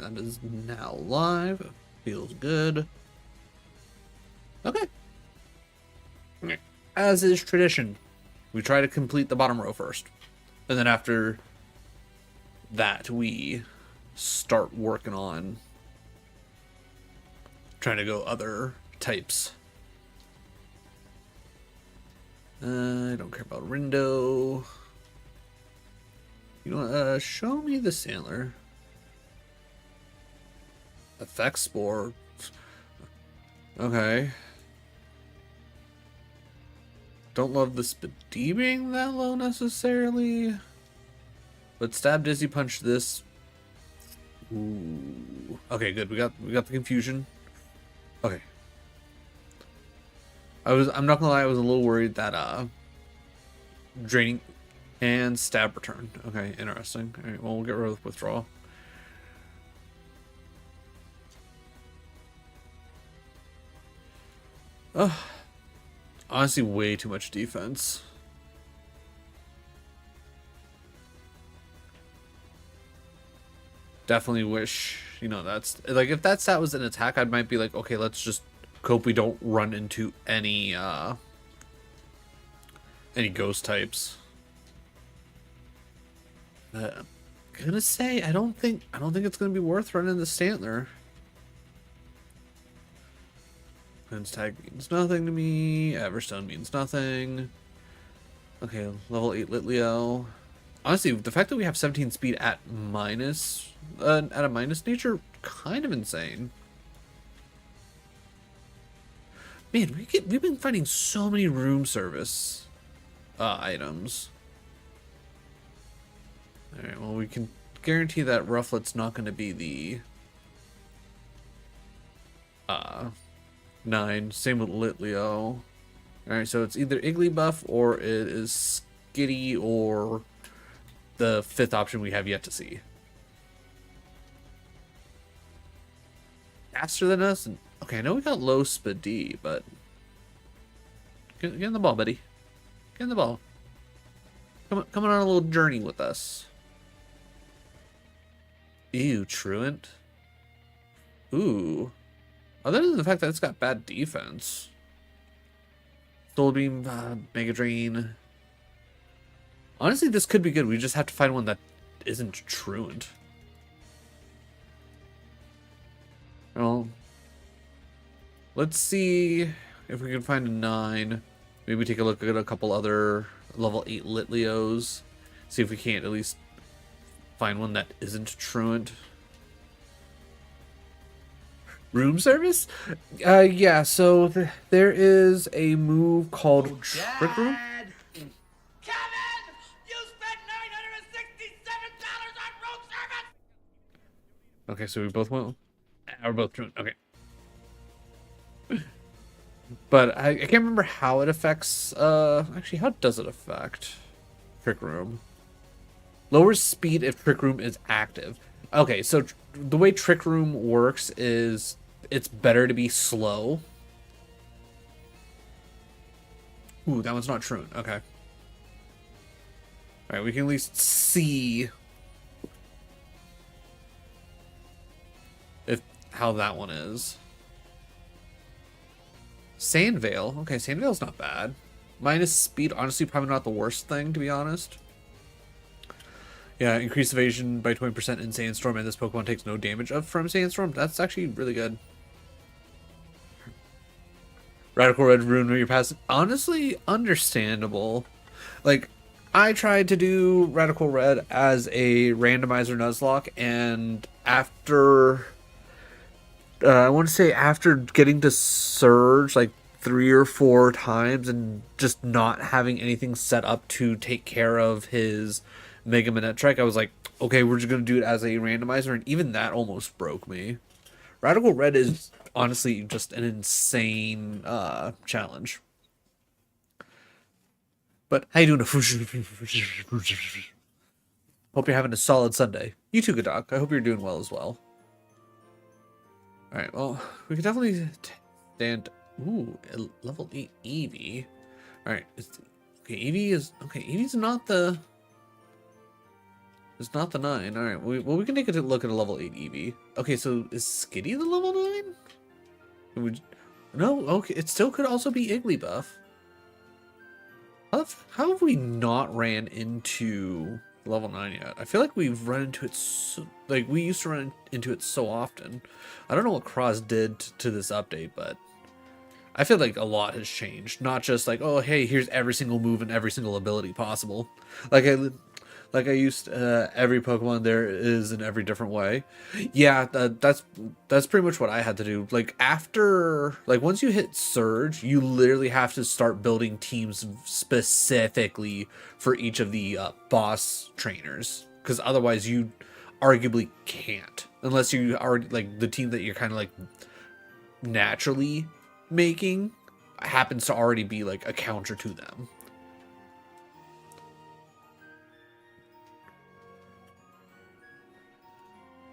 that is now live. Feels good. Okay. As is tradition, we try to complete the bottom row first. And then after that, we start working on trying to go other types. I don't care about Rindo. You know, show me the Sandler. Effect Spore. Okay. Don't love the speed being that low necessarily. But stab, dizzy, punch this. Ooh. Okay, good. We got the confusion. Okay. I'm not gonna lie, I was a little worried that draining and stab return. Okay, interesting. Alright, well we'll get rid of withdrawal. Honestly, way too much defense. Definitely wish, you know, that's like if that stat was an attack, I might be like, okay, let's just hope we don't run into any ghost types. I'm gonna say I don't think it's gonna be worth running the Stantler. Prince tag means nothing to me. Everstone means nothing. Okay, level 8 Litleo. Honestly, the fact that we have 17 speed at a minus nature, kind of insane. Man, we've been finding so many room service items. All right, well we can guarantee that Rufflet's not going to be the 9. Same with Litleo. Alright, so it's either Igglybuff or it is Skitty or the 5th option we have yet to see. Faster than us? And, okay, I know we got low speed, but get in the ball, buddy. Get in the ball. Come on a little journey with us. Ew, Truant. Ooh. Other than the fact that it's got bad defense. Soul Beam, Mega Drain. Honestly, this could be good. We just have to find one that isn't Truant. Well, let's see if we can find a 9. Maybe take a look at a couple other level 8 Litleos. See if we can't at least find one that isn't Truant. Room service? Yeah, so there is a move called Trick Room. Kevin! You spent $967 on room service! Okay, so we both went. We're both Truant. Okay. But I can't remember how it affects. Actually, how does it affect Trick Room? Lowers speed if Trick Room is active. Okay, so the way Trick Room works is it's better to be slow. Ooh, that one's not Truant. Okay. Alright, we can at least see how that one is. Sandvale. Okay, Sandvale's not bad. Minus speed, honestly, probably not the worst thing, to be honest. Yeah, increased evasion by 20% in Sandstorm, and this Pokemon takes no damage from Sandstorm. That's actually really good. Radical Red Rune when you're passive. Honestly, understandable. Like, I tried to do Radical Red as a randomizer Nuzlocke, and after... I want to say after getting to Surge, like, 3 or 4 times, and just not having anything set up to take care of his Mega Manectric, I was like, okay, we're just going to do it as a randomizer, and even that almost broke me. Radical Red is honestly just an insane challenge. But how you doing? Hope you're having a solid Sunday. You too, Godok. I hope you're doing well as well. Alright, well, we could definitely stand... Ooh, level 8 Eevee. Alright, okay, Eevee is... Okay, Eevee's not the It's not the 9. All right. Well, we can take a look at a level 8 Eevee. Okay, so is Skitty the level 9? No. Okay, it still could also be Igglybuff. How have we not ran into level 9 yet? I feel like we've run into it like we used to run into it so often. I don't know what Cross did to this update, but I feel like a lot has changed. Not just like, oh hey, here's every single move and every single ability possible. Like I used every Pokemon there is in every different way. Yeah, that's pretty much what I had to do. Like after, like once you hit Surge, you literally have to start building teams specifically for each of the boss trainers, because otherwise you arguably can't, unless you are like the team that you're kind of like naturally making happens to already be like a counter to them.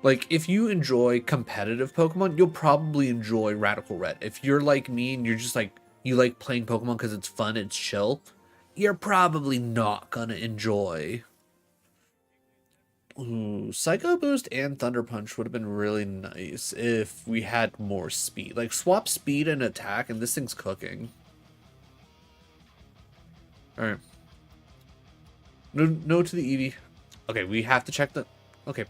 Like, if you enjoy competitive Pokemon, you'll probably enjoy Radical Red. If you're like me and you're just like, you like playing Pokemon because it's fun, it's chill, you're probably not gonna enjoy. Ooh, Psycho Boost and Thunder Punch would have been really nice if we had more speed. Like, swap speed and attack, and this thing's cooking. Alright. No to the Eevee. Okay, we have to check the... Okay.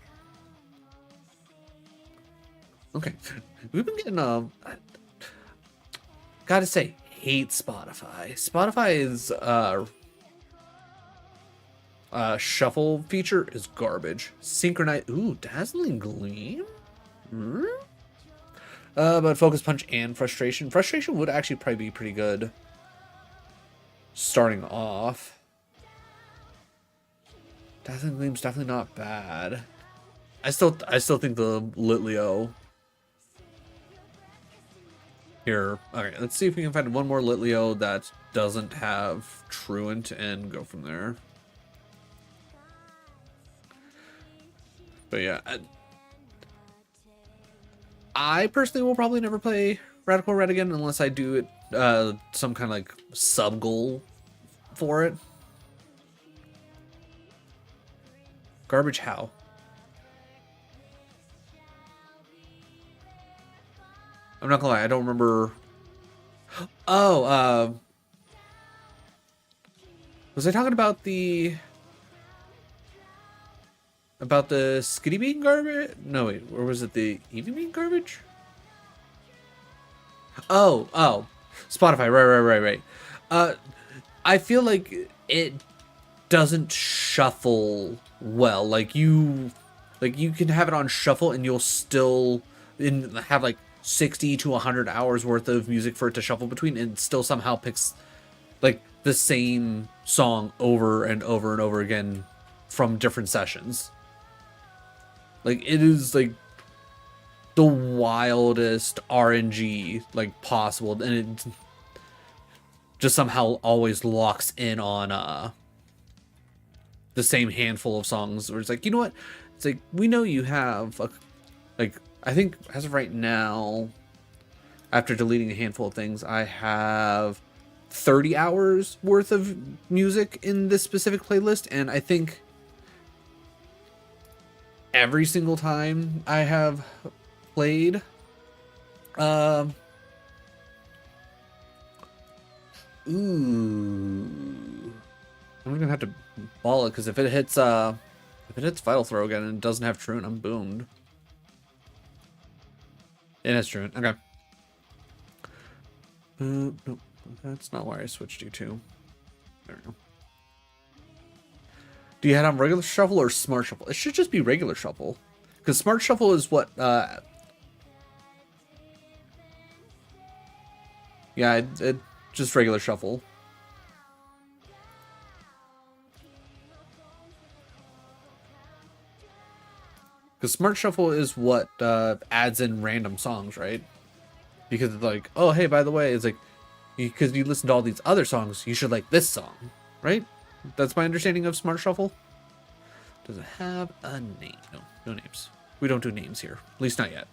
Okay. We've been getting, gotta say, hate Spotify. Spotify's, shuffle feature is garbage. Synchronize... Ooh, Dazzling Gleam? Hmm? But Focus Punch and Frustration. Frustration would actually probably be pretty good starting off. Dazzling Gleam's definitely not bad. I still think the Litleo... Here, okay, let's see if we can find one more Litleo that doesn't have Truant and go from there. But yeah, I personally will probably never play Radical Red again unless I do it some kind of like sub goal for it. Garbage how? I'm not gonna lie, I don't remember. Oh, was I talking about the Skitty being garbage? No, wait, or was it the Eevee being garbage? Oh, Spotify, right. I feel like it doesn't shuffle well. Like you can have it on shuffle and you'll still have like 60 to 100 hours worth of music for it to shuffle between, and still somehow picks like the same song over and over and over again from different sessions. Like it is like the wildest RNG like possible, and it just somehow always locks in on the same handful of songs where it's like, you know what, it's like, we know you have like, I think as of right now, after deleting a handful of things, I have 30 hours worth of music in this specific playlist, and I think every single time I have played ooh, I'm gonna have to ball it, because if it hits Vital Throw again and it doesn't have Truant, I'm boomed. It has Truant. Okay. Nope. That's not where I switched you to. There we go. Do you head on regular shuffle or smart shuffle? It should just be regular shuffle, because smart shuffle is what yeah, it just regular shuffle. Because smart shuffle is what adds in random songs, right? Because it's like, oh hey, by the way, it's like, because you listen to all these other songs, you should like this song, right? That's my understanding of smart shuffle. Does it have a name? No names. We don't do names here, at least not yet.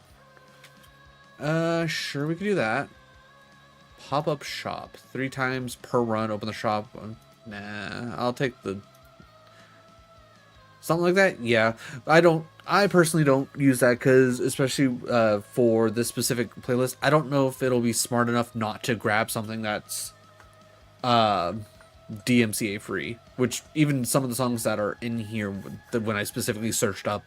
Sure, we could do that. Pop-up shop 3 times per run. Open the shop. Nah, I'll take the Something like that. Yeah, I personally don't use that because, especially for this specific playlist, I don't know if it'll be smart enough not to grab something that's uh, DMCA free. Which even some of the songs that are in here, when I specifically searched up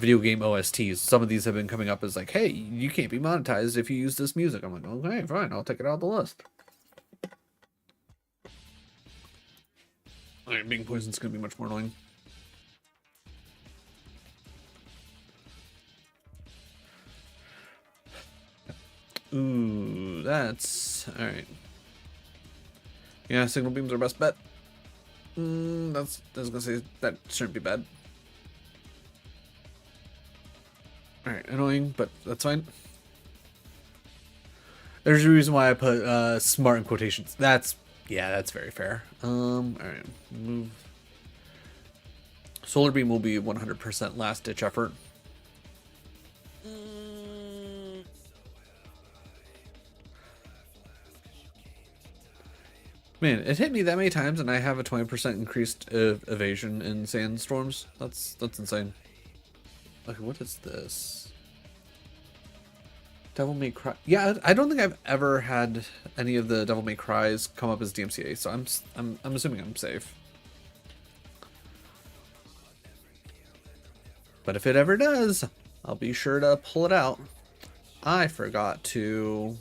video game OSTs, some of these have been coming up as like, hey, you can't be monetized if you use this music. I'm like, okay, fine, I'll take it out of the list. Alright, being poisoned's gonna be much more annoying. Ooh, that's alright. Yeah, signal beams are best bet. I was gonna say that shouldn't be bad. Alright, annoying, but that's fine. There's a reason why I put smart in quotations. That's very fair. Alright, move. Solar beam will be 100% last ditch effort. Man, it hit me that many times, and I have a 20% increased evasion in sandstorms. That's insane. Okay, what is this? Devil May Cry. Yeah, I don't think I've ever had any of the Devil May Cries come up as DMCA, so I'm assuming I'm safe. But if it ever does, I'll be sure to pull it out. I forgot to.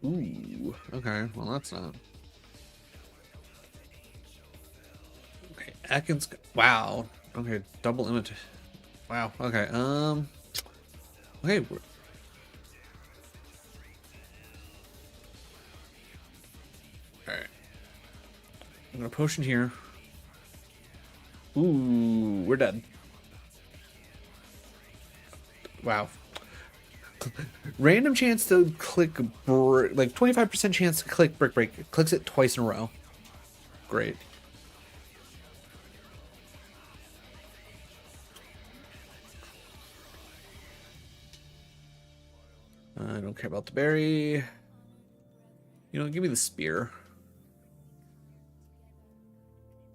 Ooh, okay, well that's not. Okay, Atkins, wow. Okay, double image. Wow, okay, okay. Alright. I'm gonna potion here. Ooh, we're dead. Wow. Random chance to click, like 25% chance to click brick break. It clicks it twice in a row. Great. I don't care about the berry. You know, give me the spear.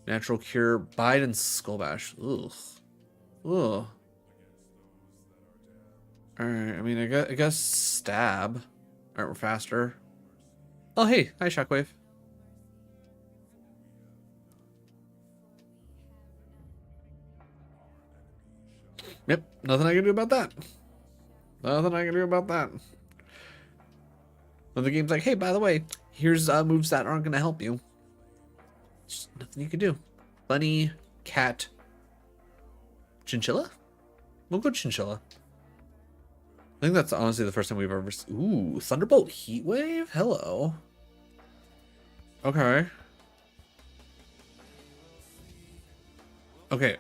Natural cure, bite and skull bash. Ugh. Ugh. Alright, I mean, I guess stab. Alright, we're faster. Oh, hey. Hi, Shockwave. Yep, nothing I can do about that. Nothing I can do about that. When the game's like, hey, by the way, here's moves that aren't going to help you. Just nothing you can do. Bunny, cat, chinchilla? We'll go chinchilla. I think that's honestly the first time we've ever... Ooh, Thunderbolt Heatwave? Hello. Okay. Okay.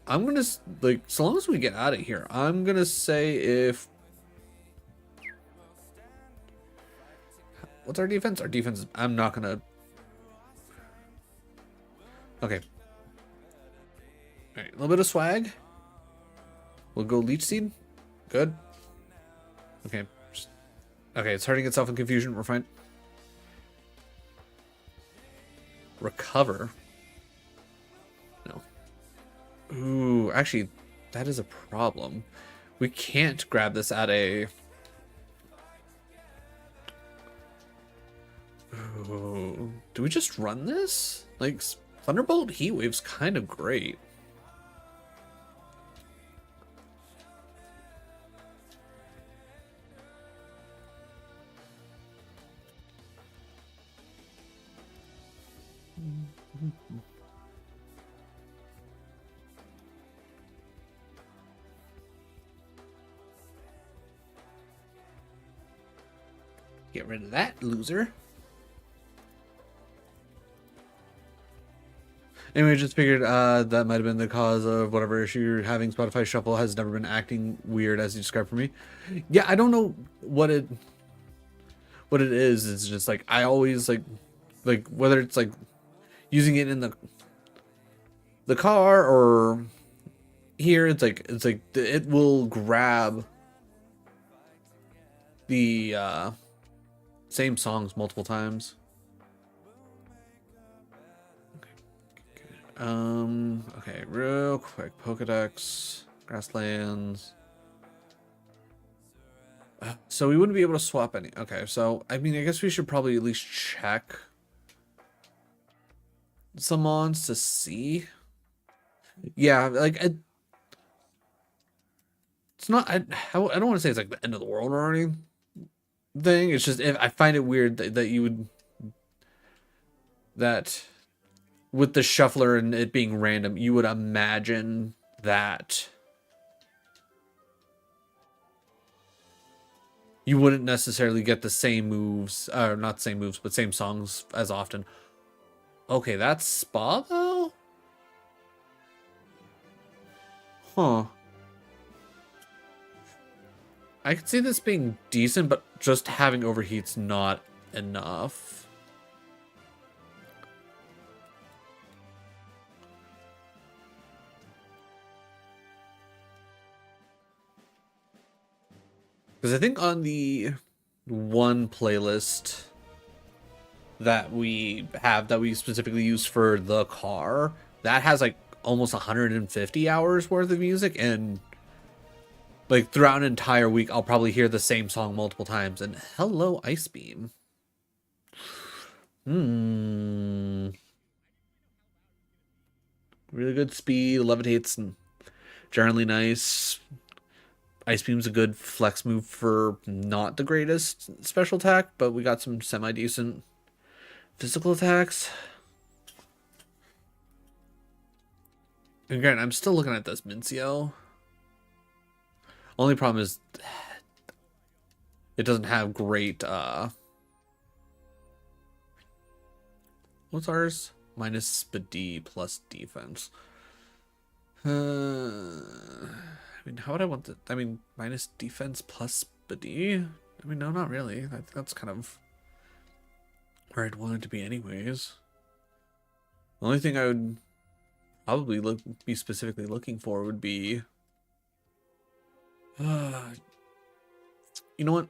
I'm gonna, like, so long as we get out of here, I'm gonna say if... What's our defense? Our defense is... I'm not gonna... Okay. Alright, a little bit of swag. We'll go Leech Seed. Good. Okay. Okay, it's hurting itself in confusion. We're fine. Recover. No. Ooh, actually, that is a problem. We can't grab this at a... Ooh, do we just run this? Like, Thunderbolt Heatwave's kind of great. Get rid of that, loser. Anyway, just figured that might have been the cause of whatever issue you're having. Spotify Shuffle has never been acting weird as you described for me. Yeah, I don't know what it is. It's just like I always like whether it's like using it in the car or here. It's like it will grab the same songs multiple times. Okay. Okay, real quick. Pokedex, grasslands. So we wouldn't be able to swap any. Okay, so I mean, I guess we should probably at least check some mons to see. Yeah, like it's not. I don't want to say it's like the end of the world or anything. It's just I find it weird that you would that with the shuffler and it being random, you would imagine that you wouldn't necessarily get the same moves, or not same moves, but same songs as often. Okay, that's Spa though? Huh. I could see this being decent, but just having overheat's not enough. Because I think on the one playlist that we have that we specifically use for the car, that has like almost 150 hours worth of music, and like throughout an entire week I'll probably hear the same song multiple times. And hello, Ice Beam. Really good speed, levitates, and generally nice. Ice Beam's a good flex move for not the greatest special attack, but we got some semi-decent physical attacks. Again, I'm still looking at this Mincio. Only problem is it doesn't have great what's ours? Minus speed plus defense. I mean, how would I want that? I mean, minus defense plus speed? I mean, no, not really. That's kind of where I'd want it to be anyways. The only thing I would probably be specifically looking for would be you know what?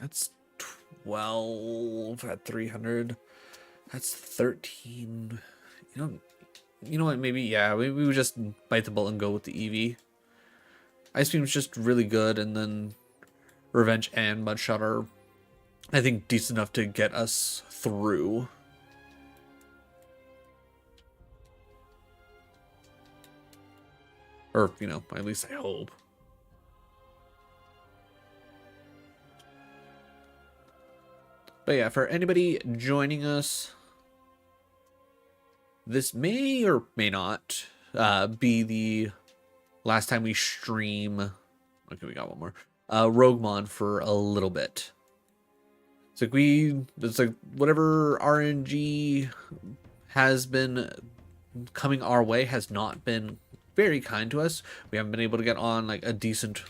That's 12 at 300. That's 13. You know what? Maybe, yeah, we would just bite the bullet and go with the Eevee. Ice Beam's just really good, and then Revenge and Mudshot are, I think, decent enough to get us through. Or, at least I hope. But yeah, for anybody joining us, this may or may not be the last time we stream. Okay, we got one more. RogueMon for a little bit. It's like whatever RNG has been coming our way has not been very kind to us. We haven't been able to get on like a decent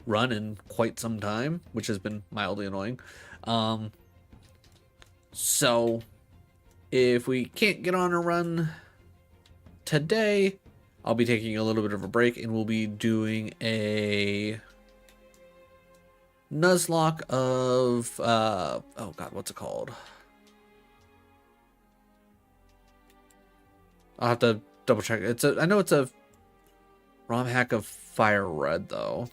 run in quite some time, which has been mildly annoying. So if we can't get on a run today, I'll be taking a little bit of a break, and we'll be doing a Nuzlocke of oh god, what's it called? I'll have to double check. I know it's a ROM hack of Fire Red though.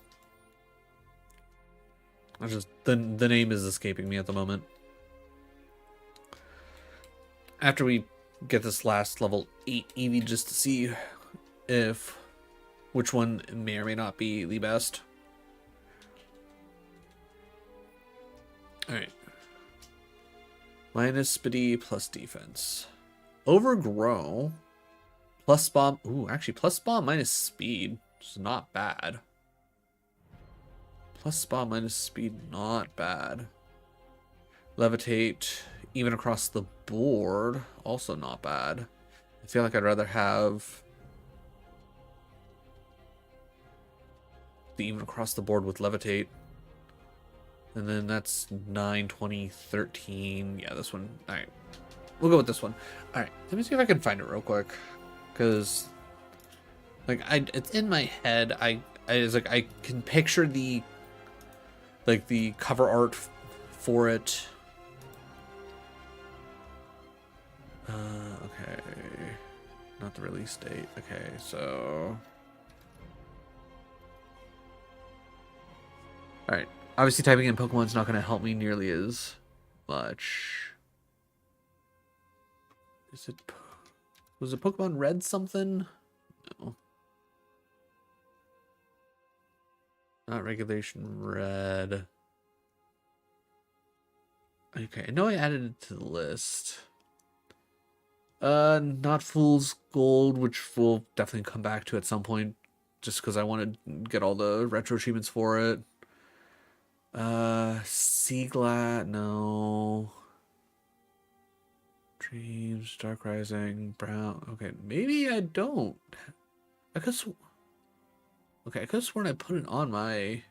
The name is escaping me at the moment. After we get this last level 8 Eevee, just to see which one may or may not be the best. Alright. Minus speed plus defense. Overgrow. Plus bomb. Ooh, actually, plus bomb minus speed. It's not bad. Plus bomb minus speed, not bad. Levitate, even across the board, also not bad. I feel like I'd rather have the even across the board with levitate. And then that's 9, 20, 13. Yeah, this one. All right. We'll go with this one. All right. Let me see if I can find it real quick. Because, like, it's in my head. I can picture the cover art for it. Okay. Not the release date. Okay, so... Alright. Obviously typing in Pokemon's not going to help me nearly as much. Is it... Was it Pokemon Red something? No. Not Regulation Red. Okay, I know I added it to the list. Not Fool's Gold, which we'll definitely come back to at some point, just because I want to get all the retro achievements for it. Seaglat, no. Dreams, Dark Rising, Brown. Okay, maybe I don't. I could. Okay, I could have sworn I put it on my.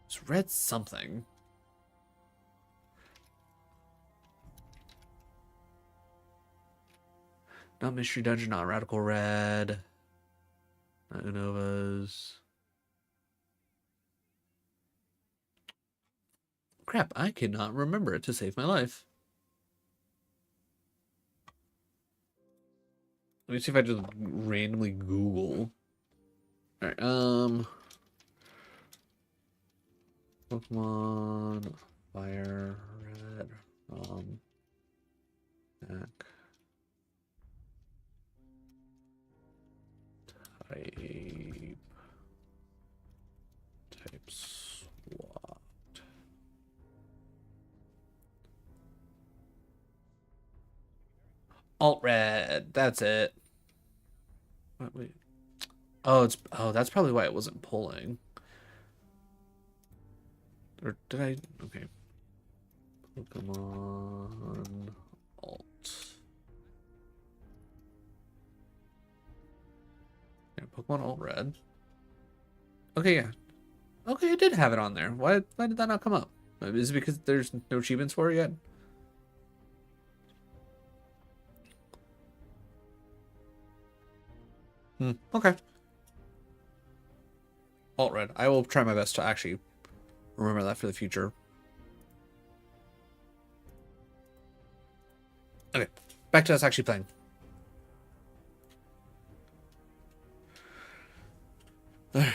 It's red something. Not Mystery Dungeon, not Radical Red. Not Unovas. Crap, I cannot remember it to save my life. Let me see if I just randomly Google. Alright, Pokemon Fire Red back type swapped. Alt Red, that's it. Wait. Oh, that's probably why it wasn't pulling. Or did I? Okay. Pokemon Alt. Yeah, Pokemon Alt Red. Okay, yeah. Okay, I did have it on there. Why did that not come up? Is it because there's no achievements for it yet? Okay. Alt Red. I will try my best to actually remember that for the future. Okay, back to us actually playing. Alright.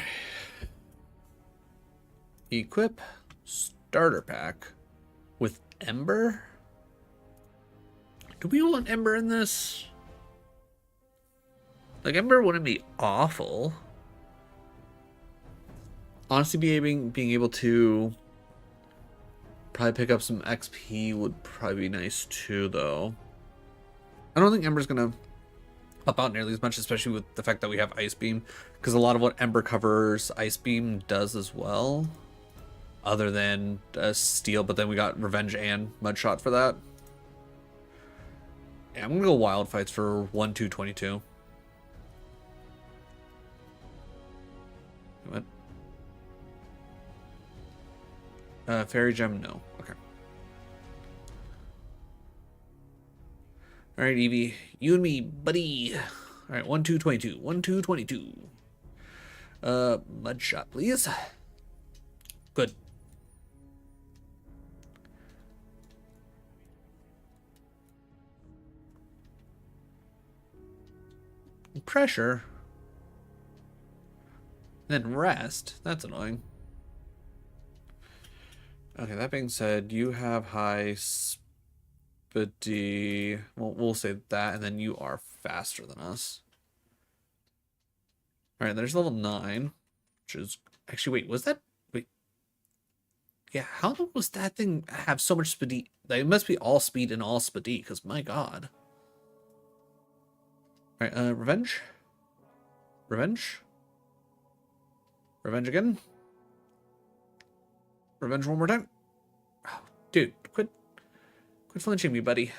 Equip starter pack with Ember. Do we want Ember in this? Like, Ember wouldn't be awful. Honestly, being able to probably pick up some XP would probably be nice too, though. I don't think Ember's gonna help out nearly as much, especially with the fact that we have Ice Beam, because a lot of what Ember covers, Ice Beam does as well, other than Steel. But then we got Revenge and Mudshot for that. Yeah, I'm gonna go Wild Fights for 1-2-22. What? Fairy Gem, no. Okay. All right, Eevee, you and me, buddy. All right, 1-2-22. 1-2-22. Mudshot, please. Good. Pressure. Then rest. That's annoying. Okay, that being said, you have high speedy. Well, we'll say that, and then you are faster than us. All right, there's level 9, which is actually, wait, was that? Wait, yeah, how was that thing have so much speed? Like, it must be all speed and all speedy, because my god. All right, Revenge. Revenge. Revenge again. Revenge one more time. Oh, dude, quit flinching me, buddy.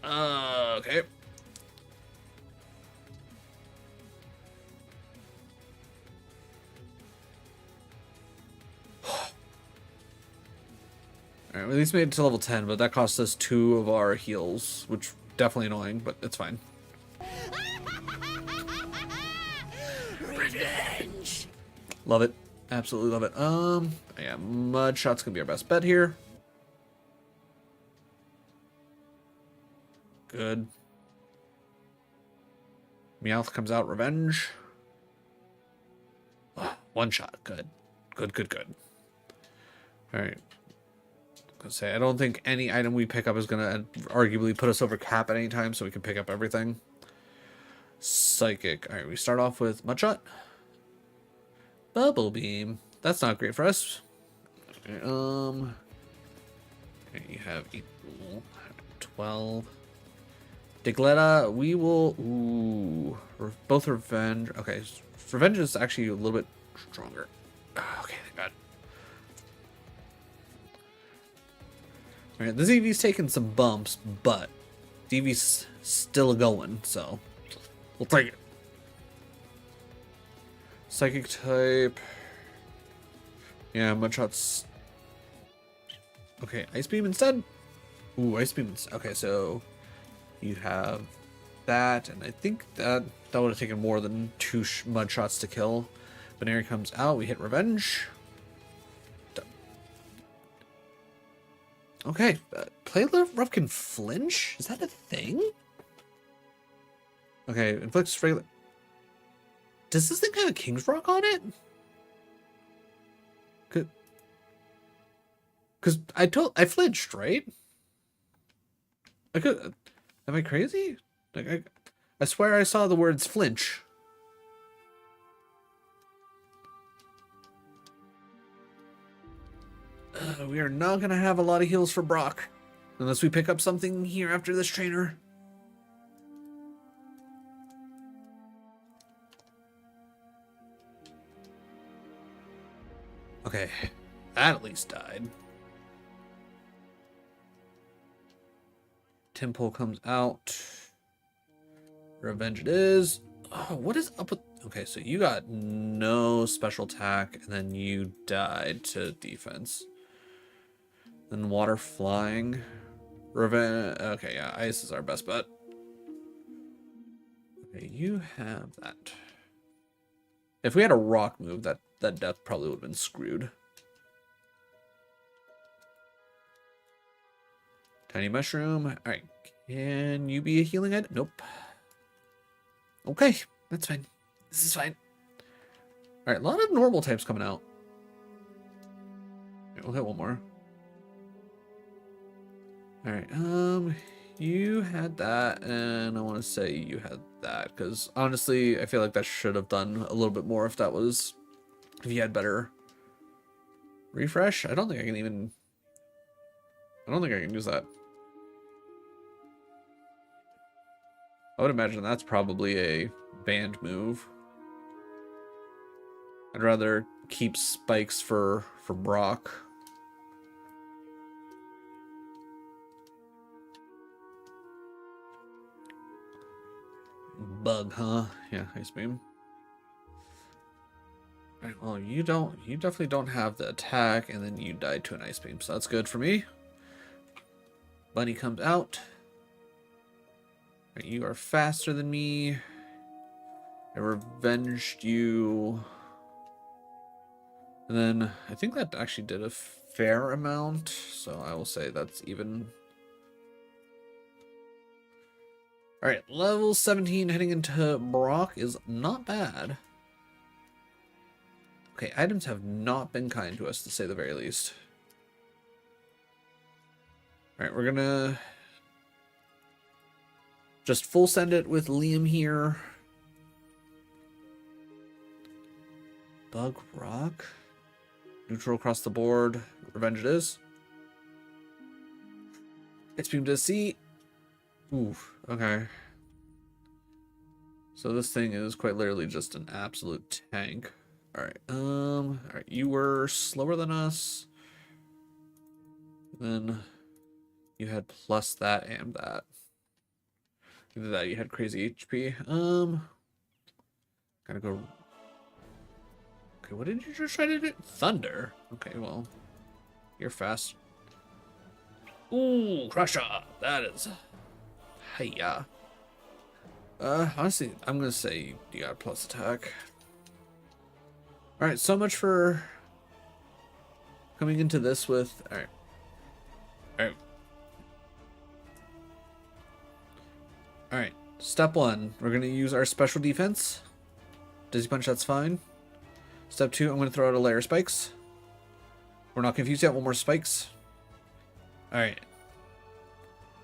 Okay. Alright, we at least made it to level 10, but that cost us 2 of our heals, which definitely annoying, but it's fine. Love it. Absolutely love it. Yeah, Mud Shot's gonna be our best bet here. Good. Meowth comes out, Revenge. Oh, one shot, good. Good, good, good. Alright. I say, I don't think any item we pick up is gonna arguably put us over cap at any time, so we can pick up everything. Psychic. Alright, we start off with Mudshot. Bubble Beam. That's not great for us. Okay, you have 12. Digletta, we will... Ooh. Both Revenge. Okay, Revenge is actually a little bit stronger. Okay, thank God. Alright, the ZV's taking some bumps, but DV's still going, so we'll take it. Psychic type. Yeah, Mudshot's... Okay, Ice Beam instead? Ooh, Ice Beam instead. Okay, so you have that, and I think that would have taken more than 2 Mudshots to kill. Baneri comes out, we hit Revenge. Done. Okay, Play Rough can flinch? Is that a thing? Okay, inflicts regular... Does this thing have a King's Rock on it? Because I flinched, right? I could... Am I crazy? Like, I swear I saw the words flinch. We are not going to have a lot of heals for Brock. Unless we pick up something here after this trainer. Okay, that at least died. Temple comes out. Revenge it is. Oh, what is up with... Okay, so you got no special attack, and then you died to defense. Then water flying. Revenge... Okay, yeah, ice is our best bet. Okay, you have that. If we had a rock move, that death probably would have been screwed. Tiny mushroom. Alright. Can you be a healing item? Nope. Okay, that's fine. This is fine. Alright, a lot of normal types coming out. Okay, we'll hit one more. Alright, you had that, and I want to say you had that, because honestly, I feel like that should have done a little bit more if you had better refresh. I don't think I can use that. I would imagine that's probably a banned move. I'd rather keep spikes for Brock. Bug, huh? Yeah, Ice Beam. Alright, well, you definitely don't have the attack, and then you died to an Ice Beam, so that's good for me. Bunny comes out. Right, you are faster than me. I revenged you. And then I think that actually did a fair amount, so I will say that's even. Alright, level 17 heading into Brock is not bad. Okay, items have not been kind to us, to say the very least. Alright, we're gonna just full send it with Liam here. Bug Rock. Neutral across the board. Revenge it is. It's beam to see. Ooh, okay. So this thing is quite literally just an absolute tank. Alright, alright, you were slower than us. Then you had plus that and that. Either that, you had crazy HP. Gotta go. Okay, what did you just try to do? Thunder. Okay, well, you're fast. Ooh, Crusher. That is. Hiya. Honestly, I'm gonna say you got plus attack. Alright, so much for coming into this with... Alright. Alright. Alright, step one. We're going to use our special defense. Dizzy Punch, that's fine. Step two, I'm going to throw out a layer of spikes. We're not confused yet. One more spikes. Alright.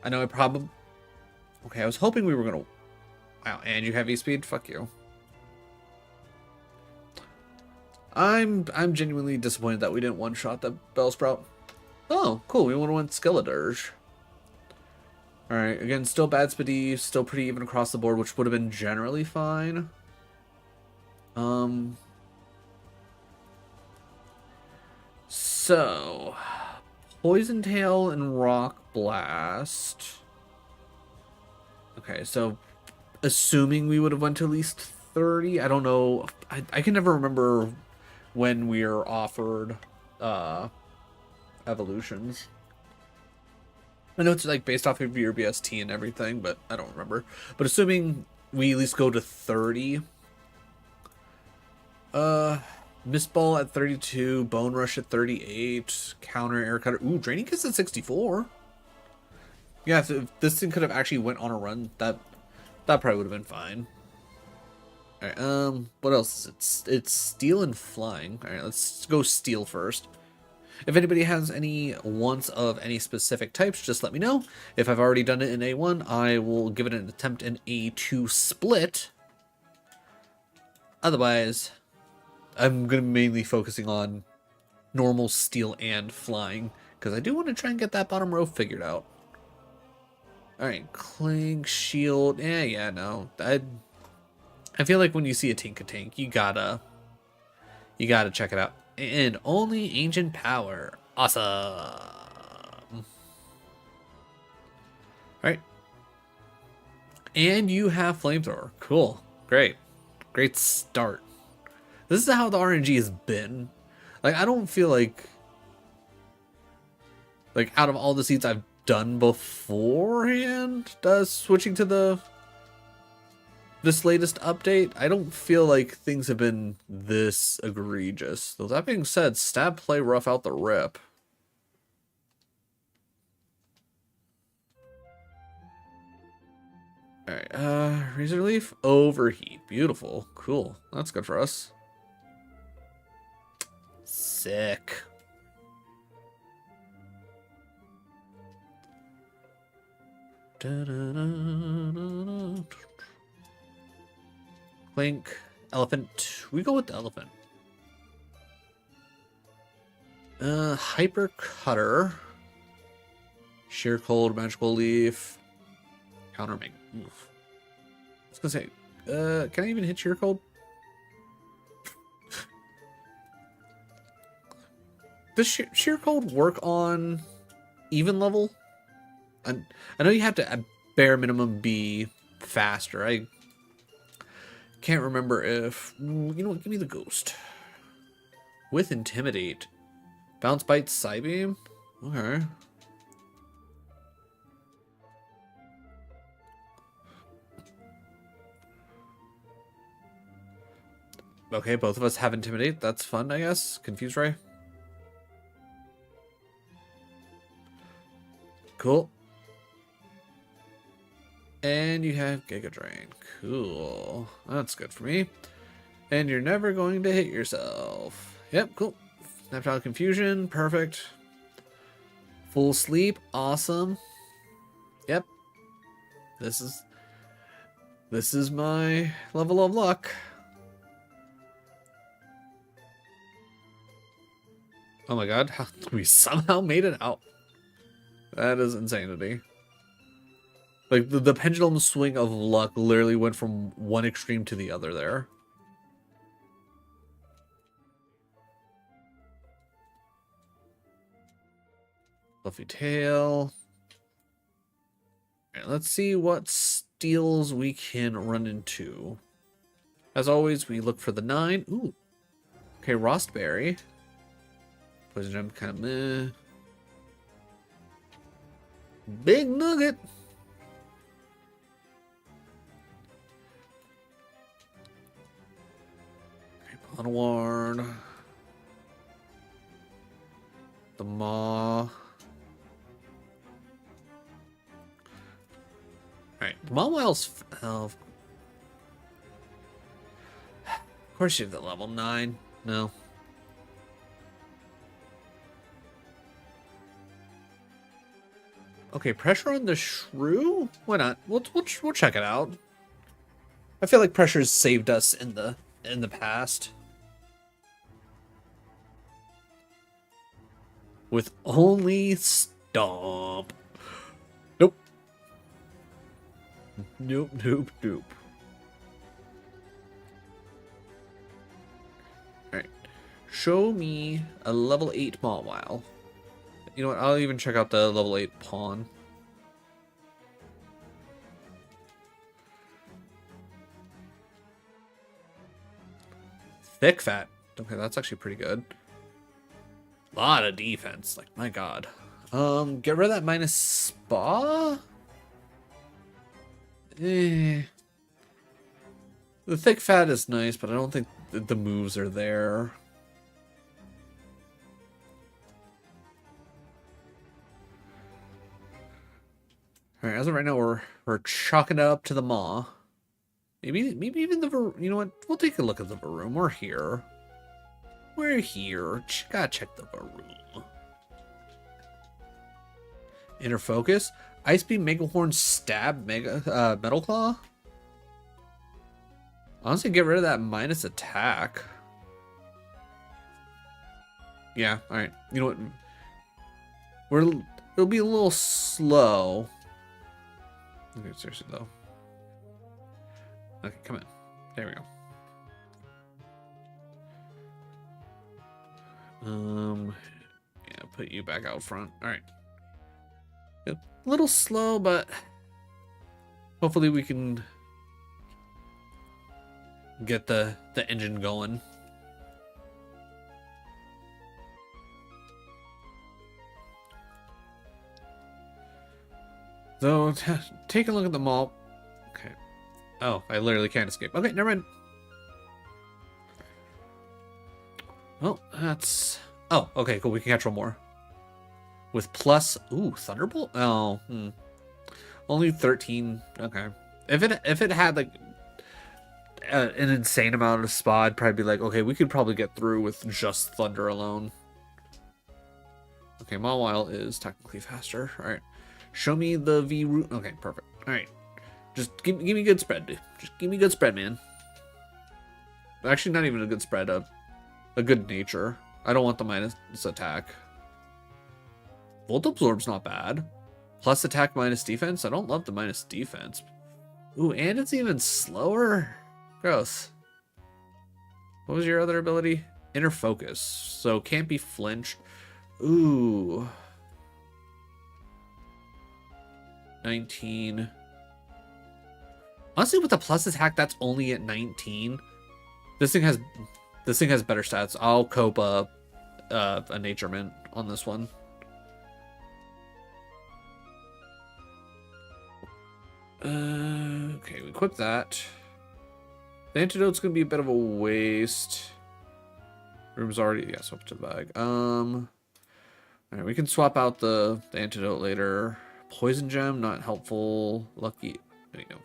I know I probably... Okay, I was hoping we were going to... Wow, and you have E-Speed? Fuck you. I'm genuinely disappointed that we didn't one-shot the Bellsprout. Oh, cool. We would have went Skeledirge. Alright, again, still bad speed, still pretty even across the board, which would have been generally fine. So, Poison Tail and Rock Blast. Okay, so assuming we would have went to at least 30, I don't know. I can never remember when we are offered evolutions. I know it's like based off of your BST and everything, but I don't remember. But assuming we at least go to 30. Mist Ball at 32, Bone Rush at 38, Counter Air Cutter. Ooh, Draining Kiss at 64. Yeah, if this thing could have actually went on a run, that probably would have been fine. Alright, what else is it? It's Steel and Flying. Alright, let's go Steel first. If anybody has any wants of any specific types, just let me know. If I've already done it in A1, I will give it an attempt in A2 split. Otherwise, I'm going to be mainly focusing on normal Steel and Flying, because I do want to try and get that bottom row figured out. Alright, Clink, Shield, yeah, no. I feel like when you see a Tinkatank, you gotta check it out. And only Ancient Power. Awesome. Alright. And you have Flamethrower. Cool. Great. Great start. This is how the RNG has been. Like, I don't feel like out of all the seeds I've done beforehand, switching to this latest update, I don't feel like things have been this egregious. Though that being said, stab play rough out the rip. Alright, Razor Leaf, Overheat. Beautiful. Cool. That's good for us. Sick. Clink, Elephant. We go with the Elephant. Hyper Cutter. Sheer Cold, Magical Leaf. Counter Make. Oof. I was gonna say, can I even hit Sheer Cold? Does Sheer Cold work on even level? I know you have to, at bare minimum, be faster. I can't remember if... You know what? Give me the Ghost. With Intimidate. Bounce Bite, Psybeam? Okay. Okay, both of us have Intimidate. That's fun, I guess. Confuse Ray. Cool. And you have Giga Drain. Cool. That's good for me. And you're never going to hit yourself. Yep, cool. Snapshot Confusion. Perfect. Full Sleep. Awesome. Yep. This is my level of luck. Oh my god, we somehow made it out. That is insanity. Like, the pendulum swing of luck literally went from one extreme to the other there. Fluffy tail. Alright, let's see what steals we can run into. As always, we look for the 9. Ooh. Okay, Rostberry. Poison Gem, kind of meh. Big Nugget. Unward. The Maw. Alright, the Mawwile's... Oh, of course you have the level 9. No. Okay, pressure on the shrew? Why not? We'll check it out. I feel like pressure's saved us in the past. With only stomp. Nope. Nope, nope, nope. Alright. Show me a level 8 Mawwile. You know what? I'll even check out the level 8 pawn. Thick fat. Okay, that's actually pretty good. A lot of defense. Like, my god. Get rid of that minus spa? Eh. The thick fat is nice, but I don't think the moves are there. All right, as of right now, we're chalking it up to the Maw. Maybe even the you know what? We'll take a look at the Varoom. We're here. We're here. Gotta check the Varoom. Inner focus. Ice Beam, Mega Horn, Stab, Metal Claw. Honestly, get rid of that minus attack. Yeah. All right. You know what? It'll be a little slow. Okay, seriously though. Okay, come in. There we go. Yeah, put you back out front. All right. A little slow, but hopefully we can get the engine going. So, take a look at the mall. Okay. Oh, I literally can't escape. Okay, never mind. Well, that's... Oh, okay, cool. We can catch one more. With plus... Ooh, Thunderbolt? Oh, only 13. Okay. If it had, like, an insane amount of spa, I'd probably be like, okay, we could probably get through with just Thunder alone. Okay, Mawwile is technically faster. All right. Show me the V root. Okay, perfect. All right. Just give me good spread, dude. Just give me good spread, man. Actually, not even a good spread. A good nature. I don't want the minus attack. Volt Absorb's not bad. Plus attack minus defense. I don't love the minus defense. Ooh, and it's even slower. Gross. What was your other ability? Inner focus. So can't be flinched. Ooh. 19. Honestly, with the plus attack, that's only at 19. This thing has better stats. I'll cope a Naturement on this one. Okay, we equip that. The antidote's gonna be a bit of a waste. Room's already swap to the bag. Alright, we can swap out the antidote later. Poison gem, not helpful. Lucky. There you go.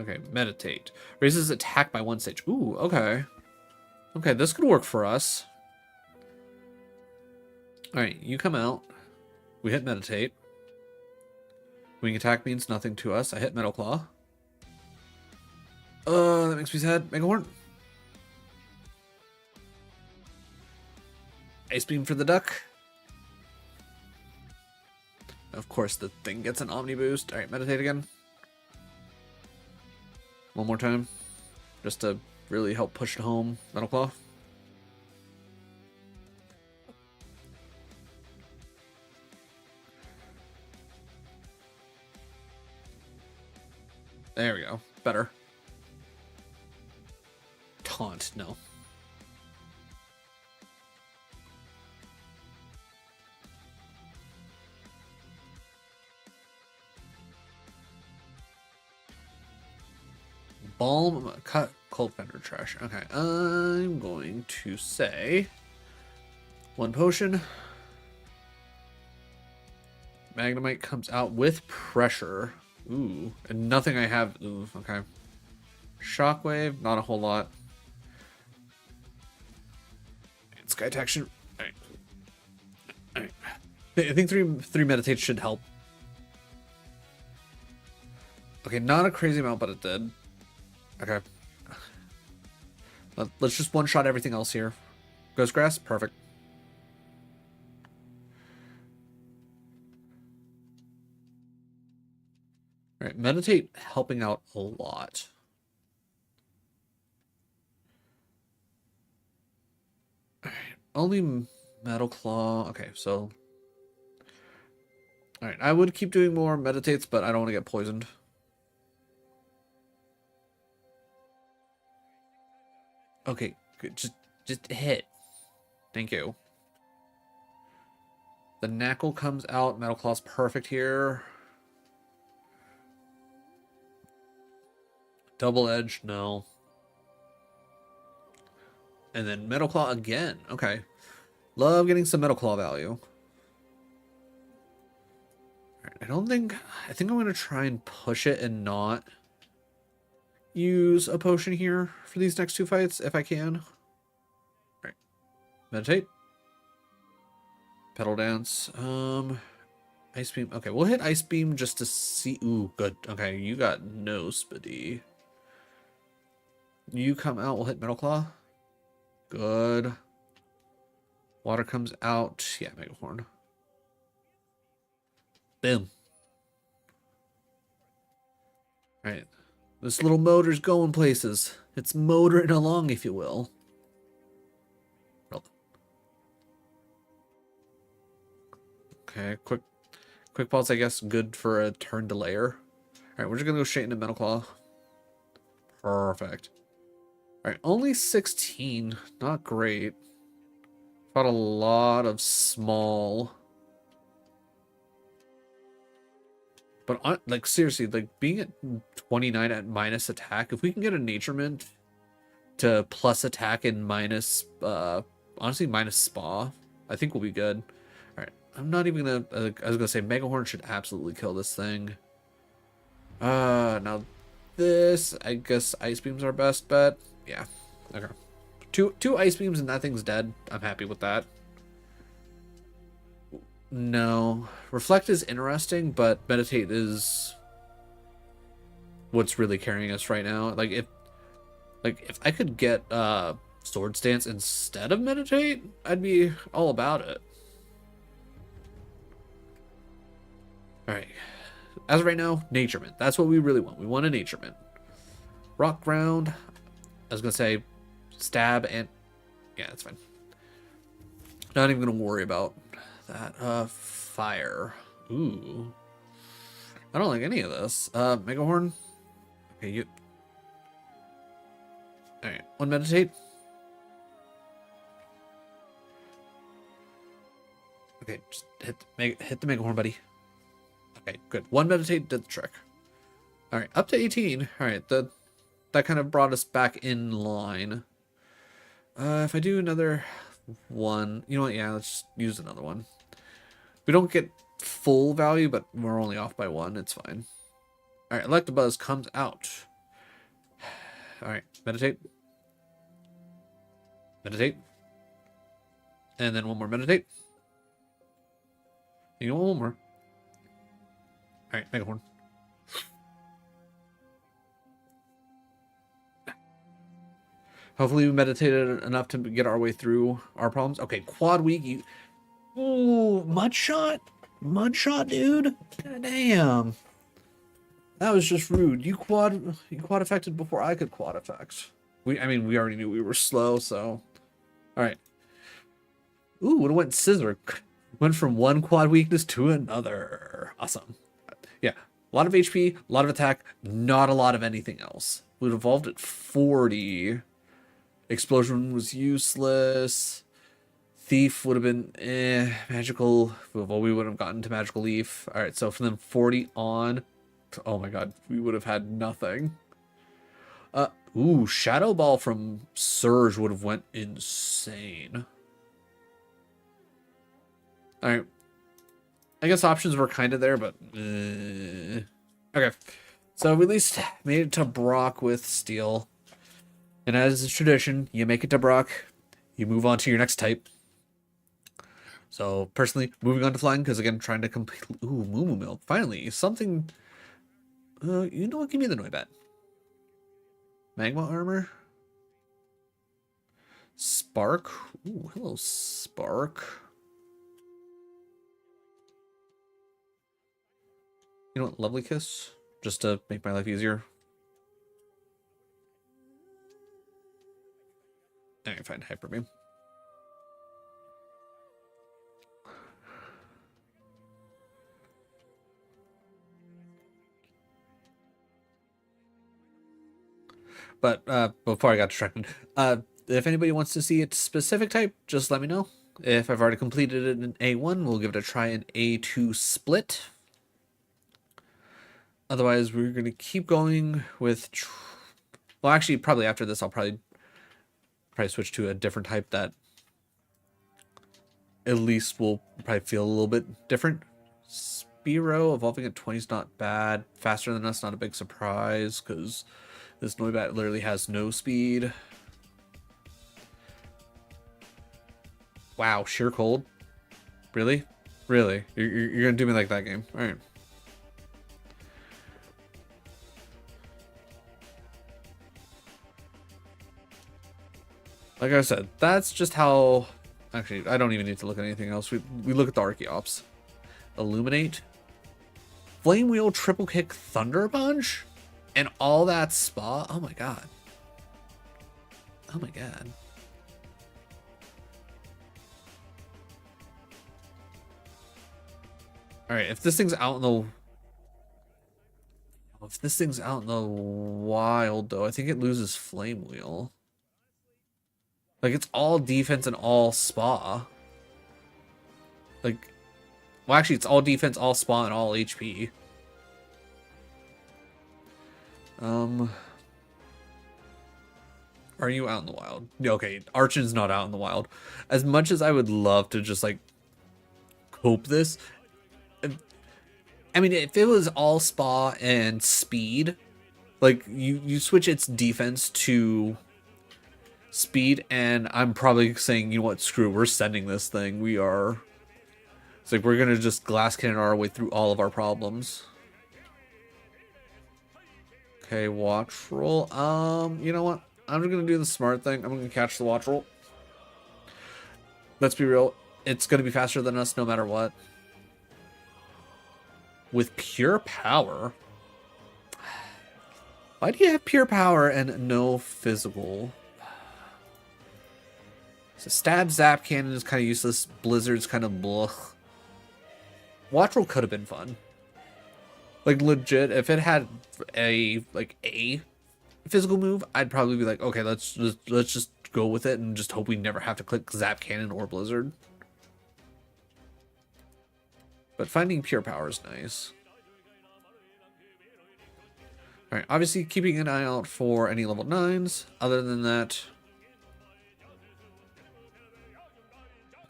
Okay, meditate. Raises attack by 1 stage. Ooh, okay. Okay, this could work for us. Alright, you come out. We hit meditate. Wing attack means nothing to us. I hit Metal Claw. That makes me sad. Mega Horn. Ice Beam for the duck. Of course, the thing gets an Omni boost. Alright, meditate again. One more time. Just to really help push it home. Metal Claw. There we go. Better. Taunt, no. Balm, cut. Cold Fender Trash. Okay, I'm going to say 1 potion. Magnemite comes out with pressure. Ooh, and nothing I have. Ooh, okay. Shockwave, not a whole lot. And Sky Attack. Alright. Alright. I think three meditates should help. Okay, not a crazy amount, but it did. Okay. Let's just one-shot everything else here. Ghost Grass, perfect. Alright, Meditate helping out a lot. Alright, only Metal Claw. Okay, so... Alright, I would keep doing more Meditates, but I don't want to get poisoned. Okay, good. Just hit. Thank you. The Knackle comes out. Metal Claw's perfect here. Double Edge, no. And then Metal Claw again. Okay. Love getting some Metal Claw value. Alright, I think I'm going to try and push it and not use a potion here for these next 2 fights if I can. Alright. Meditate. Pedal Dance. Ice Beam. Okay, we'll hit Ice Beam just to see. Ooh, good. Okay, you got no Spidey. You come out, we'll hit Metal Claw. Good. Water comes out. Yeah, Mega Horn. Boom. Alright. This little motor's going places. It's motoring along, if you will. Okay, quick pulse, I guess, good for a turn delayer. Alright, we're just gonna go straight into Metal Claw. Perfect. Alright, only 16. Not great. Fought a lot of small. But, like, seriously, like, being at 29 at minus attack, if we can get a Nature Mint to plus attack and minus, honestly, minus Spa, I think we'll be good. Alright, I'm not even gonna, I was gonna say, Mega Horn should absolutely kill this thing. Now this, I guess Ice Beam's our best bet. Yeah, okay. Two Ice Beams and that thing's dead. I'm happy with that. No. Reflect is interesting, but Meditate is what's really carrying us right now. Like if I could get Sword Stance instead of Meditate, I'd be all about it. Alright. As of right now, Nature Mint. That's what we really want. We want a Nature Mint. Rock Ground. I was gonna say Stab and yeah, that's fine. Not even gonna worry about that. Fire. Ooh. I don't like any of this. Mega Horn. Okay, you. Alright, 1 Meditate. Okay, just hit the Mega Horn, buddy. Okay, good. 1 Meditate did the trick. Alright, up to 18. Alright, that kind of brought us back in line. If I do another one, you know what? Yeah, let's just use another one. We don't get full value, but we're only off by 1. It's fine. Alright, Electabuzz comes out. Alright, Meditate. Meditate. And then 1 more Meditate. You know, 1 more. Alright, Mega Horn. Hopefully we meditated enough to get our way through our problems. Okay, Quad Week. Ooh, Mud Shot? Mud Shot, dude? God damn. That was just rude. You quad affected before I could quad effect. I mean, we already knew we were slow, so. Alright. Ooh, would have went Scissor. Went from 1 quad weakness to another. Awesome. Yeah, a lot of HP, a lot of attack, not a lot of anything else. We'd evolved at 40. Explosion was useless. Thief would have been magical. Well, we would have gotten to Magical Leaf. Alright, so from then 40 on, oh my god, we would have had nothing. Ooh, Shadow Ball from Surge would have went insane. Alright. I guess options were kind of there, but... Okay. So we at least made it to Brock with Steel. And as is tradition, you make it to Brock, you move on to your next type. So, personally, moving on to Flying, because again, trying to complete... Ooh, Moo Milk. Finally, something... you know what? Give me the Noibat. Magma Armor? Spark? Ooh, hello, Spark. You know what? Lovely Kiss? Just to make my life easier. Alright, fine. Hyper Beam. But before I got distracted, if anybody wants to see a specific type, just let me know. If I've already completed it in A1, we'll give it a try in A2 split. Otherwise, we're going to keep going with... Well, actually, probably after this, I'll probably switch to a different type that at least will probably feel a little bit different. Spearow evolving at 20 is not bad. Faster than us, not a big surprise, because this Noibat literally has no speed. Wow, sheer cold? Really? Really? You're gonna do me like that game? Alright. Like I said, that's just how... Actually, I don't even need to look at anything else. We look at the Archeops. Illuminate. Flame Wheel, Triple Kick, Thunder Punch? And all that spa? Oh my god. Oh my god. Alright, if this thing's out in the... If this thing's out in the wild, though, I think it loses Flame Wheel. Like, it's all defense and all spa. Like, well, actually, it's all defense, all spa, and all HP. Are you out in the wild? Okay, Archon's not out in the wild. As much as I would love to just, like, cope this... I mean, if it was all spa and speed, like, you switch its defense to... speed, and I'm probably saying, you know what, screw it, we're sending this thing. We are... It's like, we're gonna just glass cannon our way through all of our problems. Okay, watch roll. You know what? I'm just gonna do the smart thing. I'm gonna catch the watch roll. Let's be real. It's gonna be faster than us no matter what. With pure power? Why do you have pure power and no physical? So stab, zap, cannon is kind of useless. Blizzard's kind of blah. Watch roll could have been fun. Like, legit, if it had a physical move, I'd probably be like, okay, let's just go with it and just hope we never have to click zap, cannon, or blizzard. But finding pure power is nice. Alright, obviously keeping an eye out for any level 9s. Other than that...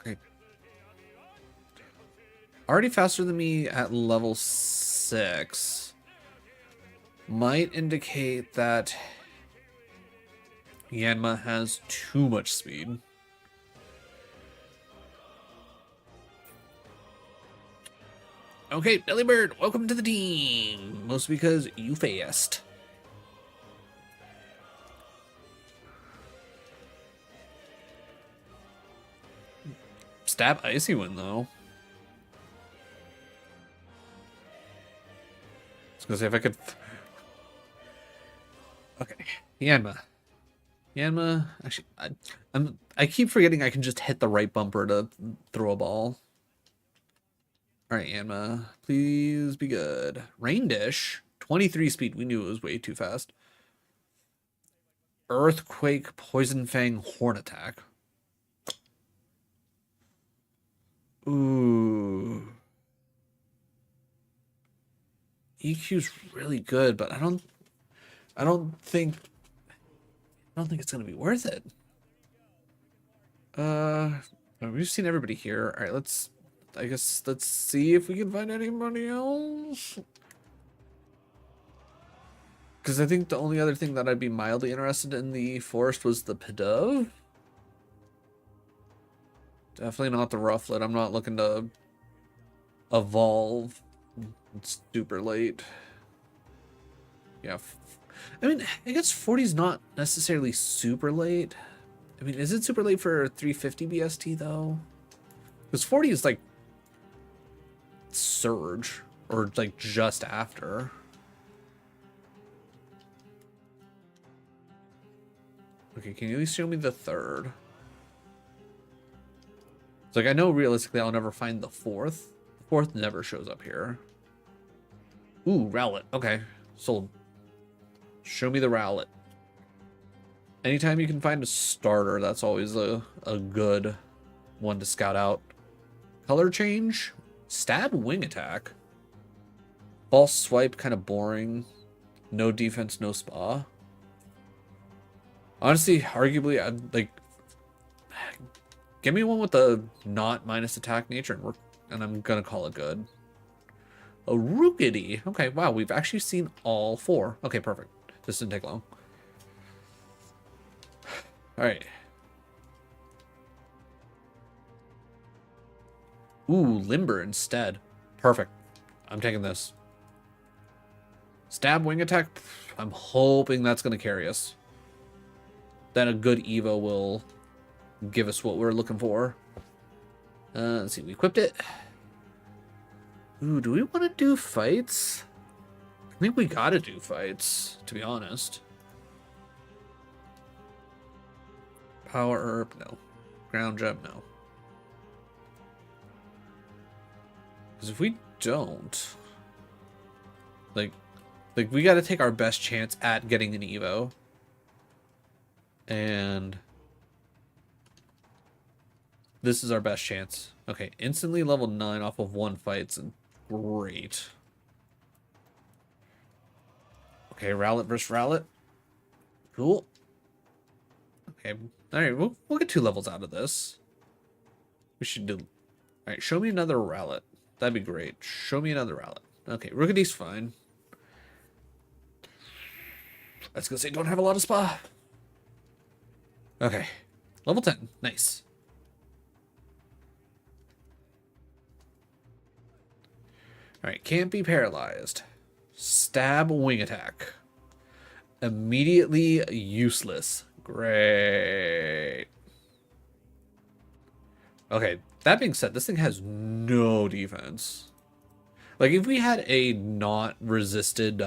Okay. Already faster than me at level 6. Might indicate that Yanma has too much speed. Okay, Delibird, welcome to the team. Mostly because you fast. Stab Icy Wind, though. I was gonna say if I could... Okay, Yanma. Yanma, actually, I keep forgetting I can just hit the right bumper to throw a ball. Alright, Yanma, please be good. Rain Dish, 23 speed. We knew it was way too fast. Earthquake, Poison Fang, Horn Attack. Ooh. EQ's really good, but I don't think don't think it's gonna be worth it. We've seen everybody here. All right, I guess let's see if we can find anybody else. Because I think the only other thing that I'd be mildly interested in the forest was the Pidove. Definitely not the Rufflet. I'm not looking to evolve. It's super late. Yeah. I mean, I guess 40 is not necessarily super late. I mean, is it super late for 350 BST though? Because 40 is like Surge or like just after. Okay, can you at least show me the third? It's like I know realistically I'll never find the fourth. The fourth never shows up here. Ooh, Rowlet. Okay, sold. Show me the Rowlet. Anytime you can find a starter, that's always a good one to scout out. Color change? Stab, wing attack. False swipe, kind of boring. No defense, no spa. Honestly, arguably, I'd like... Give me one with the not minus attack nature, and I'm gonna call it good. A Rookity. Okay, wow, we've actually seen all four. Okay, perfect. This didn't take long. Alright. Ooh, Limber instead. Perfect. I'm taking this. Stab, wing attack. I'm hoping that's going to carry us. Then a good Evo will give us what we're looking for. Let's see, we equipped it. Ooh, do we want to do fights? I think we gotta do fights, to be honest. Power herb, no. Ground gem, no. Because if we don't, like we got to take our best chance at getting an Evo. And this is our best chance. Okay, instantly level 9 off of one fight's great. Okay, Rowlet versus Rowlet. Cool. Okay, alright, we'll get 2 levels out of this. We should do... Alright, show me another Rowlet. That'd be great. Show me another Rowlet. Okay, Rookity's fine. I was gonna say, don't have a lot of spa. Okay, level 10. Nice. Alright, can't be paralyzed. Stab, wing attack. Immediately useless. Great. Okay, that being said, this thing has no defense. Like, if we had a not resisted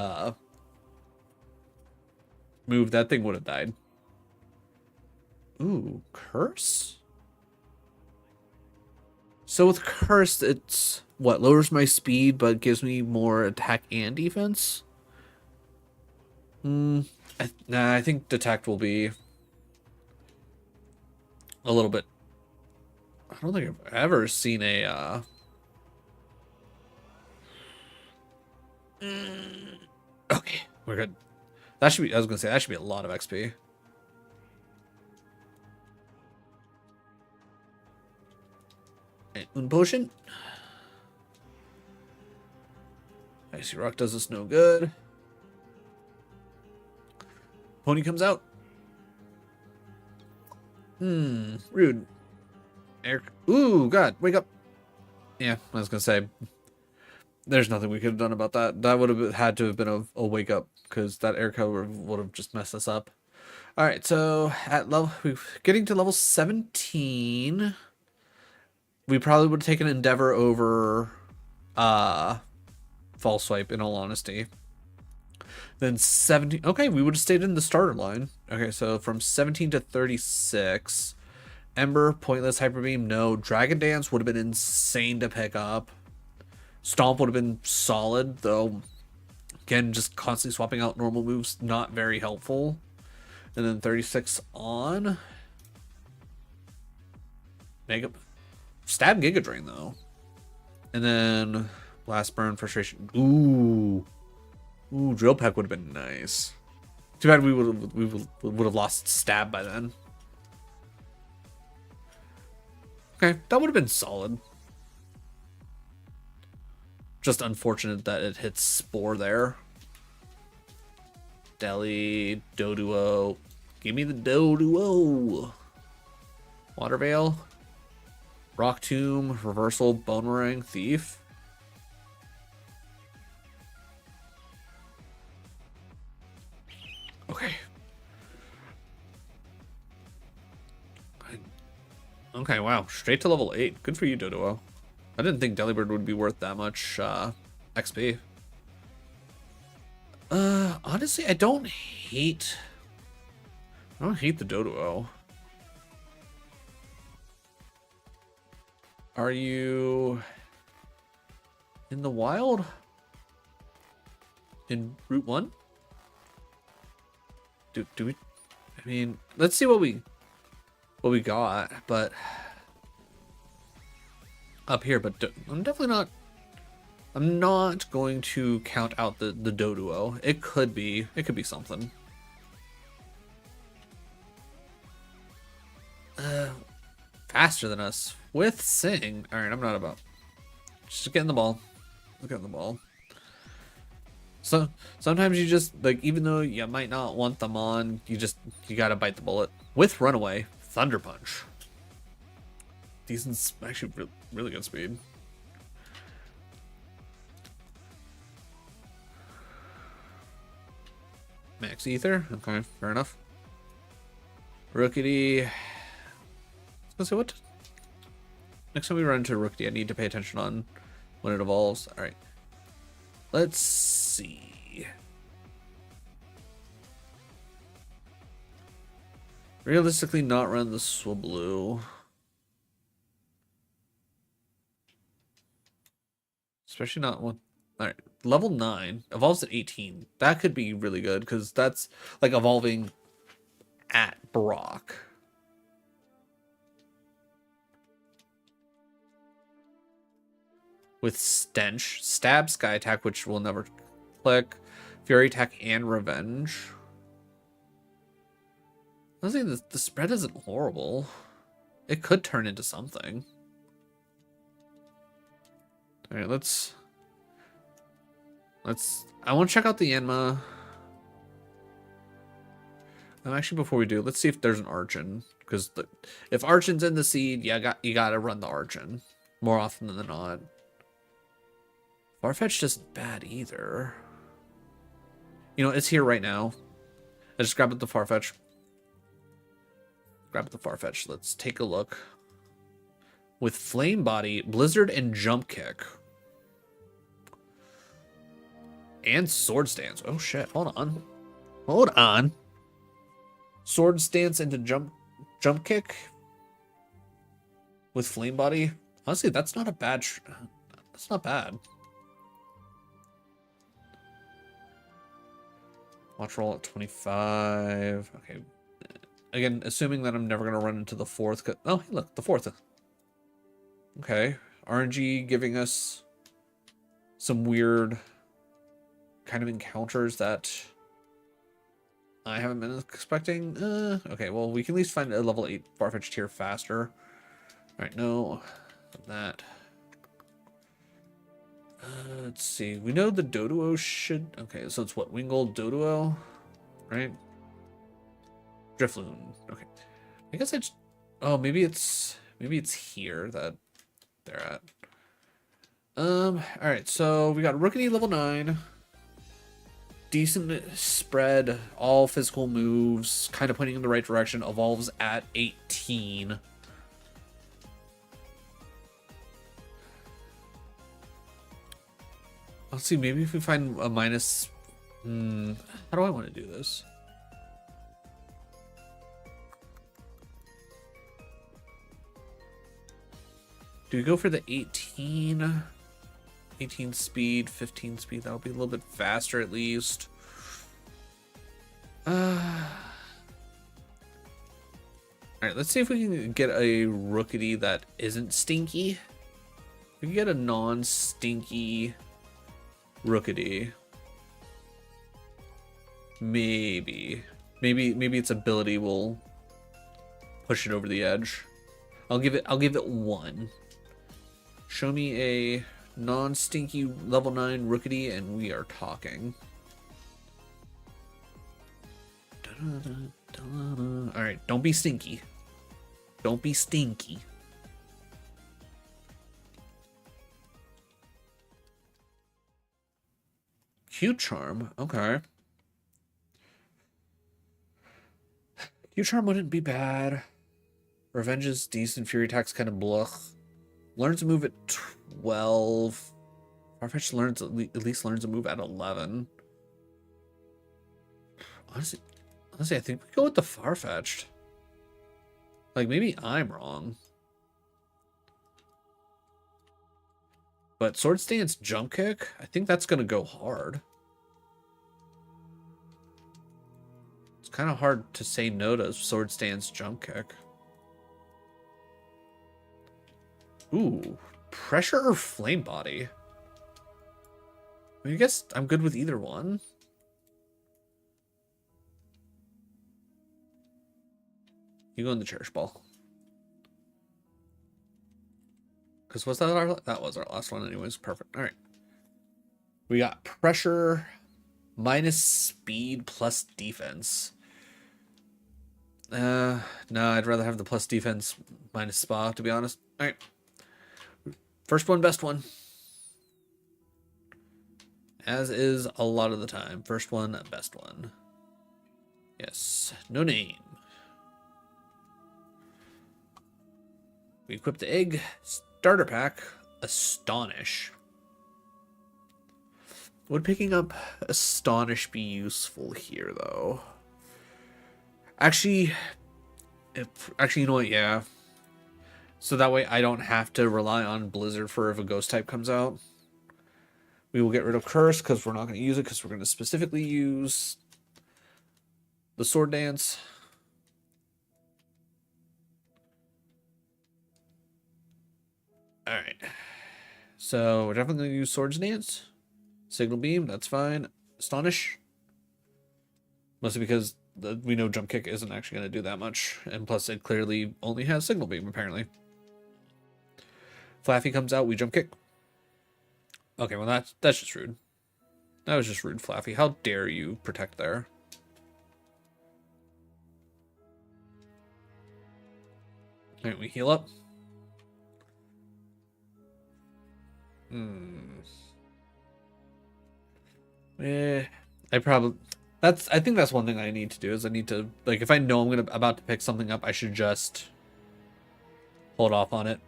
move, that thing would have died. Ooh, Curse? So with Curse, it's, what, lowers my speed, but gives me more attack and defense? Nah, I think Detect will be a little bit... I don't think I've ever seen a, Okay, we're good. That should be, I was gonna say, that should be a lot of XP. And potion. Icy Rock does us no good. Pony comes out. Rude. Eric. Ooh, God, wake up. Yeah, I was gonna say, there's nothing we could have done about that. That would have had to have been a wake up, because that Erica would have just messed us up. All right, so at level, getting to level 17, we probably would have taken Endeavor over False Swipe, in all honesty. Then 17, okay, we would have stayed in the starter line. Okay, so from 17 to 36, Ember, Pointless, Hyper Beam, no. Dragon Dance would have been insane to pick up. Stomp would have been solid, though. Again, just constantly swapping out normal moves, not very helpful. And then 36 on. Stab, Giga Drain, though. And then Last Burn, Frustration. Ooh, Drill Peck would have been nice. Too bad we would have lost stab by then. Okay, that would have been solid. Just unfortunate that it hits Spore there. Deli, Doduo. Give me the Doduo. Water Veil. Rock Tomb, Reversal, Boomerang, Thief. Okay. Okay, wow. Straight to level 8. Good for you, Doduo. I didn't think Delibird would be worth that much XP. Honestly, I don't hate the Doduo. Are you in the wild? In Route 1? Do we, I mean, let's see what we got, but up here, but I'm not going to count out the Doduo. It could be something. Faster than us with Sing. All right, I'm not about. Just getting the ball. Look at the ball. So sometimes you just like, even though you might not want them on, you gotta bite the bullet. With Runaway, Thunder Punch. Decent, actually really good speed. Max Ether, okay, fair enough. Rookity. Let's see what. Next time we run into Rookity, I need to pay attention on when it evolves. All right. Let's see. Realistically, not run the Swablu. Especially not one. All right, level 9 evolves at 18. That could be really good because that's like evolving at Brock. With Stench, Stab, Sky Attack, which will never click, Fury Attack, and Revenge. Honestly, the spread isn't horrible. It could turn into something. All right, let's. I want to check out the Yanma. Actually, before we do, let's see if there's an Archon, because if Archon's in the seed, you gotta run the Archon more often than not. Farfetch'd isn't bad either. You know, it's here right now. I just grabbed the Farfetch. Grab the Farfetch. Let's take a look. With Flame Body, Blizzard, and Jump Kick. And Sword Stance. Oh shit, hold on. Hold on. Sword Stance into Jump Kick. With Flame Body. Honestly, that's not a bad... That's not bad. Watch roll at 25. Okay. Again, assuming that I'm never going to run into the 4th. Oh, hey, look, the 4th. Okay. RNG giving us some weird kind of encounters that I haven't been expecting. Okay, well, we can at least find a level 8 Farfetch tier faster. Alright, no. That. Let's see. We know the Doduo should... Okay, so it's what? Wingull, Doduo? Right? Drifloon. Okay. I guess I just... Oh, maybe it's here that they're at. Alright, so we got Rookity level 9. Decent spread. All physical moves. Kind of pointing in the right direction. Evolves at 18. Let's see, maybe if we find a minus... how do I want to do this? Do we go for the 18? 18 speed, 15 speed. That'll be a little bit faster at least. Alright, let's see if we can get a Rookity that isn't stinky. If we can get a non-stinky Rookity. Maybe. Maybe its ability will push it over the edge. I'll give it 1. Show me a non-stinky level 9 Rookity and we are talking. Alright, don't be stinky. Don't be stinky. Q Charm, okay. Q Charm wouldn't be bad. Revenge is decent. Fury Attack's kind of blah. Learns a move at 12. Farfetch'd learns at least learns a move at 11. Honestly, I think we go with the Farfetch'd. Like, maybe I'm wrong. But Sword Stance Jump Kick, I think that's going to go hard. It's kind of hard to say no to Sword Stance Jump Kick. Ooh, Pressure or Flame Body? I mean, I guess I'm good with either one. You go in the Cherish Ball. Because was that was our last one anyways. Perfect. All right. We got Pressure minus Speed plus Defense. No, I'd rather have the plus Defense minus Spa, to be honest. All right. First one, best one. As is a lot of the time. First one, best one. Yes. No name. We equip the egg. Starter pack. Astonish. Would picking up Astonish be useful here, though? Actually, you know what? Yeah. So that way I don't have to rely on Blizzard for if a ghost type comes out. We will get rid of Curse because we're not going to use it because we're going to specifically use the Sword Dance. Alright. So we're definitely going to use Swords Dance. Signal Beam, that's fine. Astonish. Mostly because we know Jump Kick isn't actually going to do that much. And plus it clearly only has Signal Beam, apparently. Flaffy comes out, we Jump Kick. Okay, well that's just rude. That was just rude, Flaffy. How dare you protect there? Alright, we heal up. I think that's one thing I need to do is I need to, like, if I know I'm about to pick something up, I should just hold off on it.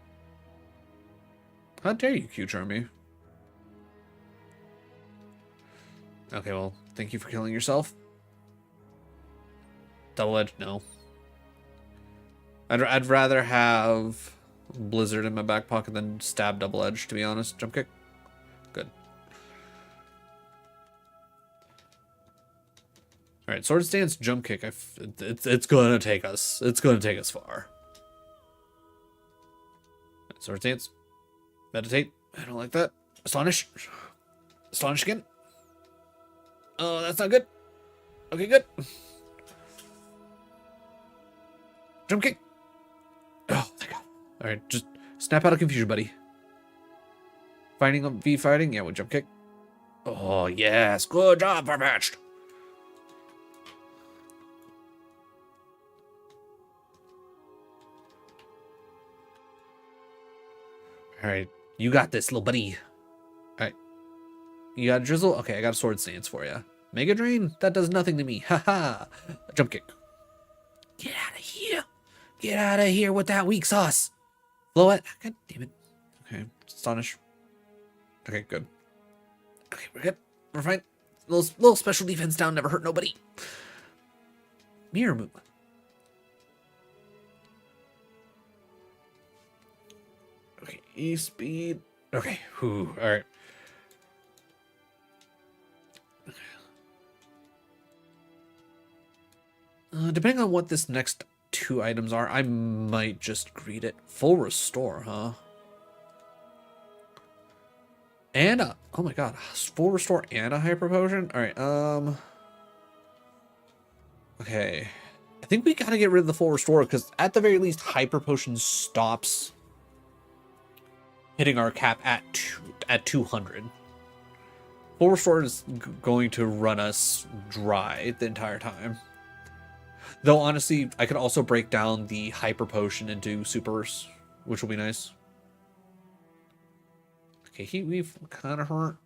How dare you Q-charm me? Okay, well, thank you for killing yourself. Double Edge, no. I'd rather have Blizzard in my back pocket than stab Double Edge, to be honest. Jump Kick. Good. Alright, Sword Stance, Jump Kick. It's gonna take us. It's gonna take us far. Right, Sword Stance. Meditate. I don't like that. Astonish. Astonish again. Oh, that's not good. Okay, good. Jump Kick. Oh, thank God. Alright, just snap out of confusion, buddy. Fighting up V fighting? Yeah, with Jump Kick. Oh, yes. Good job, Farfetch'd. Alright, you got this, little buddy. Alright. You got a Drizzle? Okay, I got a Sword Stance for you. Mega Drain? That does nothing to me. Haha. Jump Kick. Get out of here. Get out of here with that weak sauce. Blow it. God damn it. Okay, Astonish. Okay, good. Okay, we're good. We're fine. Little special defense down, never hurt nobody. Mirror move. Okay, E-speed. Okay, whew, alright. Depending on what this next 2 items are, I might just greet it. Full restore, huh? And oh my God, full restore and a hyper potion. All right, Okay. I think we gotta get rid of the full restore, because at the very least, Hyper Potion stops hitting our cap at 200. Full restore is going to run us dry the entire time. Though honestly, I could also break down the Hyper Potion into supers, which will be nice. Okay, Heat Weave kind of hurt.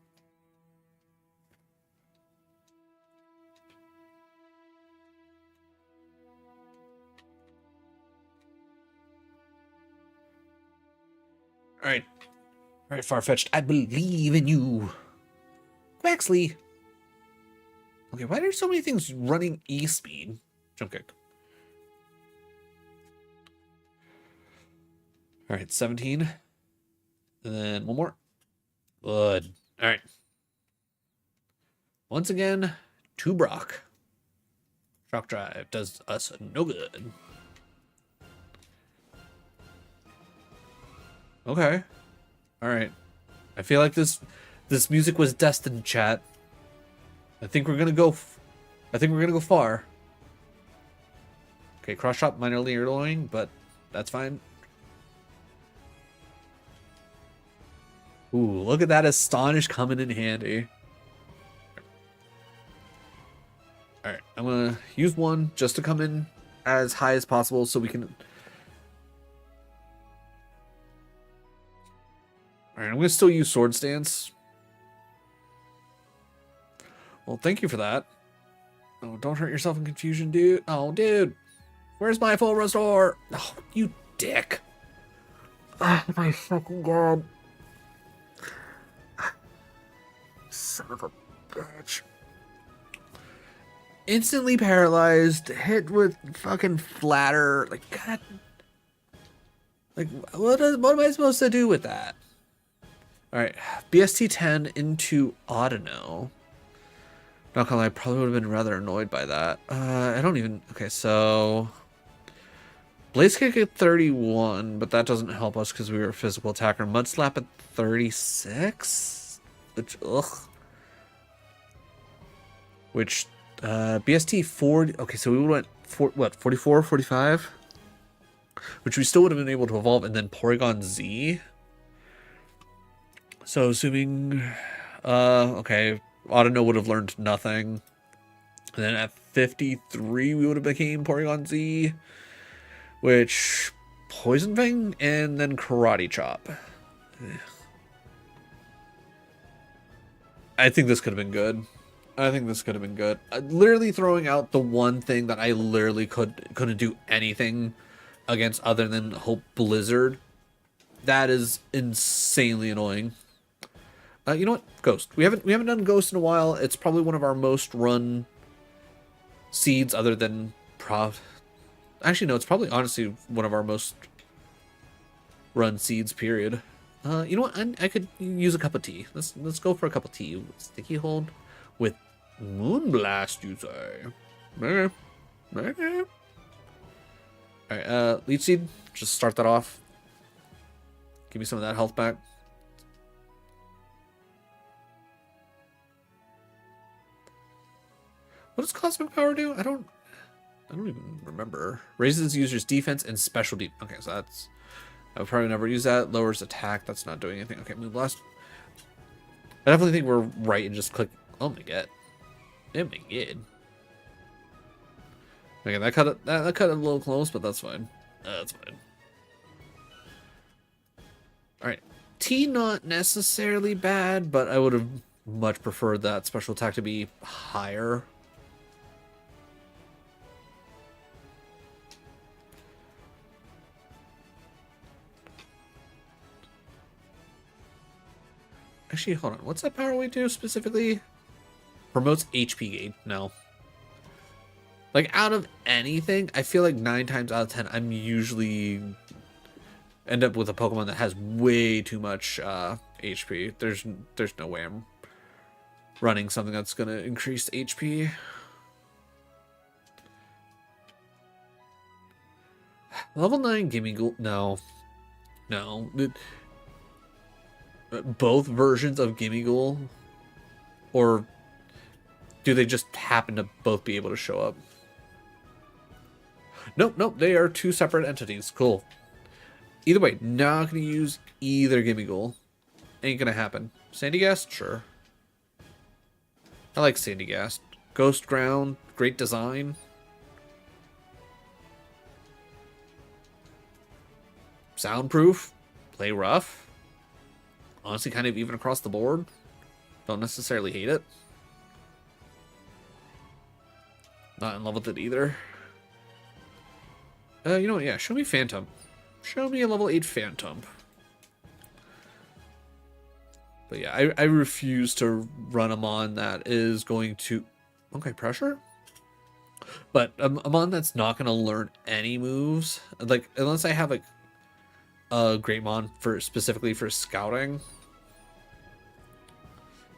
Alright. Alright, Farfetch'd. I believe in you. Quaxley. Okay, why are there so many things running E-speed? Jump kick. Alright, 17. And then one more. Good. Alright. Once again, to Brock. Shock Drive does us no good. Okay. Alright. I feel like this music was destined, chat. I think we're gonna go far. Okay, cross shot minorly annoying, but that's fine. Ooh, look at that Astonish coming in handy. Alright, I'm gonna use one just to come in as high as possible so we can... Alright, I'm gonna still use Sword Stance. Well, thank you for that. Oh, don't hurt yourself in confusion, dude. Oh, dude. Where's my full restore? Oh, you dick. Oh, my fucking god. Son of a bitch. Instantly paralyzed, hit with fucking flatter. Like, god. Like, what am I supposed to do with that? Alright, BST 10 into Audino. Not gonna lie, I probably would have been rather annoyed by that. I don't even... Okay, so... Blaze Kick at 31, but that doesn't help us because we were a physical attacker. Mud Slap at 36? Which, ugh. Which, BST 40... Okay, so we went, 44, 45? Which we still would have been able to evolve, and then Porygon Z. So, assuming... okay... Audino would have learned nothing. And then at 53, we would have became Porygon Z. Which... Poison Fang, and then Karate Chop. I think this could have been good. Literally throwing out the one thing that I literally couldn't do anything against other than Hope Blizzard. That is insanely annoying. You know what? Ghost. We haven't done Ghost in a while. It's probably one of our most run seeds other than Actually, no, it's probably honestly one of our most run seeds, period. You know what? I could use a cup of tea. Let's go for a cup of tea. Sticky Hold with Moonblast, you say? Okay. Okay. Alright, Leech Seed. Just start that off. Give me some of that health back. What does Cosmic Power do? I don't even remember. Raises user's defense and special Okay, so that's... I would probably never use that. Lowers attack. That's not doing anything. Okay, Moonblast. I definitely think we're right and just click... Oh my god. Oh my god. Okay, that cut it a little close, but that's fine. That's fine. Alright. T not necessarily bad, but I would have much preferred that special attack to be higher. Actually, hold on. What's that power weight do specifically? Promotes HP gain. No. Like, out of anything, I feel like 9 times out of 10, I'm usually end up with a Pokemon that has way too much HP. There's no way I'm running something that's going to increase HP. Level 9 Gimme Ghoul. No. No. Both versions of Gimme Ghoul? Or do they just happen to both be able to show up? Nope, nope. They are two separate entities. Cool. Either way, not gonna use either Gimme Ghoul. Ain't gonna happen. Sandy Ghast? Sure. I like Sandy Ghast. Ghost Ground, great design. Soundproof, play rough. Honestly, kind of even across the board. Don't necessarily hate it. Not in love with it either. You know what? Yeah, show me Phantom. Show me a level 8 Phantom. But yeah, I refuse to run a mon that is going to... Okay, pressure? But a mon that's not going to learn any moves. Like, unless I have, like, a great mon for specifically for scouting.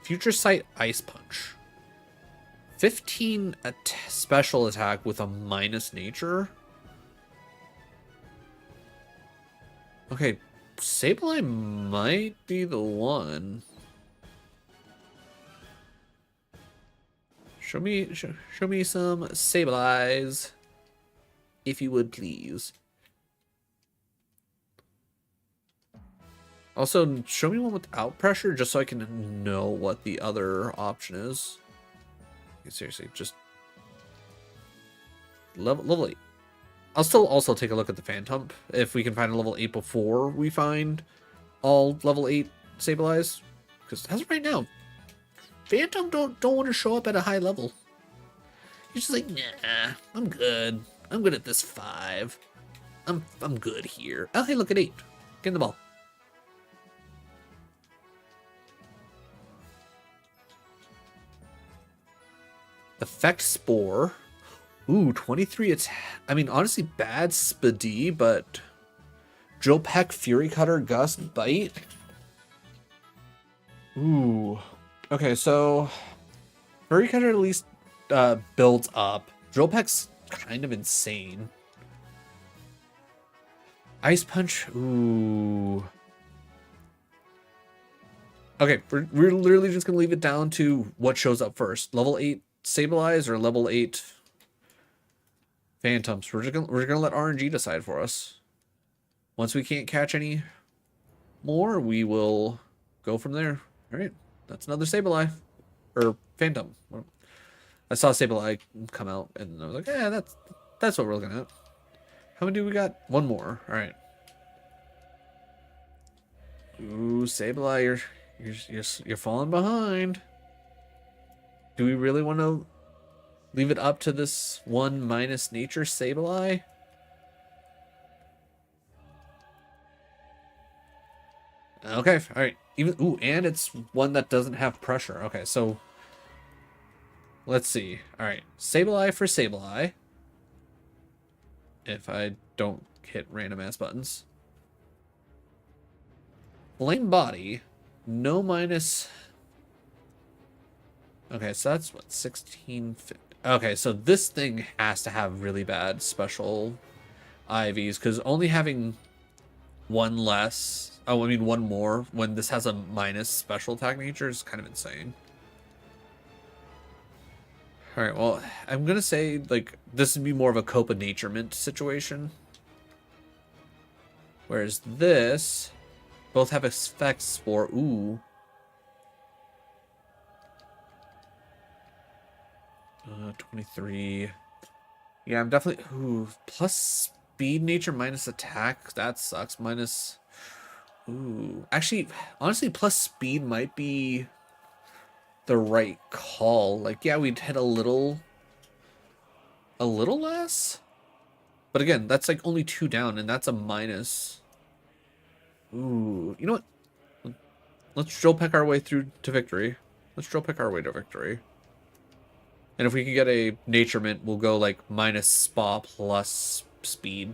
Future Sight Ice Punch. 15 special attack with a minus nature. Okay, Sableye might be the one. Show me some Sableyes, if you would please. Also, show me one without pressure, just so I can know what the other option is. Seriously, just level 8. I'll still also take a look at the Phantom if we can find a level 8 before we find all level 8 Sableyes. Because as of right now, Phantom don't want to show up at a high level. He's just like, nah, I'm good. I'm good at this 5. I'm good here. Oh, hey, look at 8. Get in the ball. Effect Spore. Ooh, 23 attack. I mean, honestly, bad Spidey, but Drill Peck, Fury Cutter, Gust, Bite. Ooh. Okay, so Fury Cutter at least builds up. Drill Peck's kind of insane. Ice Punch. Ooh. Okay, we're literally just gonna leave it down to what shows up first. Level 8 Sableyes or level 8 Phantoms. We're gonna let RNG decide for us. Once we can't catch any more, we will go from there. All right, that's another Sableye or Phantom. I saw Sableye come out, and I was like, yeah, that's what we're looking at. How many do we got? One more. All right. Ooh, Sableye, you're falling behind. Do we really want to leave it up to this one minus nature Sableye? Okay, all right. Ooh, and it's one that doesn't have pressure. Okay, so let's see. All right, Sableye for Sableye. If I don't hit random ass buttons. Flame Body, no minus. Okay, so that's what 16. Okay, so this thing has to have really bad special IVs because only having one less. Oh, I mean one more when this has a minus special attack nature is kind of insane. All right, well, I'm gonna say like this would be more of a Copa Naturement situation, whereas this both have effects for ooh. 23. Yeah, I'm definitely ooh plus speed nature minus attack. That sucks. Minus ooh. Actually, honestly, plus speed might be the right call. Like, yeah, we'd hit a little less. But again, that's like only 2 down, and that's a minus. Ooh, you know what? Let's drill peck our way through to victory. Let's drill peck our way to victory. And if we can get a Naturement, we'll go like minus spa plus speed.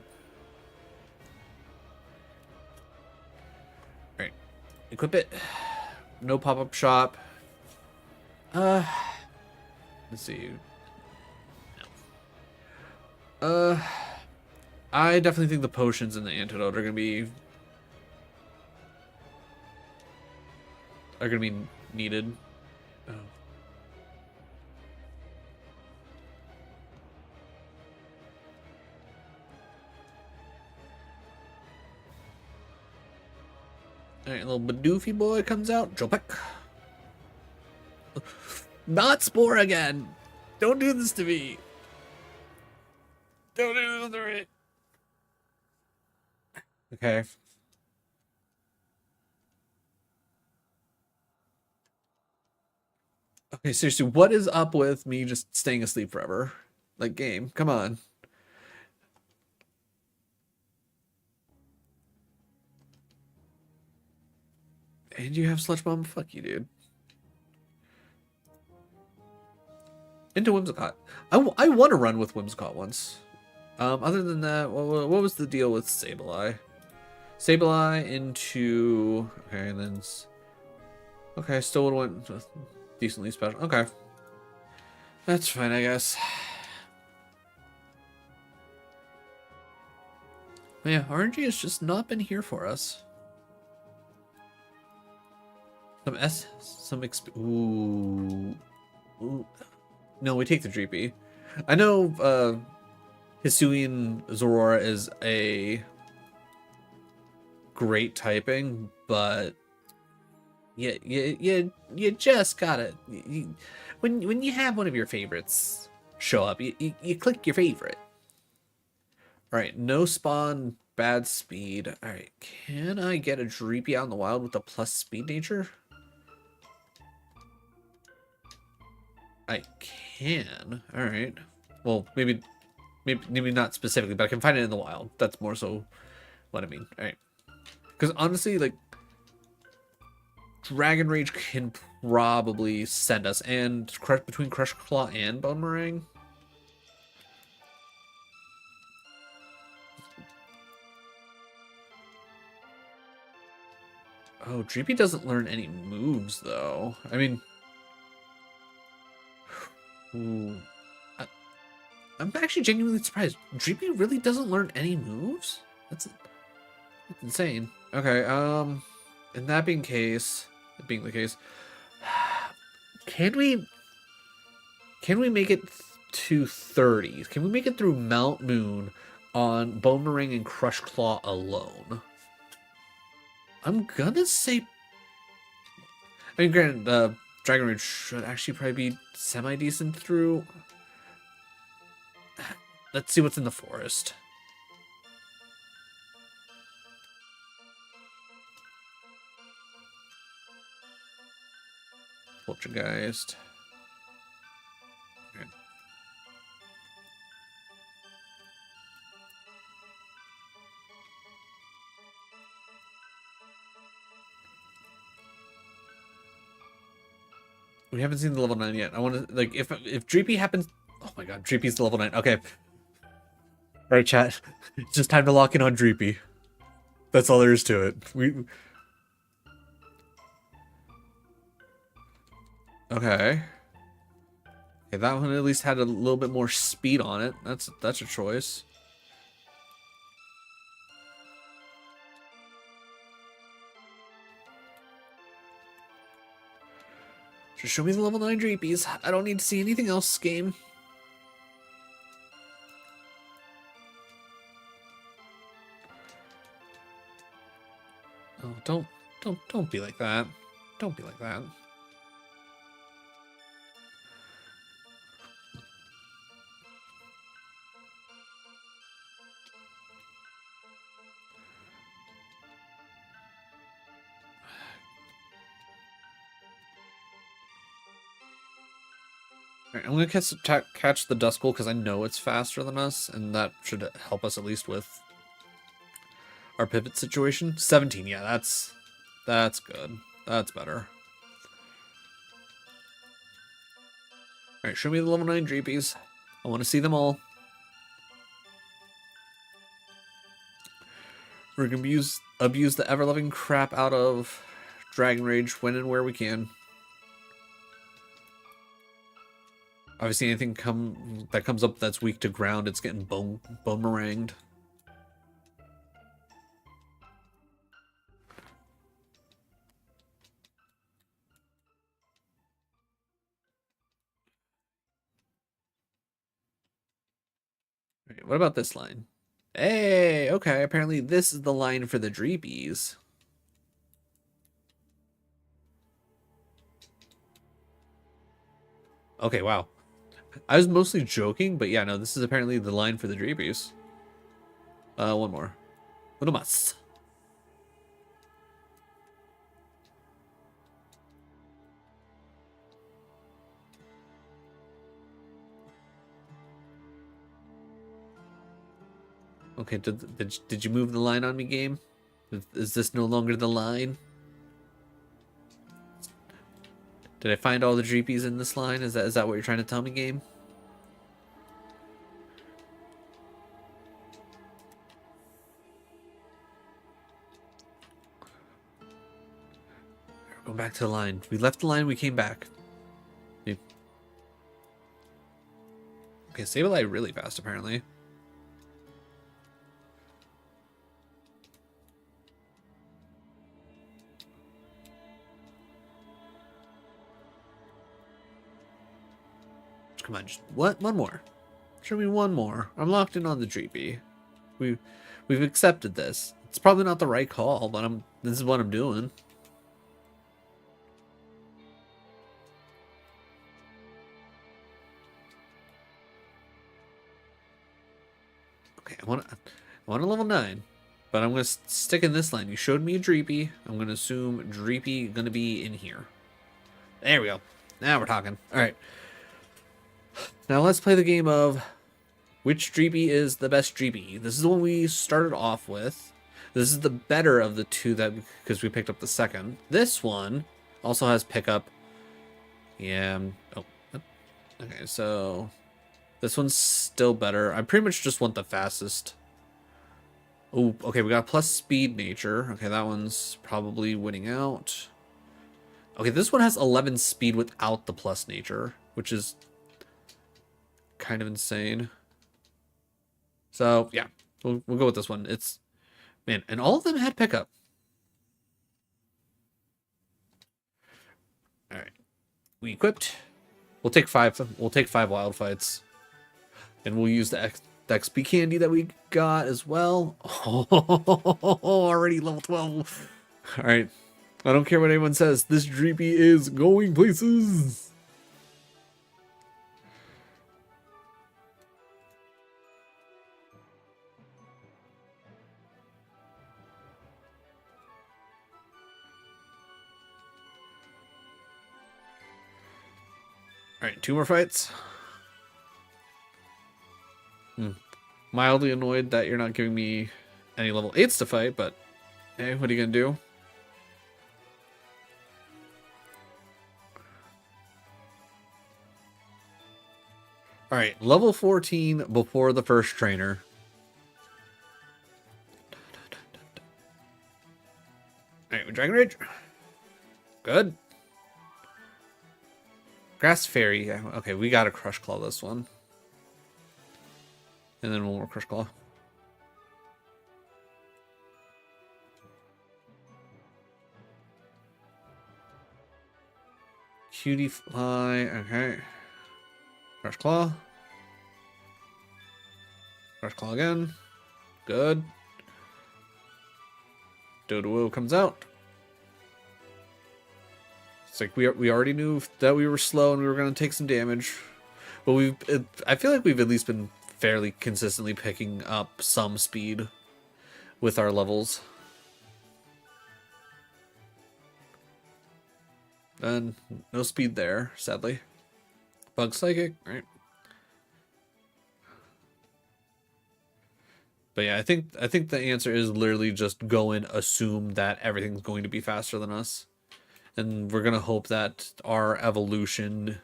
Alright. Equip it. No pop-up shop. Let's see. No. I definitely think the potions and the antidote are gonna be needed. Oh. Alright, little Badoofy boy comes out. Jopek. Not Spore again! Don't do this to me! Don't do this to me! Okay. Okay, seriously, what is up with me just staying asleep forever? Like, game, come on. And you have Sludge Bomb? Fuck you, dude. Into Whimsicott. I want to run with Whimsicott once. Other than that, what was the deal with Sableye? Sableye into... Okay, and then... Okay, still would have went decently special. Okay. That's fine, I guess. But yeah, RNG has just not been here for us. Ooh. Ooh. No, we take the Dreepy. I know Hisuian Zorora is a great typing, but you just gotta when you have one of your favorites show up, you click your favorite. All right, no spawn, bad speed. All right, can I get a Dreepy out in the wild with a plus speed nature? I can. All right. Well, maybe not specifically, but I can find it in the wild. That's more so what I mean. All right. Because honestly, like, Dragon Rage can probably send us, and between Crush Claw and Bone Meringue. Oh, Dreepy doesn't learn any moves, though. I mean... Ooh. I'm actually genuinely surprised. Dreepy really doesn't learn any moves? That's insane. Okay, in that being the case, can we make it to 30? Can we make it through Mount Moon on Bone Meringue and Crush Claw alone? I'm gonna say... I mean, granted, Dragon Rage should actually probably be semi-decent through... Let's see what's in the forest. Poltergeist. Okay. We haven't seen the level 9 yet. I want to, like, if Dreepy happens... Oh my god, Dreepy's the level 9. Okay. Alright, chat. It's just time to lock in on Dreepy. That's all there is to it. Okay. Okay, that one at least had a little bit more speed on it. That's a choice. Just show me the level 9 Dreepies. I don't need to see anything else, game. Oh, don't be like that. Don't be like that. Alright, I'm gonna catch the Duskull because I know it's faster than us, and that should help us at least with our pivot situation. 17, yeah, that's good. That's better. Alright, show me the level 9 Dreepies. I want to see them all. We're gonna abuse the ever-loving crap out of Dragon Rage when and where we can. Obviously, anything that comes up that's weak to ground, it's getting bone meringued. Right, what about this line? Hey, okay, apparently this is the line for the Dreepies. Okay, wow. I was mostly joking, but yeah, no, this is apparently the line for the Dreepies. One more. Little must. Okay, did you move the line on me, game? Is this no longer the line? Did I find all the Dreepies in this line? Is that what you're trying to tell me, game? We're going back to the line. We left the line, we came back. Okay, Sableye really fast, apparently. Come on, just what? One more. Show me one more. I'm locked in on the Dreepy. We've accepted this. It's probably not the right call, but this is what I'm doing. Okay, I want a level 9, but I'm gonna stick in this line. You showed me a Dreepy. I'm gonna assume Dreepy gonna be in here. There we go. Now we're talking. All right. Now let's play the game of which Dreepy is the best Dreepy. This is the one we started off with. This is the better of the two because we picked up the second. This one also has pickup. Yeah. Oh. Okay, so this one's still better. I pretty much just want the fastest. Oh, okay, we got plus speed nature. Okay, that one's probably winning out. Okay, this one has 11 speed without the plus nature, which is kind of insane. So, yeah, we'll go with this one. Man, and all of them had pickup. All right, we equipped. We'll take 5. We'll take 5 wild fights, and we'll use the XP candy that we got as well. Oh, already level 12. All right, I don't care what anyone says. This Dreepy is going places. All right, 2 more fights. Mildly annoyed that you're not giving me any level 8s to fight, but hey, what are you gonna do? All right, level 14 before the first trainer. All right, Dragon Rage. Good. Grass Fairy. Okay, we gotta Crush Claw this one. And then one more Crush Claw. Cutie Fly. Okay. Crush Claw. Crush Claw again. Good. Dodo comes out. It's like we already knew that we were slow and we were going to take some damage. But I feel like we've at least been fairly consistently picking up some speed with our levels. And no speed there, sadly. Bug Psychic, right? But yeah, I think the answer is literally just go and assume that everything's going to be faster than us. And we're going to hope that our evolution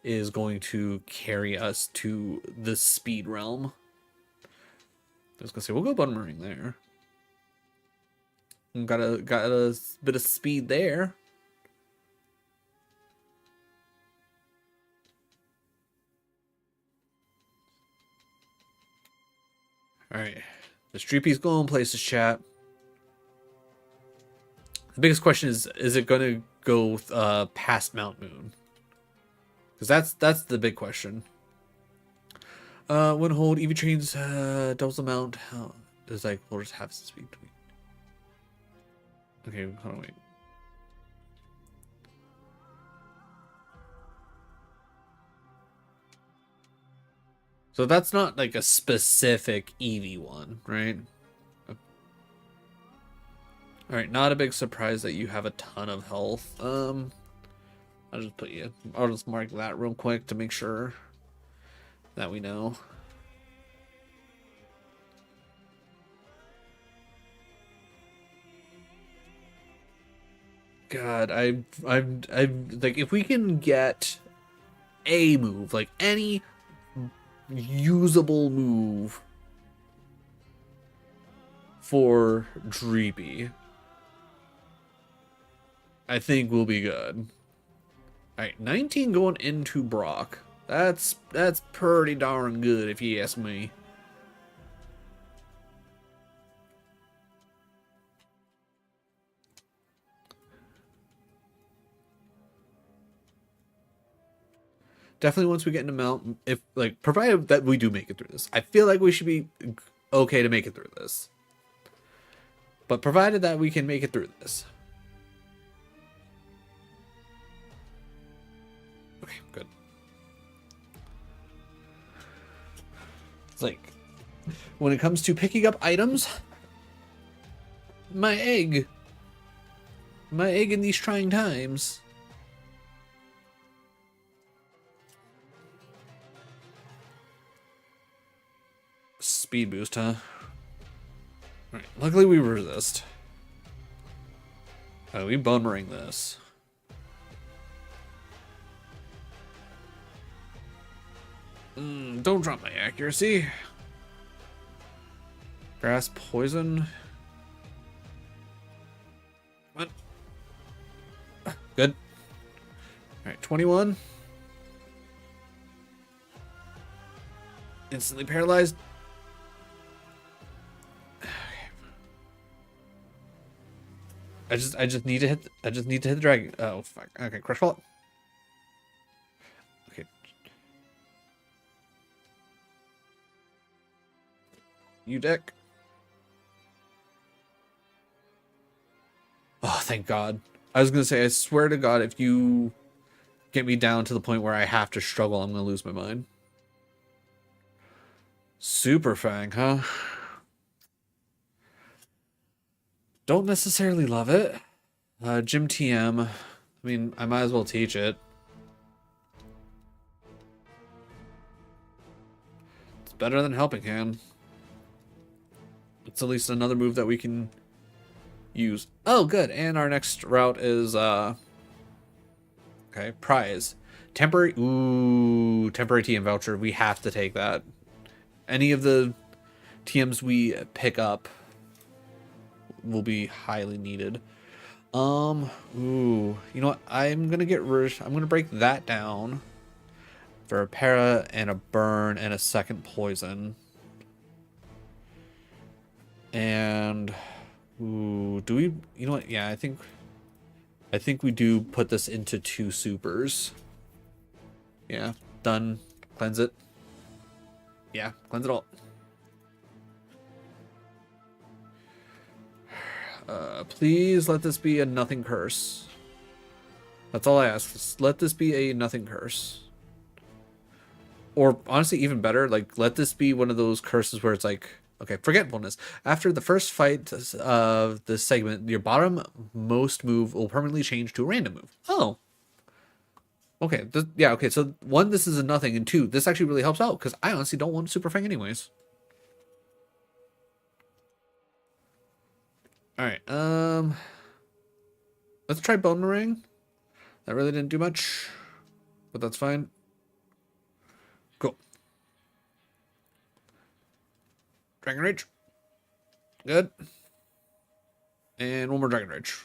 is going to carry us to the speed realm. I was going to say, we'll go Buttering there. Got a bit of speed there. Alright. The Streepy's going places, chat. The biggest question is it going to go past Mount Moon? Because that's the big question. When hold, EV trains doubles the amount. Oh, it's like, we'll just have some speed. Okay, hold on, wait. So that's not like a specific Eevee one, right? Alright, not a big surprise that you have a ton of health. I'll just mark that real quick to make sure that we know. God, I'm like, if we can get a move, like any usable move for Dreepy, I think we'll be good. Alright, 19 going into Brock. That's pretty darn good if you ask me. Definitely once we get into Mount, if like, provided that we do make it through this, I feel like we should be okay to make it through this. But provided that we can make it through this. Okay, good. It's like, when it comes to picking up items, my egg in these trying times. Speed boost, huh? Alright, luckily we resist. Oh, we bone ring this. Don't drop my accuracy. Grass poison. What? Good. Alright, 21. Instantly paralyzed. I just need to hit the dragon. Oh fuck. Okay, crush fault. Okay. You deck. Oh, thank God. I was gonna say, I swear to God, if you get me down to the point where I have to struggle, I'm gonna lose my mind. Super Fang, huh? Don't necessarily love it. Gym TM. I mean, I might as well teach it. It's better than Helping Hand. It's at least another move that we can use. Oh, good. And our next route is, okay, prize. Temporary, ooh, temporary TM voucher. We have to take that. Any of the TMs we pick up will be highly needed. Ooh, you know what? I'm gonna break that down for a para and a burn and a second poison. And ooh, do we? You know what? Yeah, I think we do put this into 2 supers. Yeah, done. Cleanse it. Yeah, cleanse it all. Please let this be a nothing curse. That's all I ask. Just let this be a nothing curse. Or honestly, even better, like, let this be one of those curses where it's like, okay, forgetfulness. After the first fight of this segment, your bottom most move will permanently change to a random move. Oh. Okay, yeah, okay, so 1, this is a nothing, and 2, this actually really helps out, because I honestly don't want Super Fang anyways. Alright, let's try Bone Ring. That really didn't do much, but that's fine. Cool. Dragon Rage. Good. And 1 more Dragon Rage.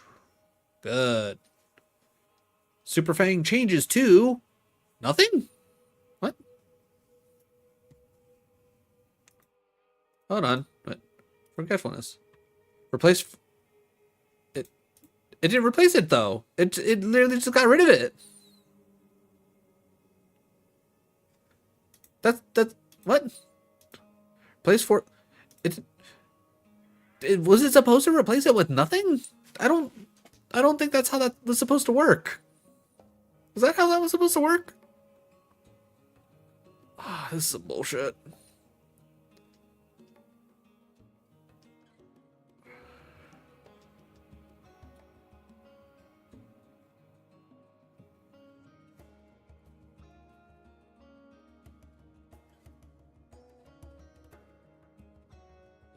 Good. Super Fang changes to nothing? What? Hold on. What? Forgetfulness. Replace... It didn't replace it, though. It literally just got rid of it. That's what? Place for it. Was it supposed to replace it with nothing? I don't think that's how that was supposed to work. Is that how that was supposed to work? This is some bullshit.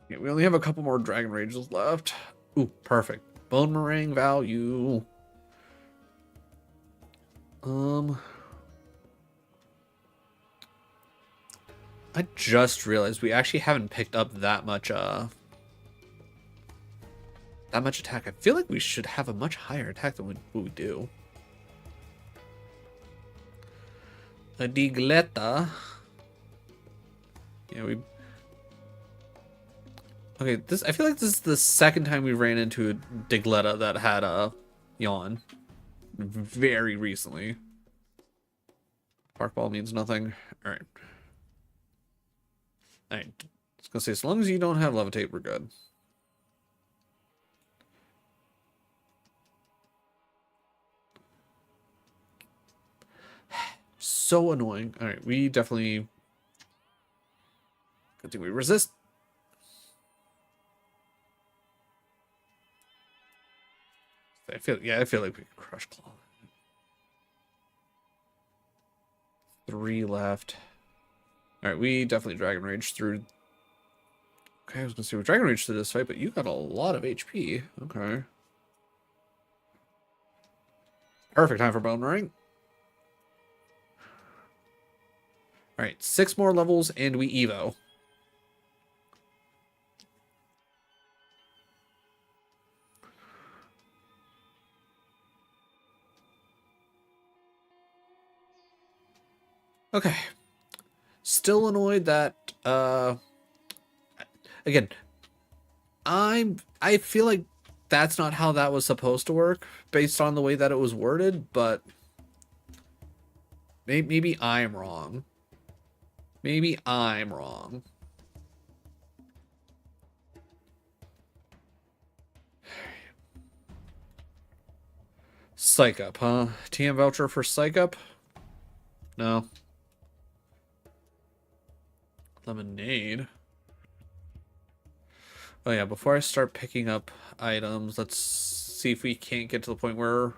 Yeah, we only have a couple more Dragon Rages left. Ooh, perfect. Bone Meringue value. I just realized we actually haven't picked up that much attack. I feel like we should have a much higher attack than what we do. A Digletta. Yeah, we. Okay, this. I feel like this is the second time we ran into a Digletta that had a yawn. Very recently. Park Ball means nothing. All right. All right. I was gonna say, as long as you don't have Levitate, we're good. So annoying. All right, we definitely. Good thing we resist. I feel like we can crush Claw. 3 left. All right, we definitely Dragon Rage through. Okay, I was gonna say we Dragon Rage through this fight, but you got a lot of HP. Okay. Perfect time for Bone Ring. All right, 6 more levels and we Evo. Okay. Still annoyed that again, I feel like that's not how that was supposed to work based on the way that it was worded, but maybe I'm wrong. Maybe I'm wrong. Psych Up, huh? TM voucher for Psych Up? No. Lemonade. Oh yeah, before I start picking up items, let's see if we can't get to the point where...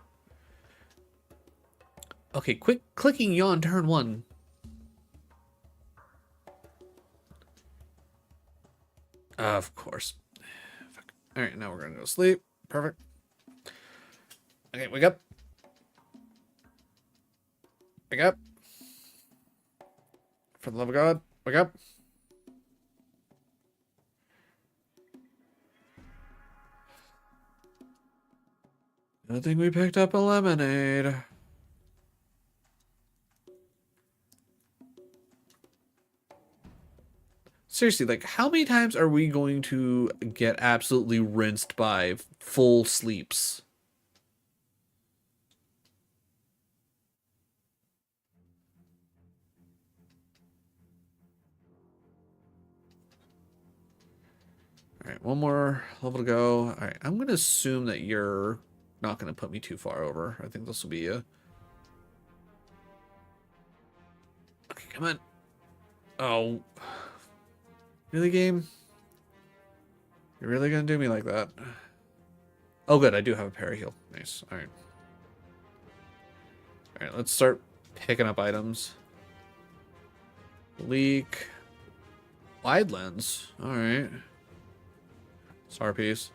Okay, quick clicking yawn turn 1. Of course. Alright, now we're gonna go sleep. Perfect. Okay, wake up. Wake up. For the love of God, wake up. Good thing we picked up a lemonade. Seriously, like, how many times are we going to get absolutely rinsed by full sleeps? Alright, one more level to go. Alright, I'm going to assume that you're not going to put me too far over. I think this will be a... Okay, come on. Oh. Really, game? You're really going to do me like that? Oh, good. I do have a parry heal. Nice. Alright. Alright, let's start picking up items. Leak. Wide lens. Alright. Star piece.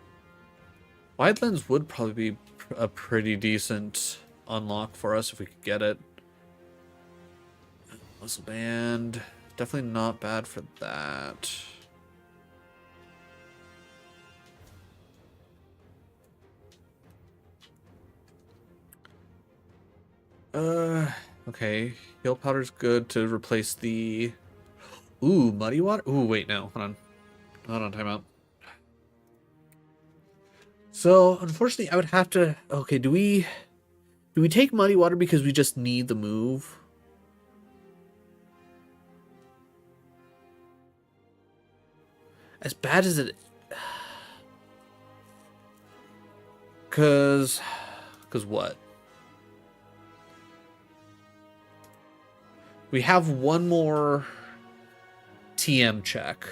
Wide lens would probably be a pretty decent unlock for us if we could get it. Muscle band. Definitely not bad for that. Okay. Heal powder's good to replace the... Ooh, muddy water? Ooh, wait, no. Hold on. Hold on, time out. So, unfortunately, I would have to... Okay, do we take muddy water because we just need the move? As bad as it... Cause what? We have one more TM check.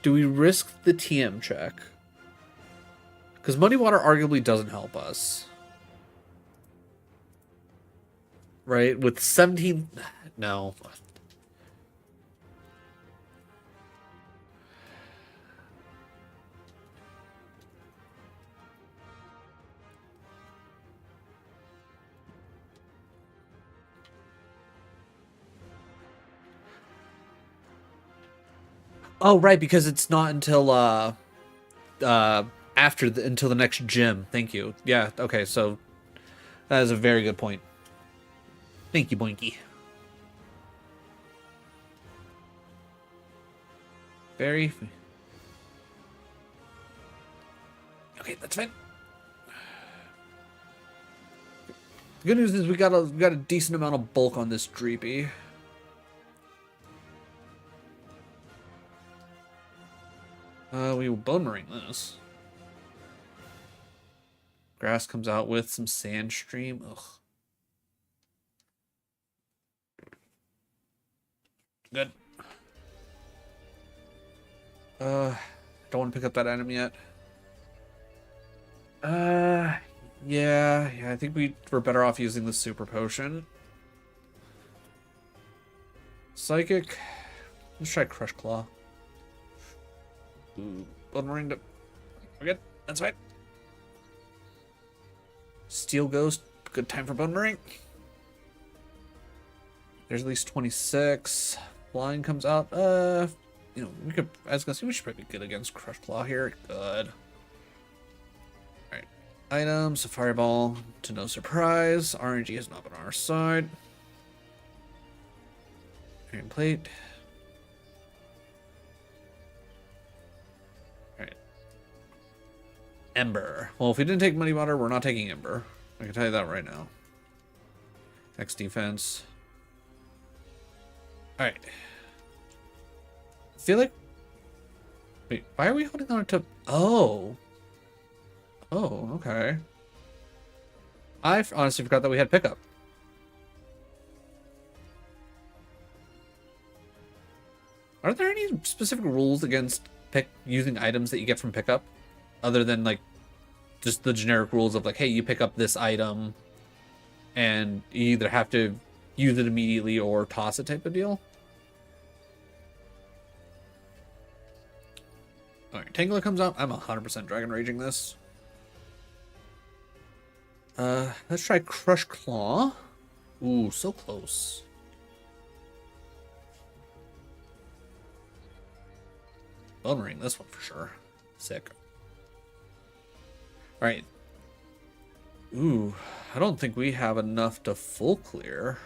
Do we risk the TM check? Because Muddy Water arguably doesn't help us. Right? With 17... No. Oh, right, because it's not until until the next gym. Thank you. Yeah, okay, so that is a very good point. Thank you, Boinky. Very... Okay, that's fine. The good news is we got a decent amount of bulk on this Dreepy. We will Bone Marine this. Grass comes out with some Sand Stream. Ugh. Good. Don't want to pick up that item yet. Yeah, I think we're better off using the Super Potion. Psychic. Let's try Crush Claw. Ooh, Blood Marine. We're good. That's fine. Steel Ghost. Good time for Bone Marine. There's at least 26. Flying comes out. You know, we could. I was gonna say we should probably be good against Crush Claw here. Good. All right. Items. A Fireball. To no surprise. RNG has not been on our side. Iron Plate. Ember. Well, if we didn't take Muddy Water, we're not taking Ember. I can tell you that right now. X defense. Alright. I feel like... Wait, why are we holding on to... Oh. Oh, okay. I honestly forgot that we had pickup. Are there any specific rules against using items that you get from pickup? Other than, like, just the generic rules of, like, hey, you pick up this item, and you either have to use it immediately or toss it type of deal? Alright, Tangler comes out. I'm 100% Dragon Raging this. Let's try Crush Claw. Ooh, so close. Bone Ring, this one for sure. Sick. Alright. Ooh, I don't think we have enough to full clear.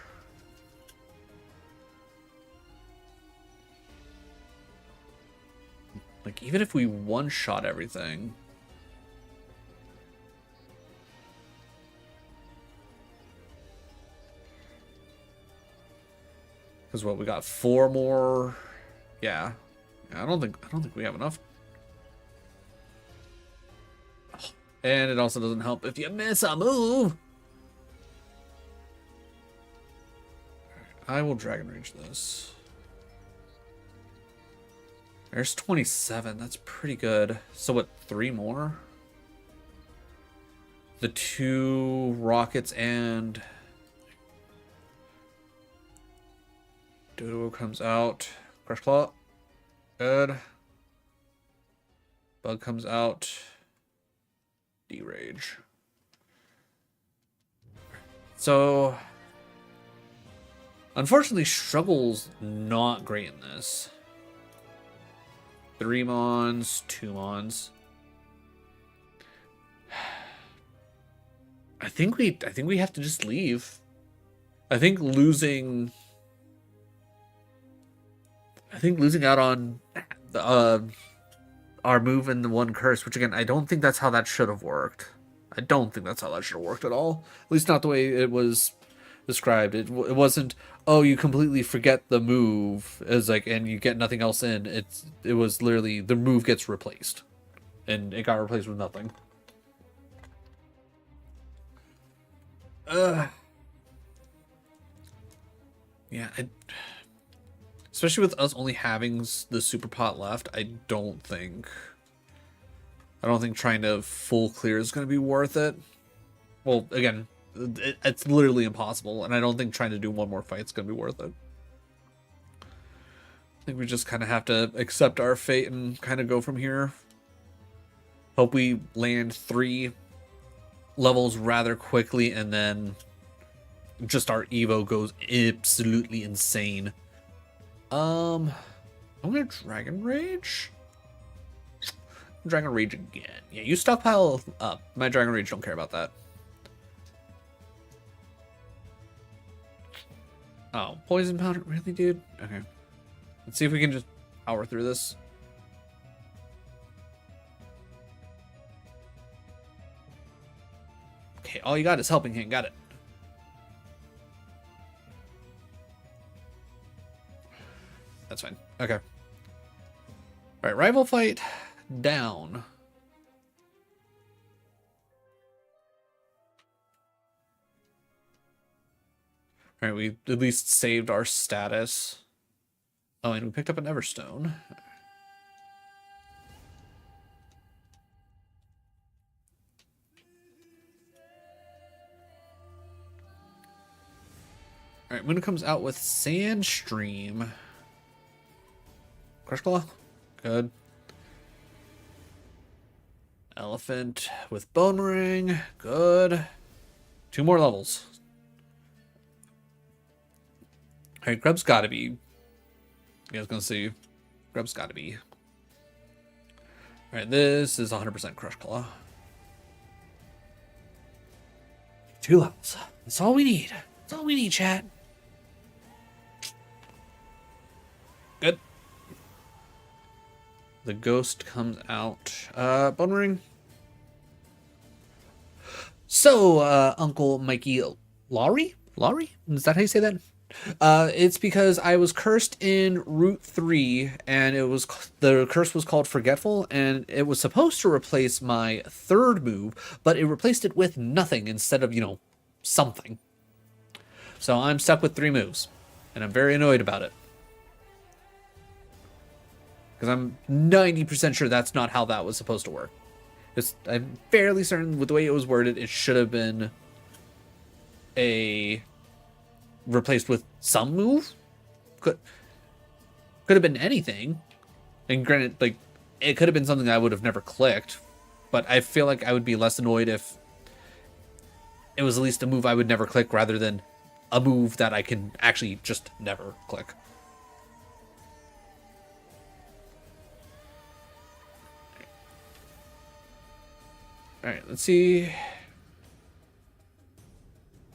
Like, even if we one-shot everything. Because what, we got 4 more? Yeah. I don't think we have enough. And it also doesn't help if you miss a move. I will Dragon Rage this. There's 27. That's pretty good. So what, 3 more? The 2 rockets and... Dodo comes out. Crush Claw. Good. Bug comes out. D-Rage. So, unfortunately, Struggle's not great in this. 3 Mons, 2 Mons. I think we have to just leave. I think losing out on the our move in the 1 curse, which again, I don't think that's how that should have worked. I don't think that's how that should have worked at all. At least not the way it was described. It wasn't, oh, you completely forget the move as like, and you get nothing else in. It was literally the move gets replaced, and it got replaced with nothing. Yeah, especially with us only having the super pot left, I don't think trying to full clear is going to be worth it. Well, again, it's literally impossible, and I don't think trying to do one more fight is going to be worth it. I think we just kind of have to accept our fate and kind of go from here. Hope we land 3 levels rather quickly, and then just our Evo goes absolutely insane. I'm gonna Dragon Rage. Dragon Rage again. Yeah, you stockpile up. My Dragon Rage don't care about that. Oh, poison powder, really, dude? Okay. Let's see if we can just power through this. Okay, all you got is Helping Hand. Got it. That's fine. Okay. All right, rival fight down. All right, we at least saved our status. Oh, and we picked up an Everstone. All right, Moon comes out with Sandstream. Crush Claw, good. Elephant with Bone Ring, good. 2 more levels. All right, Grub's gotta be. Yeah, I was gonna say, Grub's gotta be. All right, this is 100% Crush Claw. 2 levels. That's all we need. That's all we need, chat. Good. The ghost comes out. Bone Ring. So, Uncle Mikey Laurie? Laurie? Is that how you say that? It's because I was cursed in Route 3, and the curse was called Forgetful, and it was supposed to replace my 3rd move, but it replaced it with nothing instead of, something. So I'm stuck with 3 moves, and I'm very annoyed about it. Because I'm 90% sure that's not how that was supposed to work. I'm fairly certain with the way it was worded, it should have been replaced with some move. Could have been anything. And granted, it could have been something I would have never clicked. But I feel like I would be less annoyed if it was at least a move I would never click rather than a move that I can actually just never click. All right, let's see.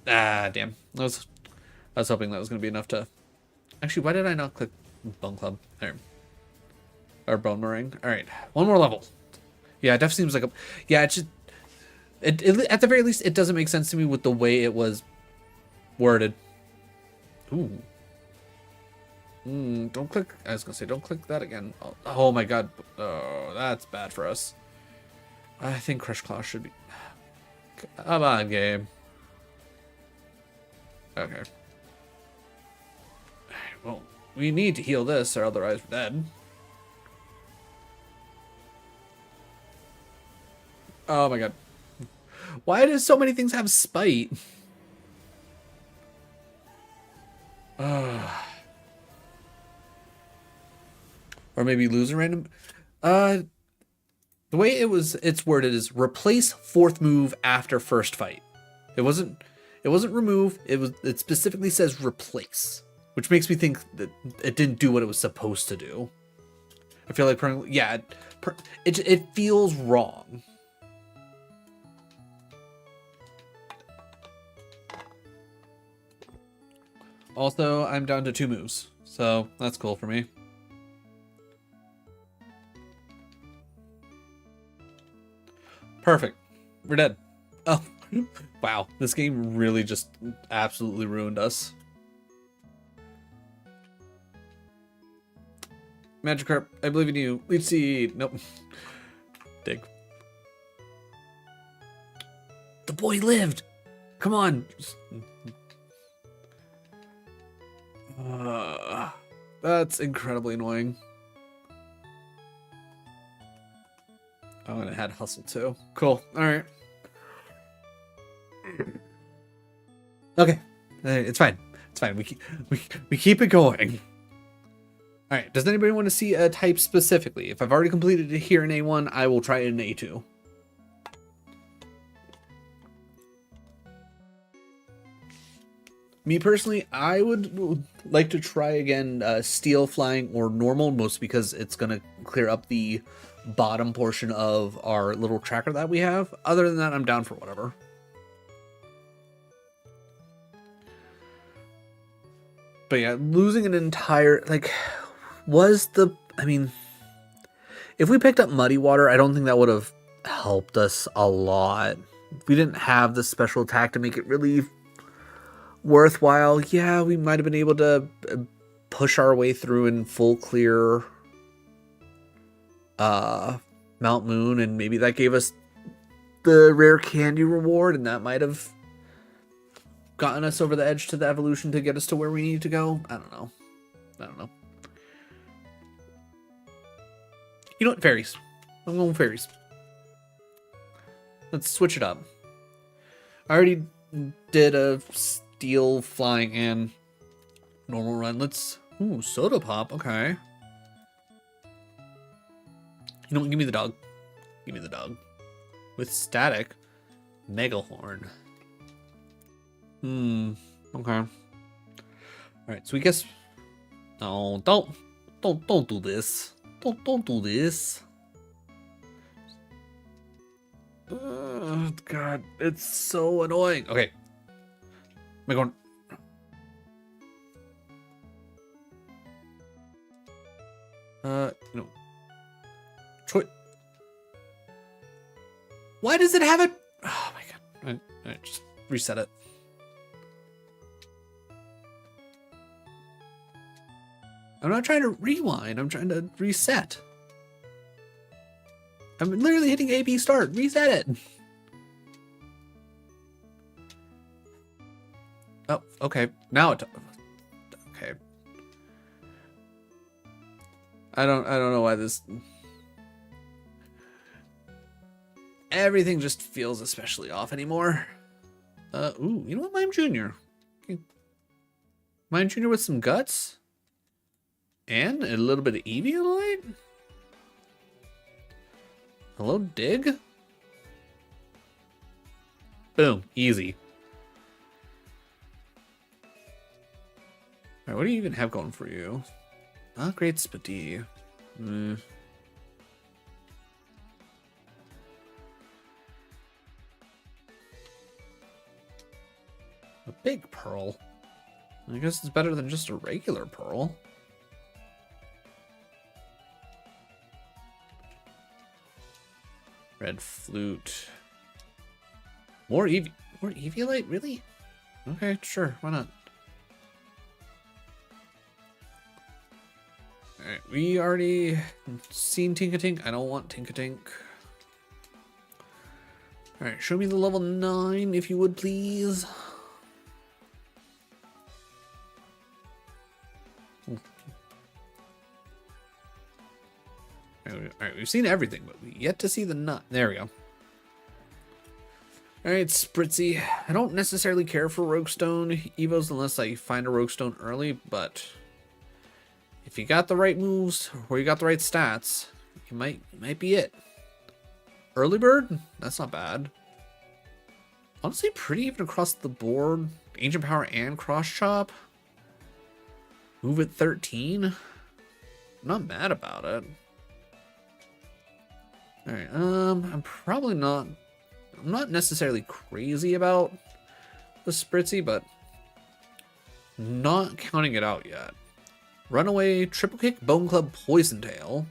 Ah, damn. I was hoping that was going to be enough to... Actually, why did I not click Bone Club? There. Or Bone Meringue. All right, 1 more level. Yeah, it definitely seems like a... Yeah, it's just... at the very least, it doesn't make sense to me with the way it was worded. Ooh. Don't click... I was going to say, don't click that again. Oh my god. Oh, that's bad for us. I think Crush Claw should be... Come on, game. Okay. Well, we need to heal this, or otherwise we're dead. Oh my god. Why do so many things have spite? Or maybe lose a random... The way it's worded is replace 4th move after 1st fight. It wasn't remove. It specifically says replace, which makes me think that it didn't do what it was supposed to do. I feel like it feels wrong. Also, I'm down to 2 moves, so that's cool for me. Perfect. We're dead. Oh, wow. This game really just absolutely ruined us. Magikarp, I believe in you. Leech Seed. Nope. Dig. The boy lived. Come on. That's incredibly annoying. Oh, and it had hustle too. Cool. All right. Okay. It's fine. It's fine. We keep it going. All right. Does anybody want to see a type specifically? If I've already completed it here in A1, I will try it in A2. Me personally, I would like to try again steel, flying, or normal, most because it's going to clear up the bottom portion of our little tracker that we have. Other than that, I'm down for whatever. But yeah, losing an entire, like, I mean, if we picked up Muddy Water, I don't think that would have helped us a lot. If we didn't have the special attack to make it really worthwhile, yeah, we might have been able to push our way through in full clear Mount Moon, and maybe that gave us the rare candy reward, and that might have gotten us over the edge to the evolution to get us to where we need to go. I don't know. You know what? Fairies. I'm going fairies. Let's switch it up. I already did a steel, flying, and normal run. Let's... Ooh, soda pop. Okay. You know what? Give me the dog. Give me the dog. With static. Megahorn. Okay. Alright, so we guess... No, don't do this. Don't do this. God, it's so annoying. Okay. Megahorn. No. Troy. Why does it have it? Oh my god. I just reset it. I'm not trying to rewind. I'm trying to reset. I'm literally hitting A, B, start. Reset it. Oh, okay. Now it... Okay. I don't know why this... Everything just feels especially off anymore. Ooh, you know what? Mime Jr. Mime Jr. with some guts? And a little bit of Eviolite? Hello, Dig? Boom, easy. Alright, what do you even have going for you? Great Spadi. A big pearl. I guess it's better than just a regular pearl. Red flute. More Eviolite? Really? Okay, sure. Why not? Alright, we already seen Tinkatink. I don't want Tinkatink. Alright, show me the level 9 if you would, please. Alright, we've seen everything, but we yet to see the nut. There we go. Alright, Spritzy. I don't necessarily care for Roguestone Evos unless I find a Roguestone early, but if you got the right moves or you got the right stats, it might be it. Early Bird? That's not bad. Honestly, pretty even across the board. Ancient Power and Cross Chop. Move at 13. I'm not mad about it. Alright, I'm not necessarily crazy about the Spritzy, but not counting it out yet. Runaway, Triple Kick, Bone Club, Poison Tail.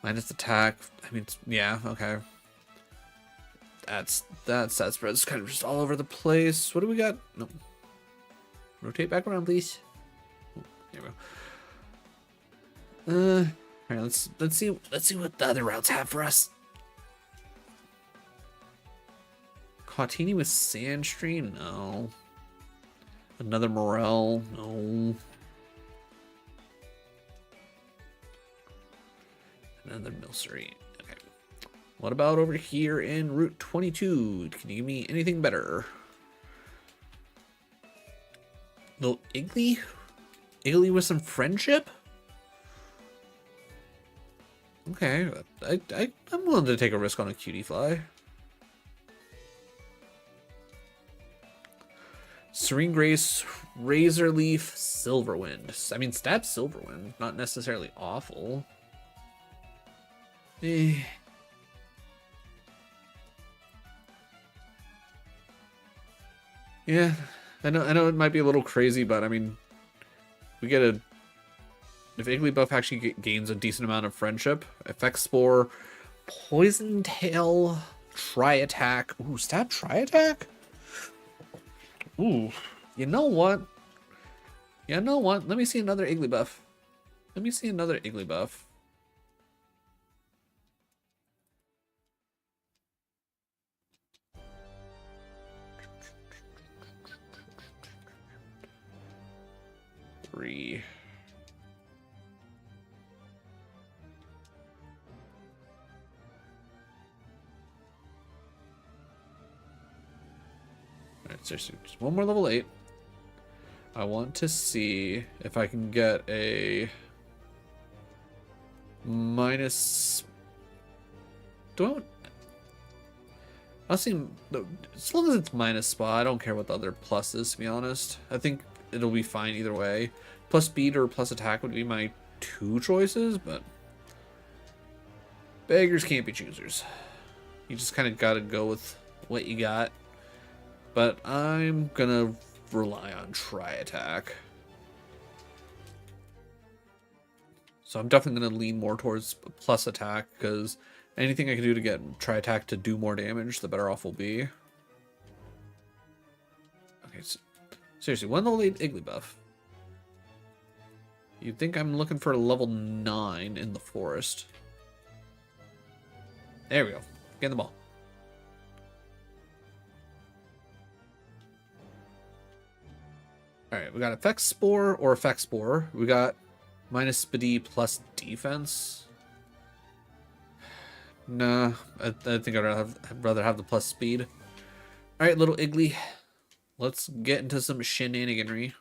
Minus attack. I mean, yeah, okay. That spread's kind of just all over the place. What do we got? No. Rotate back around, please. There we go. Alright, let's see what the other routes have for us. Cautini with Sandstream? No. Another Morel? No. Another Milcery. Okay. What about over here in Route 22? Can you give me anything better? Little Iggly? Iggly with some friendship? Okay. I'm willing to take a risk on a Cutie Fly. Serene Grace, Razor Leaf, Silverwind. I mean, stab Silverwind. Not necessarily awful. Eh. Yeah, I know it might be a little crazy, but I mean, we get a... If Igglybuff actually gains a decent amount of friendship, Effect Spore, Poison Tail, Tri Attack. Ooh, stab Tri Attack? Ooh, you know what? You know what? Let me see another Igglybuff. Let me see another Igglybuff. Three. Alright, seriously, just one more level 8. I want to see if I can get a minus... I'll see, as long as it's minus spa, I don't care what the other plus is, to be honest. I think it'll be fine either way. Plus speed or plus attack would be my two choices, but beggars can't be choosers. You just kind of gotta go with what you got. But I'm gonna rely on Tri Attack. So I'm definitely gonna lean more towards plus attack, because anything I can do to get Tri Attack to do more damage, the better off we'll be. Okay, so, seriously, one level 8 Igglybuff. You'd think I'm looking for a level 9 in the forest. There we go. Get the ball. Alright, we got Effect Spore or Effect Spore. We got minus speed plus defense. Nah, I think I'd rather have the plus speed. Alright, little Iggly. Let's get into some shenaniganry.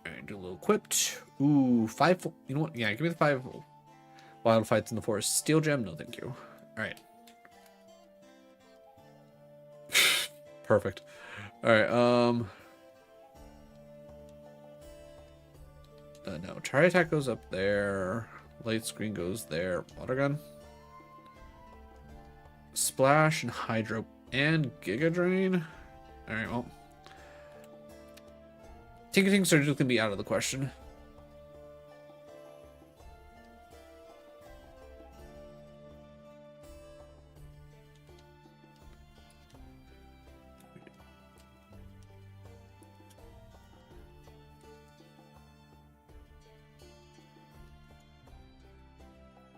Alright, do a little equipped. Ooh, 5. You know what? Yeah, give me the 5 wild fights in the forest. Steel gem? No, thank you. Alright. Perfect. Alright, no, Tri Attack goes up there. Light Screen goes there. Water Gun. Splash and Hydro and Giga Drain. Alright, well. Ticketing Surgery can be out of the question.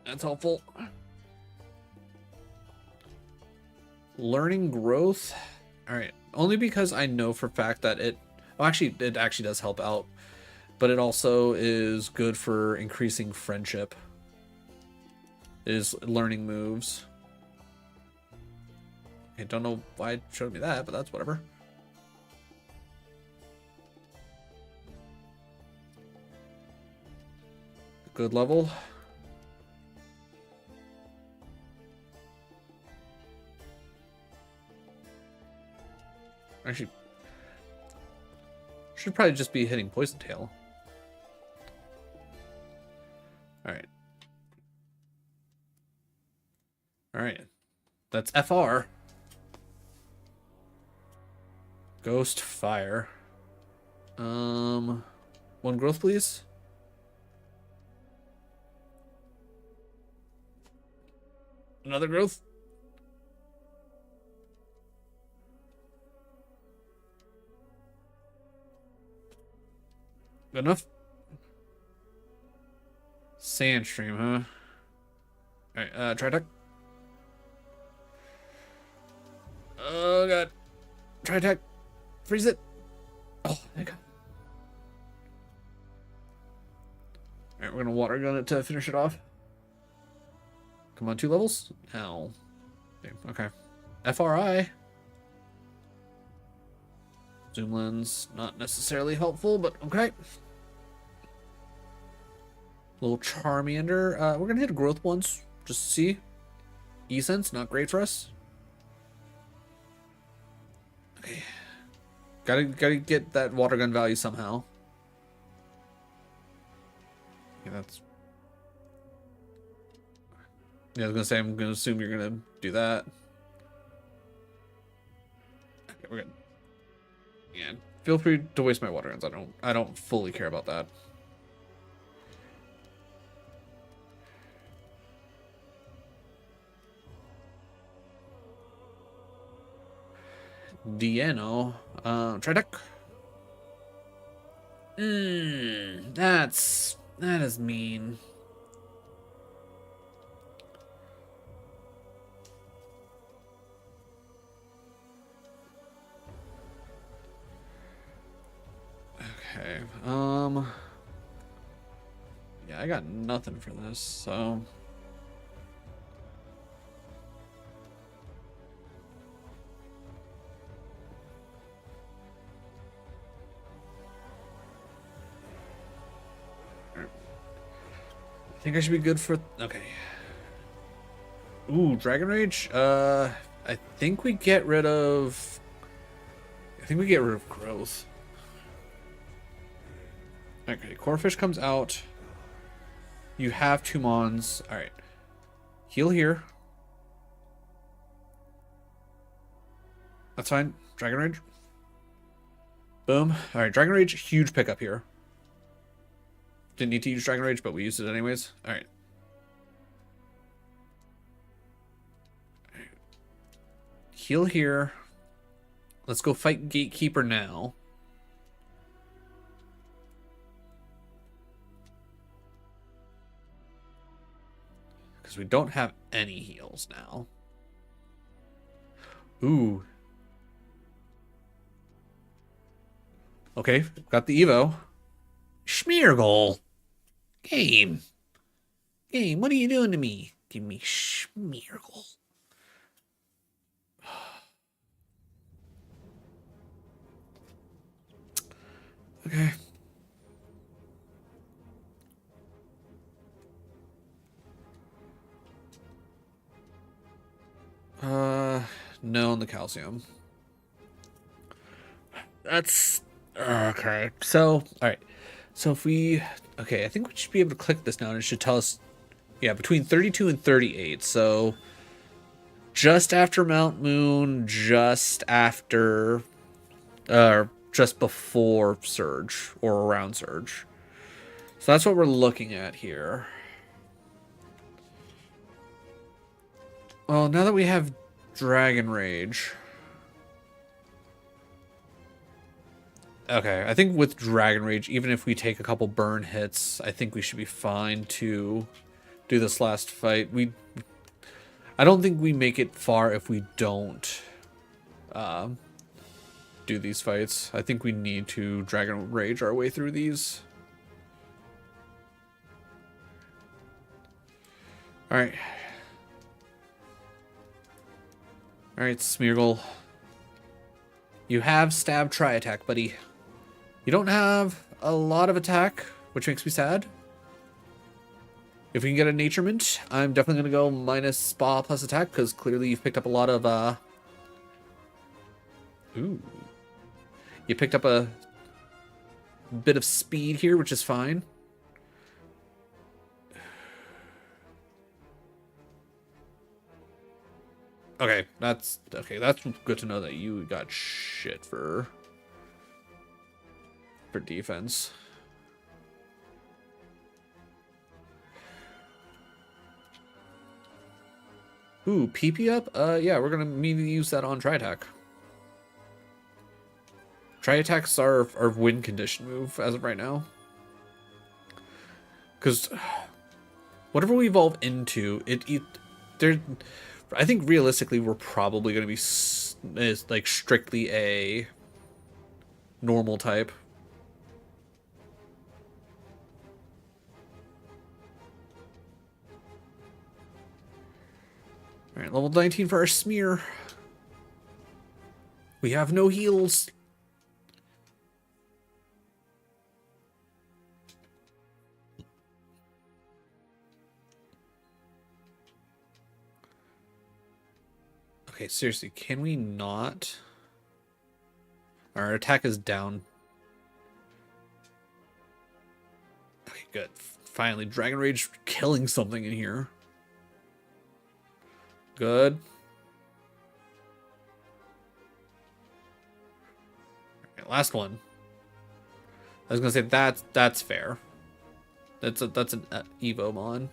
That's helpful. Learning growth. All right. Only because I know for a fact that it actually does help out, but it also is good for increasing friendship. Is learning moves. I don't know why it showed me that, but that's whatever. Good level. Actually, should probably just be hitting Poison Tail. Alright. Alright. That's FR. Ghost Fire. One growth, please. Another growth. Good enough. Sandstream, huh? Alright, try attack. Oh god. Try attack. Freeze it. Oh, my god. Alright, we're gonna water gun it to finish it off. Come on, 2 levels? Ow. Damn, okay. FRI. Zoom lens, not necessarily helpful, but okay. Little Charmander. We're gonna hit a growth once, just to see. E-Sense, not great for us. Okay. Gotta get that water gun value somehow. Yeah, that's... Yeah, I was gonna say, I'm gonna assume you're gonna do that. Okay, we're good. Yeah, feel free to waste my water guns. I don't fully care about that. Dieno. Trideck. That is mean. Okay. Yeah, I got nothing for this, so. I think I should be good for... Okay. Ooh, Dragon Rage? I think we get rid of... I think we get rid of growth. Okay, Corfish comes out. You have 2 Mons. Alright. Heal here. That's fine. Dragon Rage. Boom. Alright, Dragon Rage, huge pickup here. Didn't need to use Dragon Rage, but we used it anyways. Alright. Heal here. Let's go fight Gatekeeper now. Because we don't have any heals now. Ooh. Okay, got the Evo. Schmeargle. Game. Game, what are you doing to me? Give me Schmeargle. Okay. No on the calcium. That's okay. So, all right. So if we, okay, I think we should be able to click this now, and it should tell us, yeah, between 32 and 38. So just after Mount Moon, just after, just before Surge or around Surge. So that's what we're looking at here. Well, now that we have Dragon Rage. Okay, I think with Dragon Rage, even if we take a couple burn hits, I think we should be fine to do this last fight. I don't think we make it far if we don't do these fights. I think we need to Dragon Rage our way through these. Alright. Alright, Smeargle. You have stab tri-attack, buddy. You don't have a lot of attack, which makes me sad. If we can get a Nature Mint, I'm definitely going to go minus Spa plus attack, because clearly you've picked up a lot of, Ooh. You picked up a bit of speed here, which is fine. Okay, that's good to know that you got shit for defense. Ooh, PP up? Yeah, we're gonna immediately use that on Tri-Attack. Tri-Attack's our win condition move as of right now. Because whatever we evolve into, there. I think realistically, we're probably going to be is like strictly a normal type. All right, level 19 for our smear. We have no heals. Okay, seriously, can we not? Our attack is down. Okay, good. Finally, Dragon Rage killing something in here. Good. Okay, last one. I was gonna say that's fair. That's an Evomon.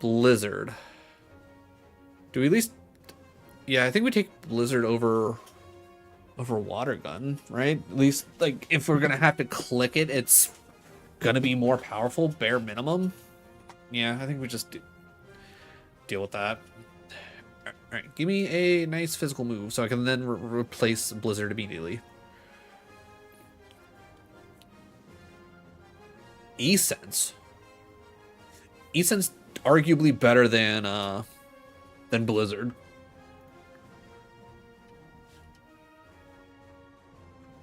Blizzard. Do we at least? Yeah, I think we take Blizzard over Water Gun, right? At least, like, if we're gonna have to click it, it's gonna be more powerful, bare minimum. Yeah, I think we just deal with that. All right, give me a nice physical move so I can then replace Blizzard immediately. E-Sense. E-Sense arguably better than Blizzard.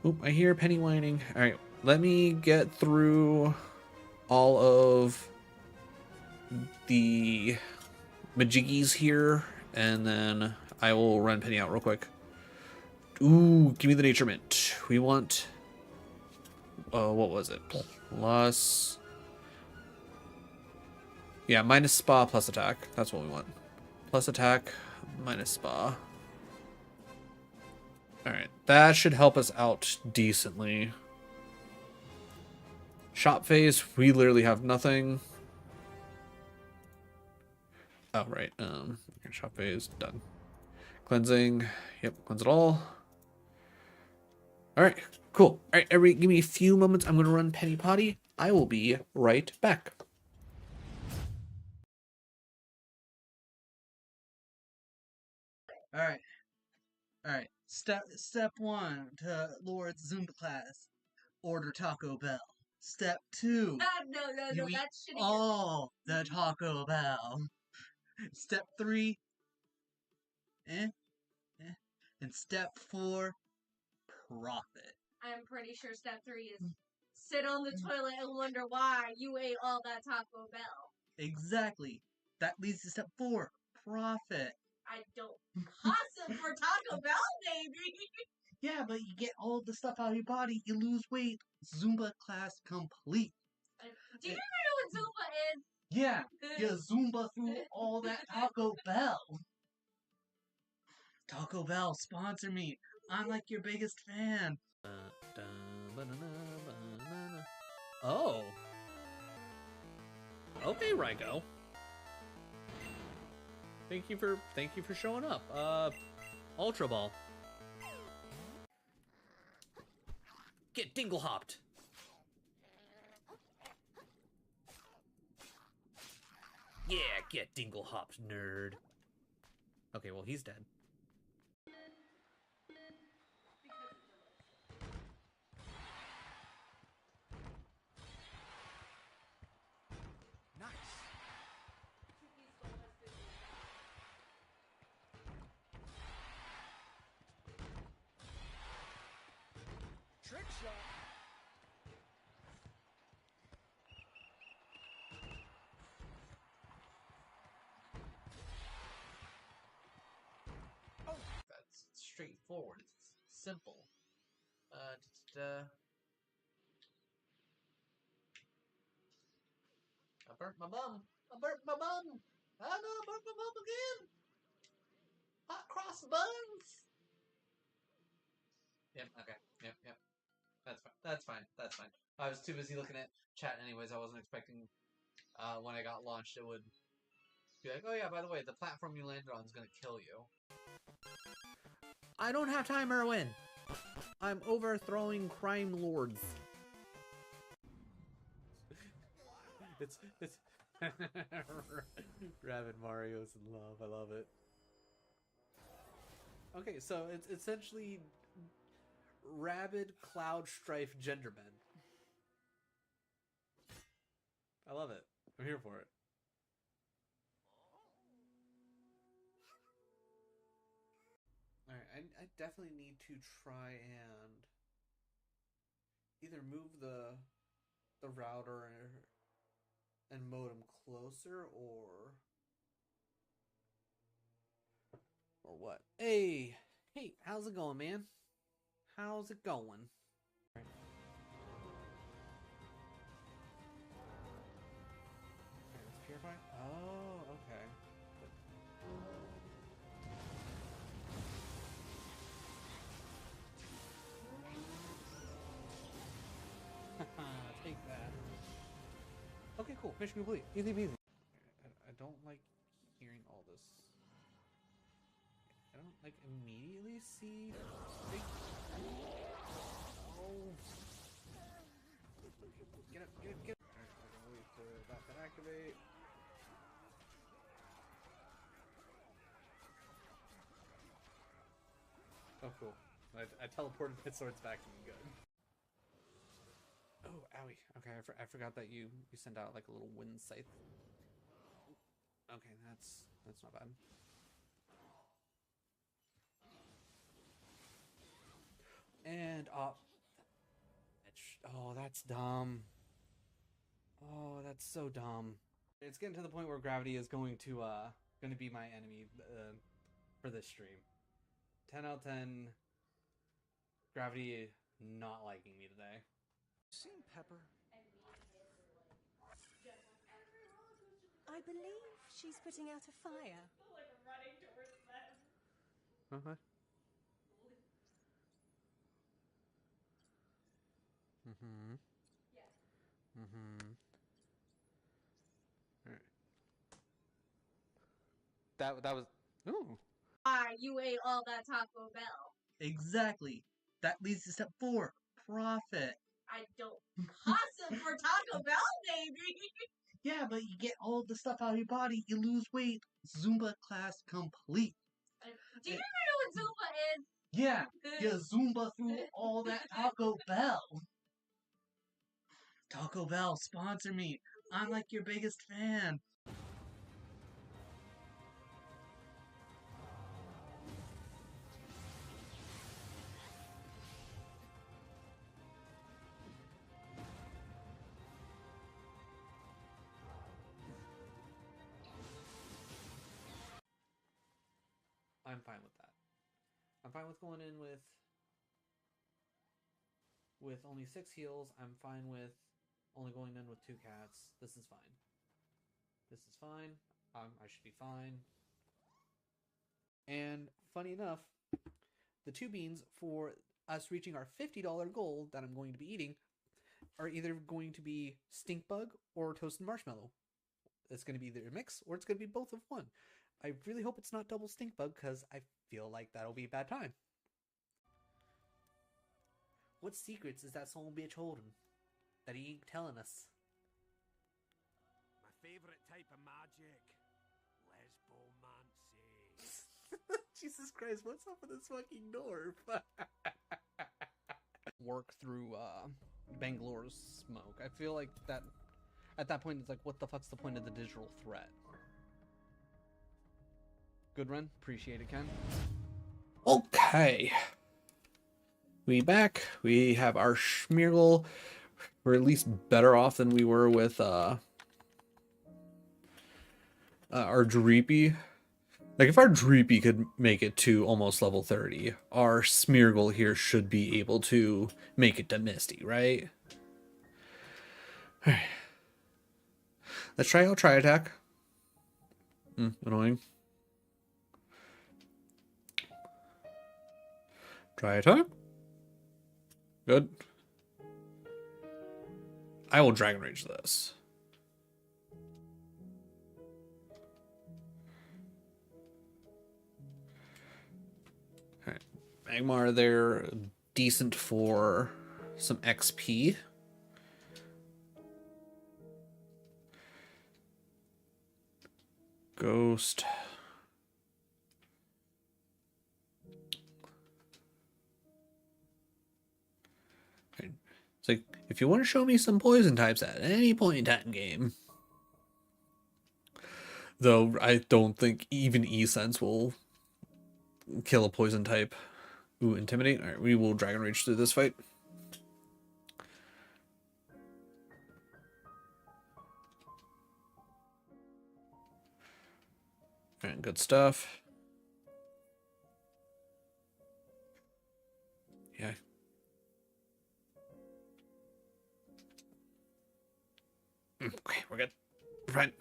Oop, I hear Penny whining. All right, let me get through all of the Majiggies here, and then I will run Penny out real quick. Ooh, give me the Nature Mint. We want... what was it? Plus... Yeah, minus Spa plus attack. That's what we want. Plus attack, minus Spa. Alright, that should help us out decently. Shop phase, we literally have nothing. Oh, right. Shop phase, done. Cleansing, yep, cleanse it all. Alright, cool. Alright, everybody, give me a few moments. I'm going to run Penny Potty. I will be right back. Alright. Alright. Step one to Lord's Zumba class. Order Taco Bell. Step two. No, Eat that's shitty. all the Taco Bell. Step three. And step four. Profit. I'm pretty sure step 3 is sit on the toilet and wonder why you ate all that Taco Bell. Exactly. That leads to step four. Profit. I don't hustle for Taco Bell, baby. Yeah, but you get all the stuff out of your body, you lose weight. Zumba class complete. Do you even know what Zumba is? Yeah, you Zumba through all that Taco Bell. Taco Bell, sponsor me. I'm like your biggest fan. Oh. Okay, Ryko. Thank you for showing up. Ultra Ball. Get dingle hopped. Yeah, get dingle hopped, nerd. Okay, well, he's dead. Nice. Trick shot. Oh, that's straightforward. It's simple. I burnt my bum. I burnt my bum. Oh no, I burnt my bum again. Hot cross buns. Yep, okay. Yep. That's fine. That's fine. I was too busy looking at chat anyways. I wasn't expecting when I got launched it would be like, oh yeah, by the way, the platform you landed on is going to kill you. I don't have time, Erwin. I'm overthrowing crime lords. It's Rabid Mario's in love. I love it. Okay, so it's essentially Rabid Cloud Strife Genderbend. I love it. I'm here for it. Alright, I definitely need to try and either move the router and modem closer or what? Hey, how's it going, man? How's it going? Right. Okay, let's purify. Oh, okay. Take that. Okay, cool. Mission complete. Easy peasy. I don't like hearing all this. I don't like immediately see. Oh. Get up. Alright, I can wait for that to activate. Oh, cool. I teleported my swords back to me. Good. Oh, owie. Okay, I forgot that you sent out like a little wind scythe. Okay, that's not bad. And oh, that's dumb. Oh, that's so dumb. It's getting to the point where gravity is going to be my enemy for this stream. 10 out of 10. Gravity not liking me today. Seen Pepper? I believe she's putting out a fire. Like running towards them. Uh-huh. Mm-hmm. Yeah. Mm-hmm. Alright. That was ooh. Why you ate all that Taco Bell? Exactly. That leads to step 4. Profit. I don't hustle for Taco Bell, baby. Yeah, but you get all the stuff out of your body, you lose weight. Zumba class complete. Do you even know what Zumba is? Yeah, you Zumba through all that Taco Bell. Taco Bell, sponsor me. I'm like your biggest fan. I'm fine with that. I'm fine with going in with only 6 heals. I'm fine with only going in with 2 cats. This is fine. This is fine. I should be fine. And funny enough, the 2 beans for us reaching our $50 goal that I'm going to be eating are either going to be stink bug or toasted marshmallow. It's going to be either a mix or it's going to be both of one. I really hope it's not double stink bug because I feel like that'll be a bad time. What secrets is that son bitch holding that he ain't telling us? My favourite type of magic. Lesbomancy. Jesus Christ, what's up with this fucking dwarf? Work through Bangalore's smoke. I feel like that at that point it's like, what the fuck's the point of the digital threat? Good run. Appreciate it, Ken. Okay. We back. We have our Schmeargle. We're at least better off than we were with our Dreepy. Like, if our Dreepy could make it to almost level 30, our Smeargle here should be able to make it to Misty, right? Alright. Let's try out Tri-Attack. Annoying. Tri-Attack. Good. I will Dragon Rage this. Alright. Magmar, they're decent for some XP. Ghost. It's like, if you want to show me some poison types at any point in time game. Though I don't think even E-Sense will kill a poison type. Ooh, Intimidate. Alright, we will Dragon Rage through this fight. Alright, good stuff. Yeah. Okay, we're good. We're fine.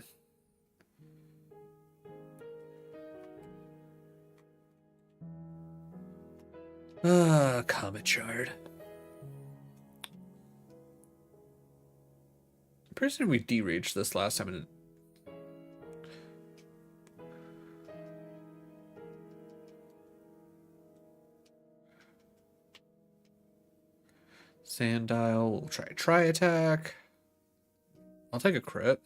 Comet Shard. I'm pretty sure we deraged this last time and Sandile, we'll try attack. I'll take a crit.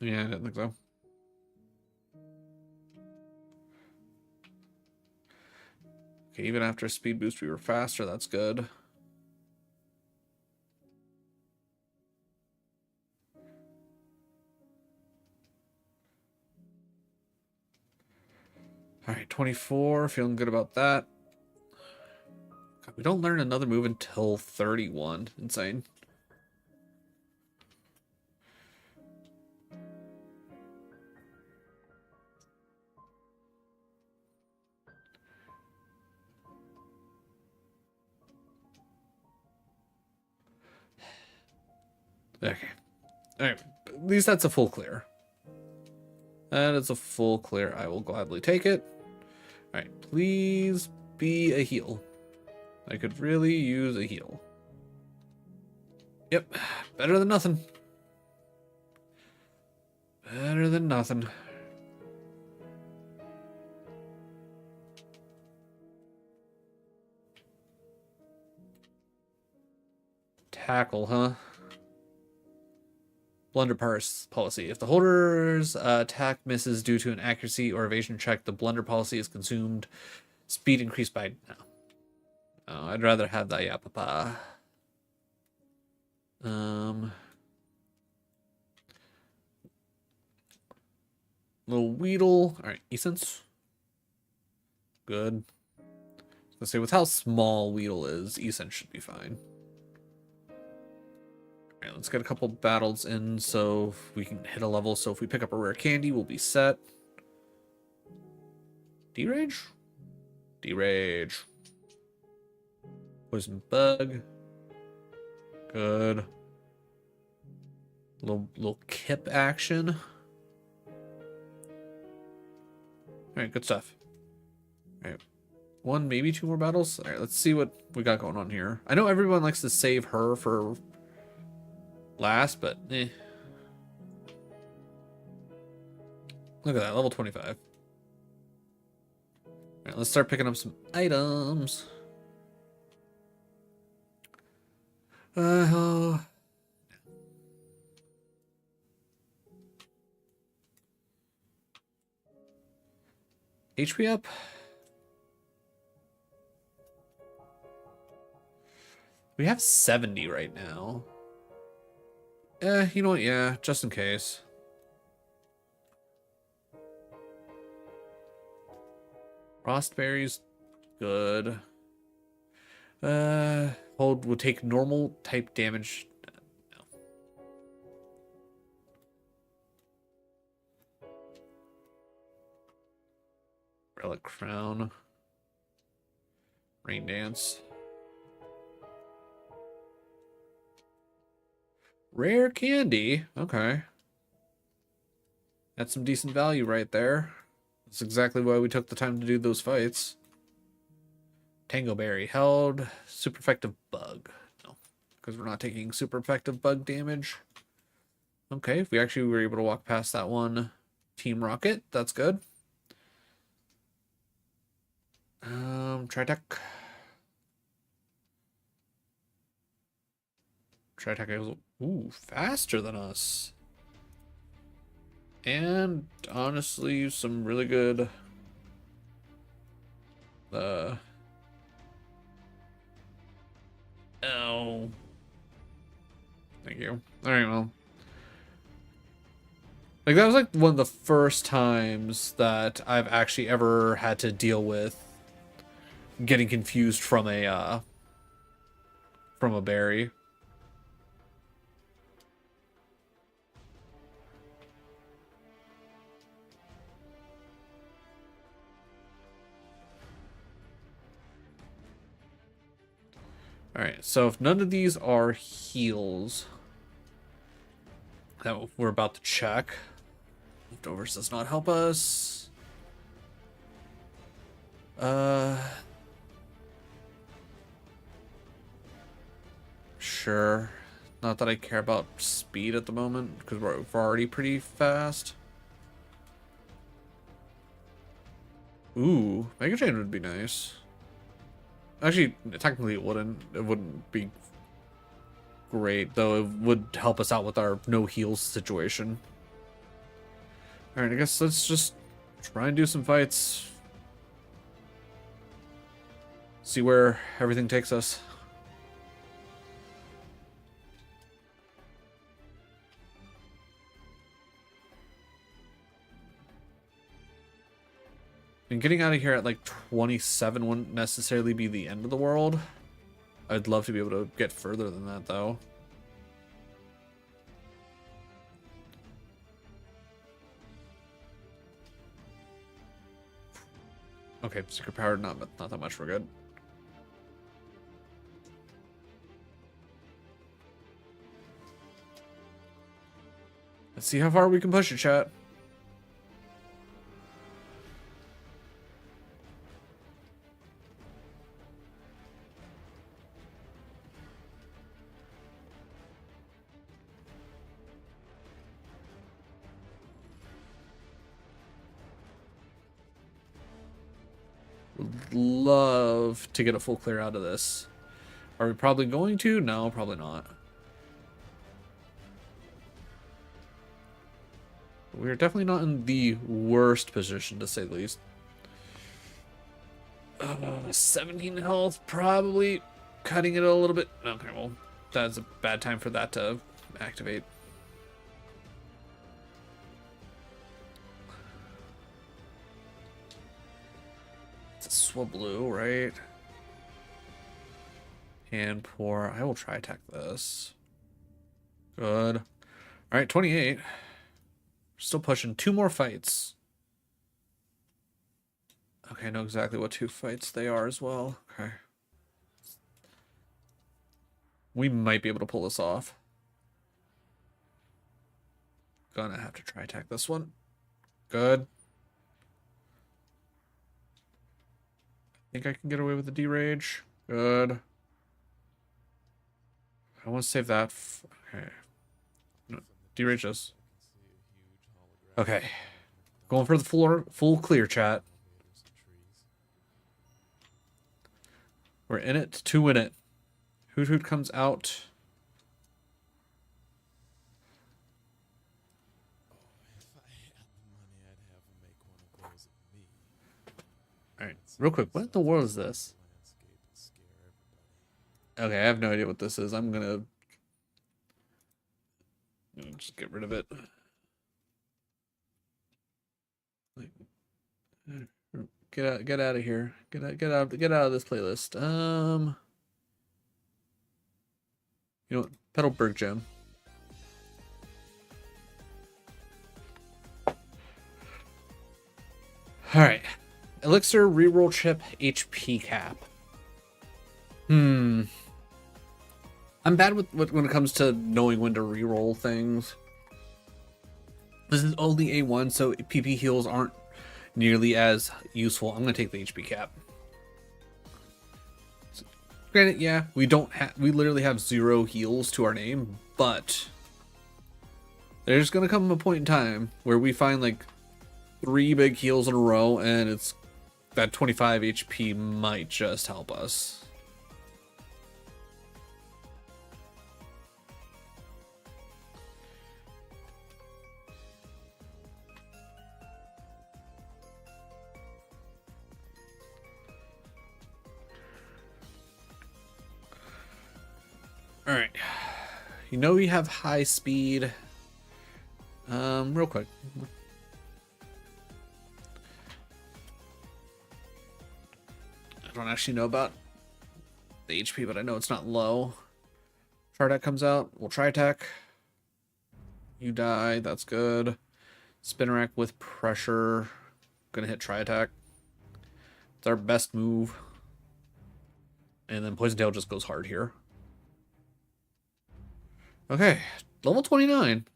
Yeah, I didn't think so. Okay, even after a speed boost, we were faster. That's good. All right, 24. Feeling good about that. God, we don't learn another move until 31. Insane. Okay. Alright. At least that's a full clear. That is a full clear. I will gladly take it. Alright. Please be a heal. I could really use a heal. Yep. Better than nothing. Better than nothing. Tackle, huh? Blunder policy. If the holder's attack misses due to an accuracy or evasion check, the blunder policy is consumed. Speed increased by... No. Oh, I'd rather have that Yapapa. Little Weedle. Alright, Essence. Good. Let's say with how small Weedle is, Essence should be fine. Alright, let's get a couple battles in so we can hit a level. So if we pick up a rare candy, we'll be set. D-Rage? D-Rage. Poison Bug. Good. Little Kip action. Alright, good stuff. Alright. One, maybe two more battles. Alright, let's see what we got going on here. I know everyone likes to save her for last, but eh. Look at that, level 25. Alright, let's start picking up some items. HP up. We have 70 right now. You know what? Yeah, just in case. Frostberries, good. Hold will take normal type damage. No. Relic Crown. Rain Dance. Rare candy. Okay. That's some decent value right there. That's exactly why we took the time to do those fights. Tango Berry held. Super effective bug. No, because we're not taking super effective bug damage. Okay, if we actually were able to walk past that one. Team Rocket, that's good. Tri-Tech. Tri-Tech is, ooh, faster than us. And honestly, some really good oh. Thank you. Alright, well. Like, that was like one of the first times that I've actually ever had to deal with getting confused from a berry. Alright, so if none of these are heals that we're about to check, leftovers does not help us. Sure. Not that I care about speed at the moment, because we're already pretty fast. Ooh, Mega Chain would be nice. Actually, technically it wouldn't. It wouldn't be great, though it would help us out with our no heals situation. Alright, I guess let's just try and do some fights. See where everything takes us. And getting out of here at like 27 wouldn't necessarily be the end of the world. I'd love to be able to get further than that, though. Okay, secret power, not that much. We're good. Let's see how far we can push it, chat. Would love to get a full clear out of this. Are we probably going to? No, probably not. We're definitely not in the worst position, to say the least. 17 health, probably cutting it a little bit. Okay, well, that's a bad time for that to activate. It's a Swablu, right? And pour. I will try attack this. Good. All right, 28. Still pushing 2 more fights. Okay, I know exactly what 2 fights they are as well. Okay. We might be able to pull this off. Gonna have to try attack this one. Good. I think I can get away with the D-Rage. Good. I want to save that. Okay. No, D-Rage this. Okay. Going for the full clear, chat. We're in it to win it. Hoot Hoot comes out. Alright, real quick, what in the world is this? Okay, I have no idea what this is. I'm gonna just get rid of it. Get out of here. Get out of this playlist. You know what? Petalburg Gem. Alright. Elixir reroll chip HP cap. I'm bad with when it comes to knowing when to reroll things. This is only A1, so PP heals aren't nearly as useful. I'm gonna take the HP cap. So, granted, yeah, we literally have 0 heals to our name, but there's gonna come a point in time where we find like 3 big heals in a row, and it's that 25 HP might just help us. Alright. You know you have high speed. Real quick. I don't actually know about the HP, but I know it's not low. Triattack comes out. We'll try attack. You die. That's good. Spinnerack with pressure. Gonna hit try attack. It's our best move. And then Poison Tail just goes hard here. Okay, level 29.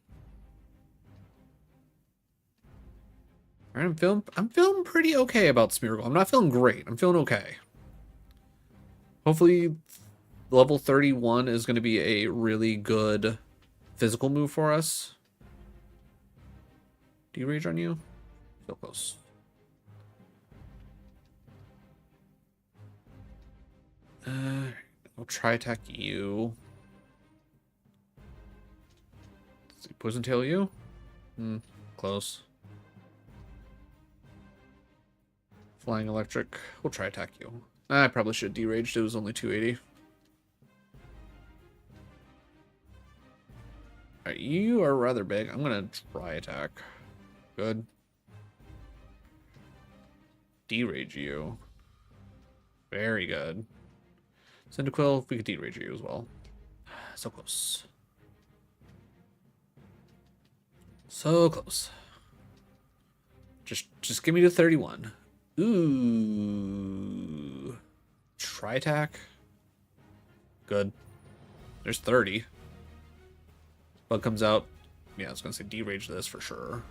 Alright, I'm feeling pretty okay about Smeargle. I'm not feeling great. I'm feeling okay. Hopefully level 31 is going to be a really good physical move for us. Do you rage on you? So close. I'll try attack you. Let's see, Poison Tail you? Close. Flying Electric. We'll try attack you. I probably should have deraged. It was only 280. Alright, you are rather big. I'm gonna try attack. Good. Derage you. Very good. Cyndaquil, we could derage you as well. So close. So close. Just give me the 31. Ooh. Try attack. Good. There's 30. Bug comes out. Yeah, I was gonna say derage this for sure.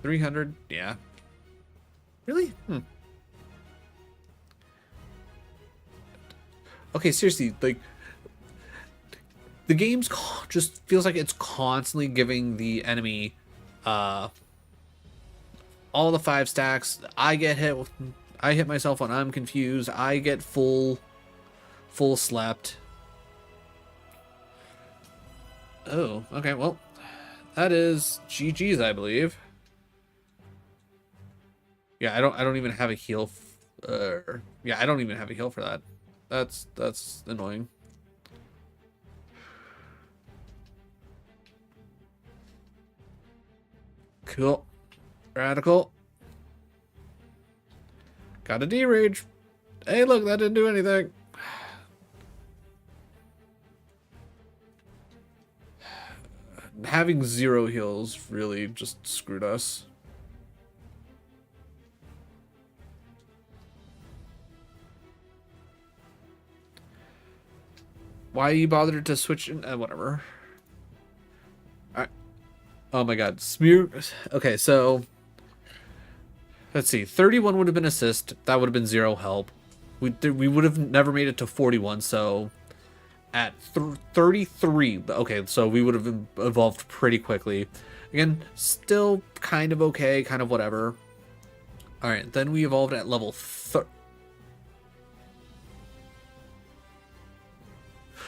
$300. Yeah. Really? Okay, seriously, like the game's just feels like it's constantly giving the enemy all the 5 stacks. I get hit with, I hit myself when I'm confused. I get full slept. Oh, okay, well, that is GG's, I believe. Yeah, I don't even have a heal. Yeah, I don't even have a heal for that. That's annoying. Cool. Radical. Got a derage. Hey, look, that didn't do anything. Having 0 heals really just screwed us. Why you bothered to switch in? Whatever. Alright. Oh my god. Smear. Okay, so let's see. 31 would have been assist. That would have been 0 help. We would have never made it to 41, so at 33. Okay, so we would have evolved pretty quickly. Again, still kind of okay, kind of whatever. Alright, then we evolved at level 30.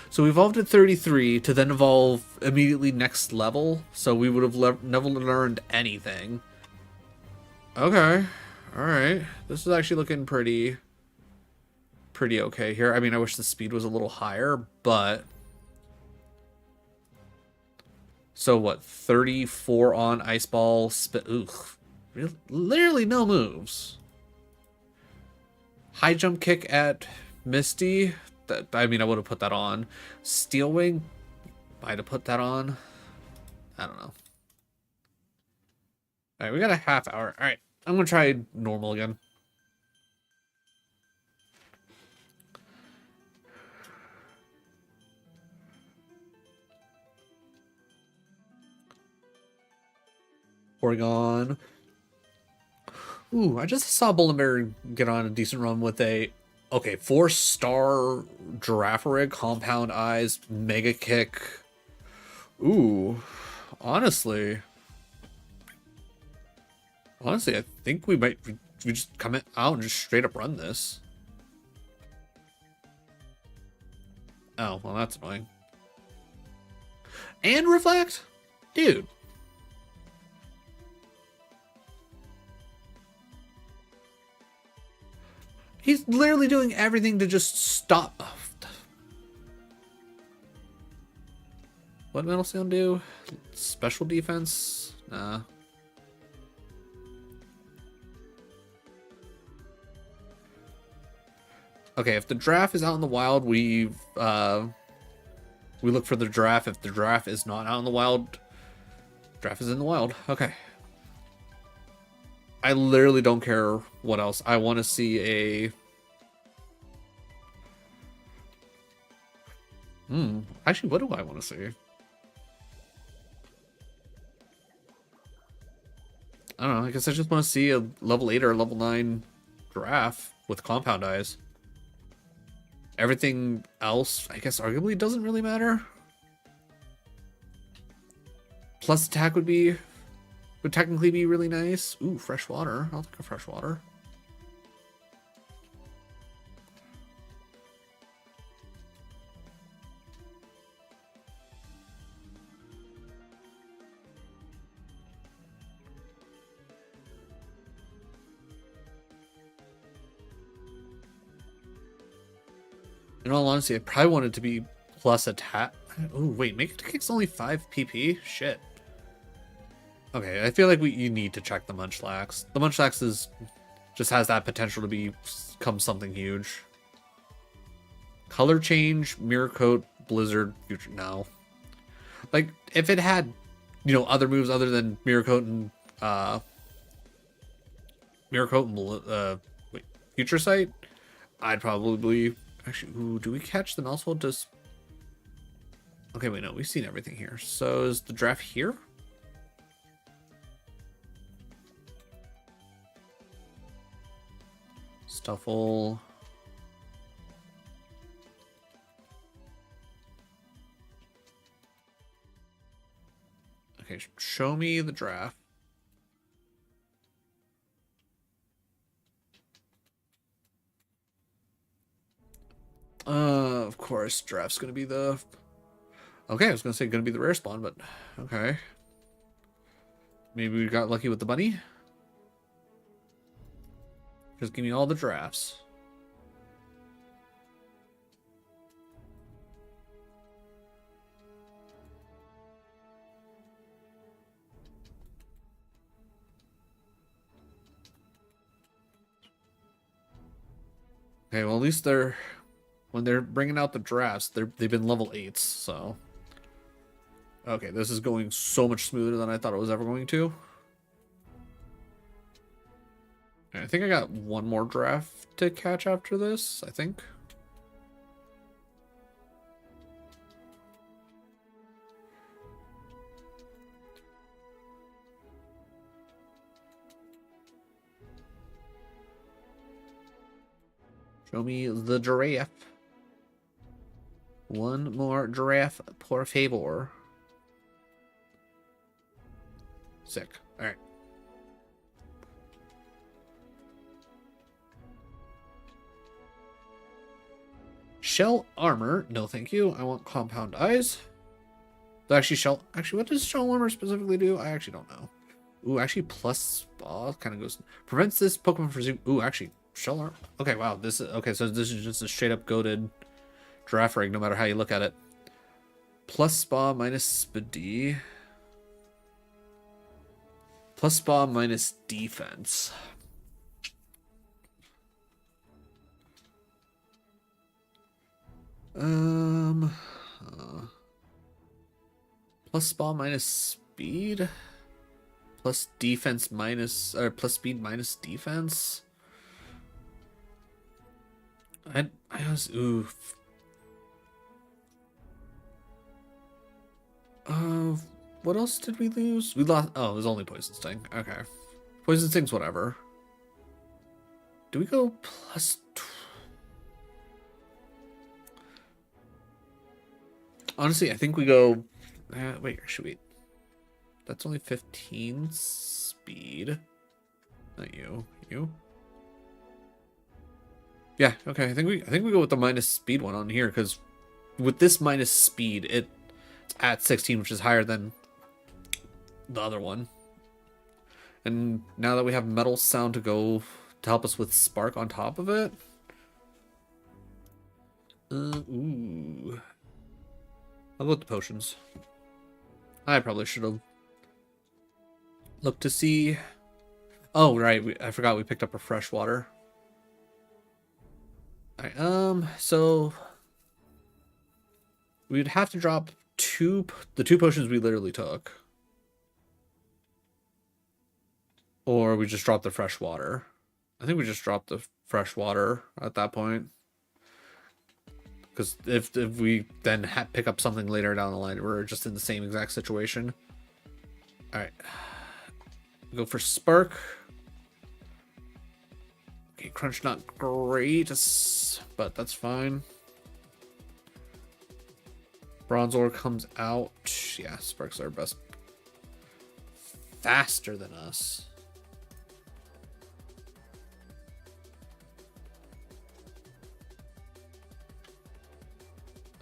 So we evolved at 33 to then evolve immediately next level. So we would have never learned anything. Okay. Alright. This is actually looking pretty okay here. I mean, I wish the speed was a little higher, but... So what? 34 on Ice Ball. Oof. Literally no moves. High jump kick at Misty. I mean, I would have put that on. Steel Wing, might have put that on. I don't know. Alright, we got a half hour. Alright, I'm going to try normal again. Porygon. Ooh, I just saw Bullenberry get on a decent run with a... Okay, 4-star Girafarig, Compound Eyes, Mega Kick. Ooh, honestly, I think we might we just come out and just straight up run this. Oh, well, that's annoying. And Reflect? Dude. He's literally doing everything to just stop. Oh, what Metal Sound do? Special defense? Nah. Okay, if the giraffe is out in the wild, we look for the giraffe. If the giraffe is not out in the wild, giraffe is in the wild. Okay. I literally don't care what else. I want to see a... Actually, what do I want to see? I don't know. I guess I just want to see a level 8 or a level 9 giraffe with compound eyes. Everything else, I guess, arguably doesn't really matter. Plus attack would technically be really nice. Ooh, fresh water. I'll take a fresh water. In all honesty, I probably want it to be plus attack. Oh, wait, make it kick's only 5 PP? Shit. Okay, I feel like you need to check the Munchlax. The Munchlax just has that potential to become something huge. Color change, Mirror Coat, Blizzard, Future. No. Like, if it had, other moves other than Mirror Coat and, Future Sight, I'd probably... Actually, ooh, do we catch the Mousehole? Okay, wait, no, we've seen everything here. So is the giraffe here? Stuffle. Okay, show me the giraffe. Of course, giraffe's gonna be the... Okay, I was gonna say gonna be the rare spawn, but okay. Maybe we got lucky with the bunny. Just give me all the giraffes. Okay, well at least when they're bringing out the giraffes, they've been level 8s, so... Okay, this is going so much smoother than I thought it was ever going to. I think I got one more giraffe to catch after this, I think. Show me the giraffe. One more giraffe, por favor. Sick. Alright. Shell armor. No, thank you. I want compound eyes. Actually, what does shell armor specifically do? I actually don't know. Ooh, actually, plus spa kind of goes... Prevents this Pokemon from zoom... Ooh, actually, shell armor... Okay, wow. Okay, so this is just a straight up goated giraffe rig, no matter how you look at it. Plus spa minus speed. Plus spa minus defense. Plus spa minus speed. Plus defense minus, or plus speed minus defense. I was, oof. What else did we lose? We lost, oh, it was only Poison Sting. Okay. Poison Sting's whatever. Do we go plus... Honestly, I think we go... wait, should we... That's only 15 speed. Not you. You? Yeah, okay. I think we go with the minus speed one on here, because with this minus speed, it's at 16, which is higher than the other one. And now that we have Metal Sound to help us with Spark on top of it, Ooh. I'll go with the potions. I probably should have looked to see. Oh, right. I forgot we picked up a fresh water. Alright, so we'd have to drop the two potions we literally took. Or we just drop the fresh water. I think we just dropped the fresh water at that point. Because if we then pick up something later down the line, we're just in the same exact situation. Alright. Go for Spark. Okay, Crunch not great, but that's fine. Bronze Ore comes out. Yeah, Spark's our best. Faster than us.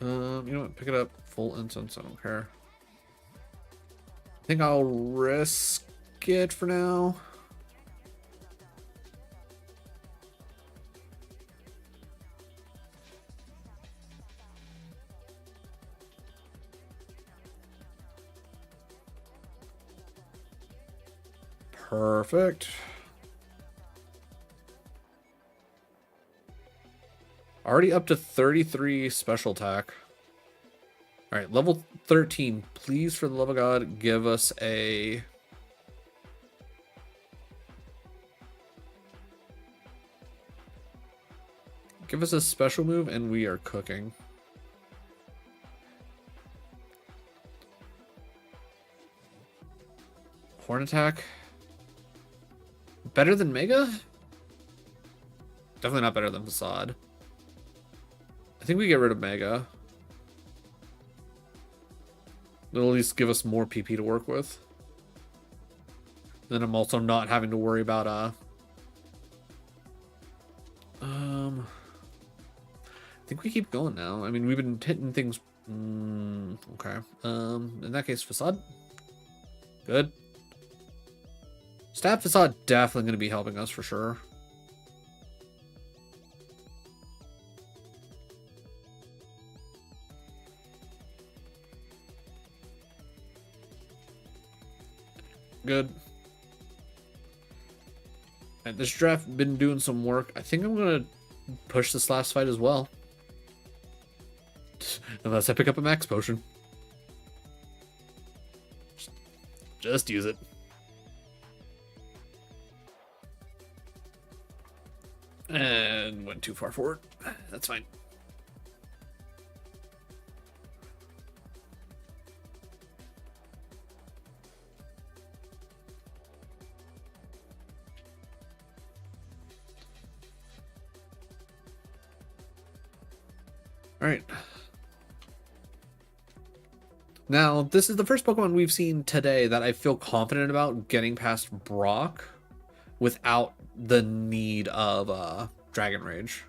You know what? Pick it up. Full incense. I don't care. I think I'll risk it for now. Perfect. Already up to 33 special attack. Alright, level 13. Please, for the love of God, give us a... Give us a special move and we are cooking. Horn attack. Better than Mega? Definitely not better than Facade. I think we get rid of Mega. It'll at least give us more PP to work with. Then I'm also not having to worry about I think we keep going now. I mean, we've been hitting things. Okay. In that case, Facade. Good. Stab Facade definitely going to be helping us for sure. Good. And this draft been doing some work. I think I'm gonna push this last fight as well. Unless I pick up a max potion. Just use it. And went too far forward. That's fine. Alright. Now, this is the first Pokemon we've seen today that I feel confident about getting past Brock without the need of Dragon Rage.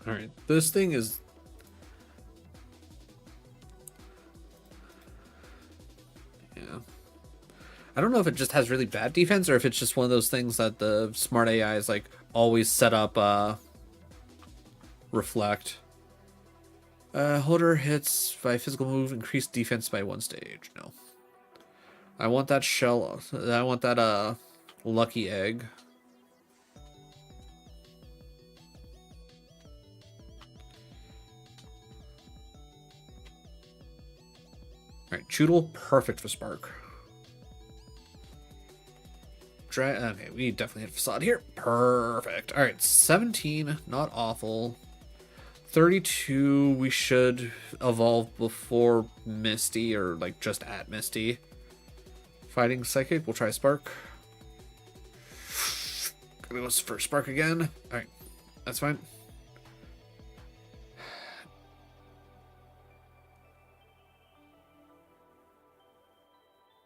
Alright, this thing is... Yeah. I don't know if it just has really bad defense or if it's just one of those things that the smart AI is like always set up reflect. Holder hits by physical move, increase defense by 1 stage. No. I want that shell. I want that lucky egg. Alright, Choodle, perfect for Spark. Okay, we definitely hit Facade here. Perfect. Alright, 17, not awful. 32, we should evolve before Misty, or like just at Misty. Fighting Psychic, we'll try Spark. Gonna go for Spark again. Alright, that's fine.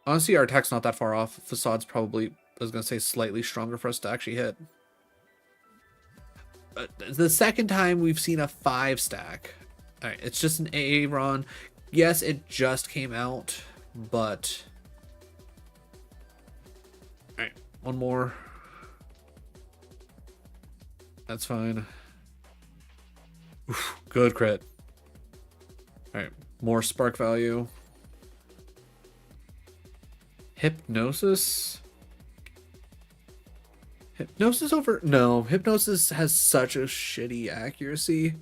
Honestly, our attack's not that far off. Facade's probably, I was gonna say, slightly stronger for us to actually hit. The second time we've seen a 5 stack. Alright, it's just an Aaron. Yes, it just came out, but Alright, one more. That's fine. Oof, good crit. Alright, more spark value. Hypnosis? Hypnosis over... No, Hypnosis has such a shitty accuracy.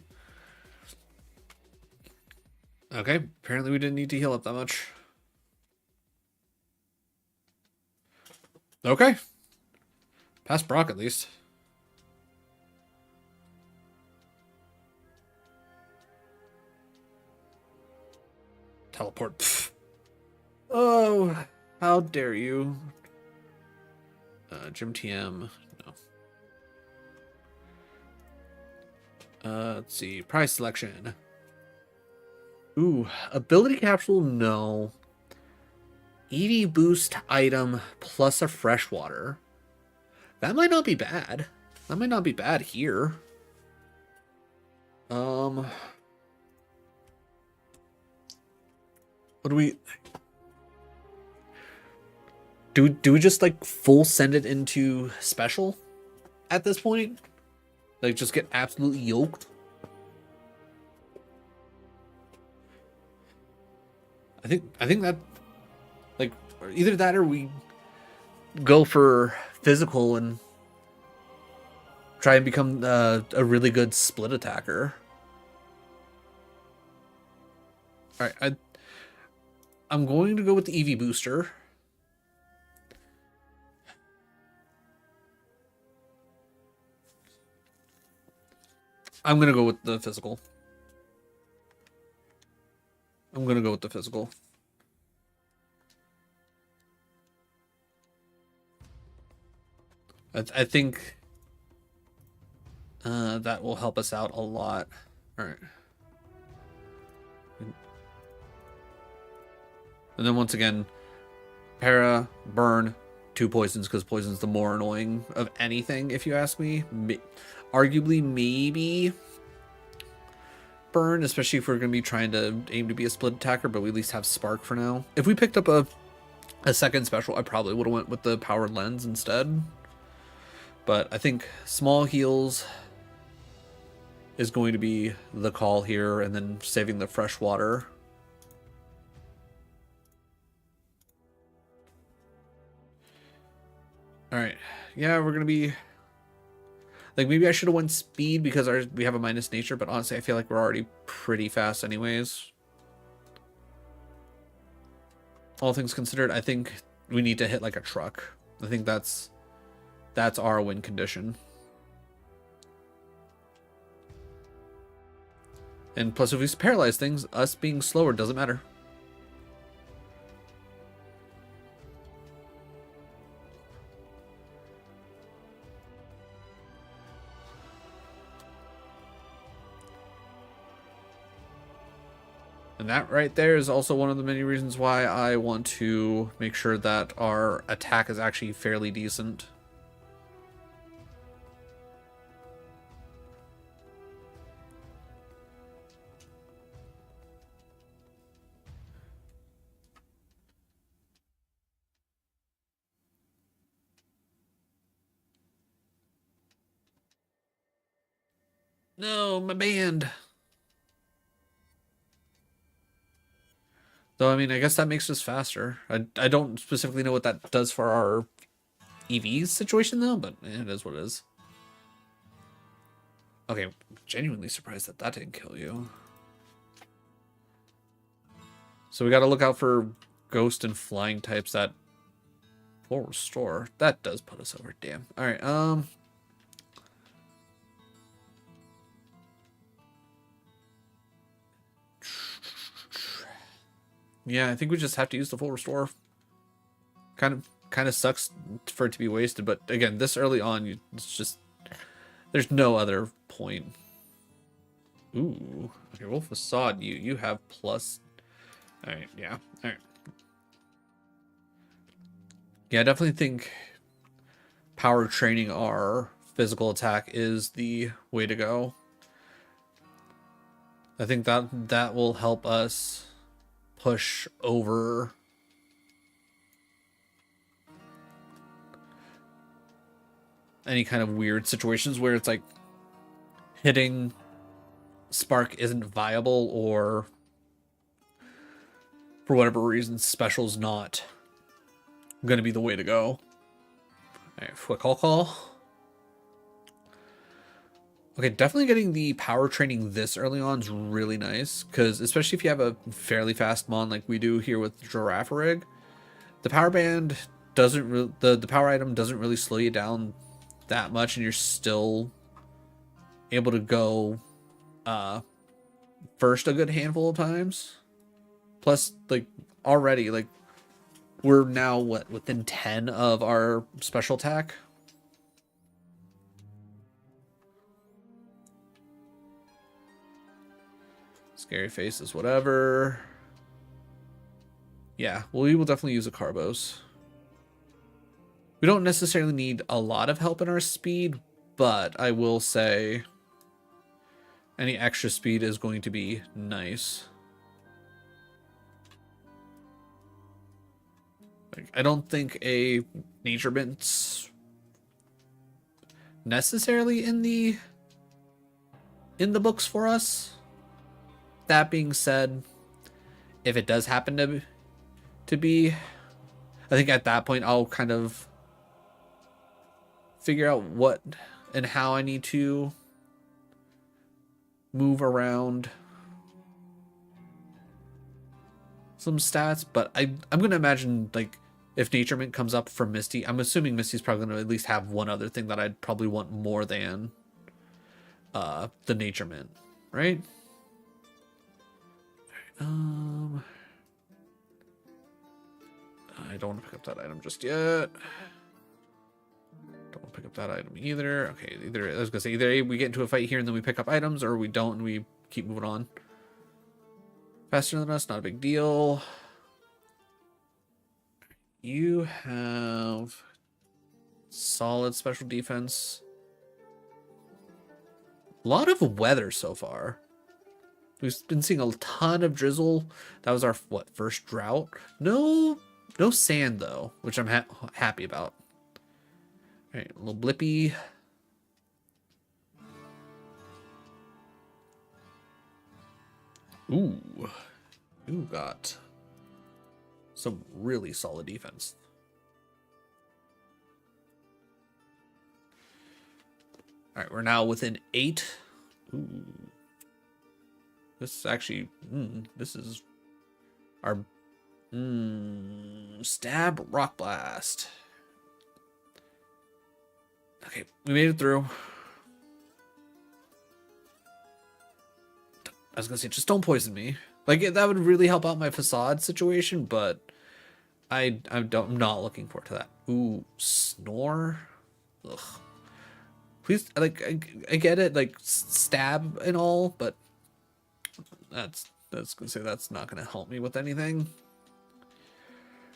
Okay, apparently we didn't need to heal up that much. Okay. Past Brock, at least. Teleport. Pfft. Oh, how dare you. Gym TM. No. Let's see. Prize selection. Ooh, ability capsule, no. EV boost item plus a freshwater. That might not be bad. That might not be bad here. What do we do we just like full send it into special at this point? Like just get absolutely yoked? I think that like either that or we go for physical and try and become a really good split attacker. All right, I'm going to go with the EV booster. I'm going to go with the physical. I think that will help us out a lot. All right. And then once again, para, burn, 2 poisons, because poison's the more annoying of anything, if you ask me. Arguably, maybe burn, especially if we're going to be trying to aim to be a split attacker, but we at least have spark for now. If we picked up a second special, I probably would have went with the powered lens instead. But I think small heals is going to be the call here, and then saving the fresh water. All right, yeah, we're gonna be like, maybe I should have went speed because we have a minus nature, but honestly, I feel like we're already pretty fast anyways. All things considered, I think we need to hit like a truck. I think that's our win condition. And plus, if we paralyze things, us being slower doesn't matter. And that right there is also one of the many reasons why I want to make sure that our attack is actually fairly decent. No, my band. Though, I mean, I guess that makes us faster. I don't specifically know what that does for our EV situation, though, but it is what it is. Okay, I'm genuinely surprised that didn't kill you. So we got to look out for ghost and flying types that will restore. That does put us over. Damn. All right. Yeah, I think we just have to use the full restore. Kind of sucks for it to be wasted, but again, this early on, it's just there's no other point. Ooh, okay. Well, facade, you have plus. All right, yeah, all right. Yeah, I definitely think power training our physical attack is the way to go. I think that will help us push over any kind of weird situations where it's like hitting spark isn't viable, or for whatever reason special's not going to be the way to go. All right, quick call. Okay, definitely getting the power training this early on is really nice, because especially if you have a fairly fast mon like we do here with Giraffe, the power band doesn't the power item doesn't really slow you down that much, and you're still able to go first a good handful of times. Plus, like, already, like, we're now within 10 of our special attack. Scary faces, whatever. Yeah, well, we will definitely use a Carbos. We don't necessarily need a lot of help in our speed, but I will say any extra speed is going to be nice. Like, I don't think a nature bint's necessarily in the books for us. That being said, if it does happen to be, I think at that point I'll kind of figure out what and how I need to move around some stats. But I'm gonna imagine, like, if Nature Mint comes up for Misty, I'm assuming Misty's probably gonna at least have one other thing that I'd probably want more than the Nature Mint, right? I don't want to pick up that item just yet. Don't want to pick up that item either. Okay, either I was gonna say either we get into a fight here and then we pick up items, or we don't and we keep moving on. Faster than us, not a big deal. You have solid special defense. A lot of weather so far. We've been seeing a ton of drizzle. That was our, what, first drought? No sand, though, which I'm happy about. All right, a little blippy. Ooh, got some really solid defense. All right, we're now within 8. Ooh. This is actually, this is our stab rock blast. Okay, we made it through. I was gonna say, just don't poison me. Like, that would really help out my facade situation, but I'm not looking forward to that. Ooh, snore. Ugh. Please, like, I get it, like, stab and all, but that's gonna say that's not gonna help me with anything.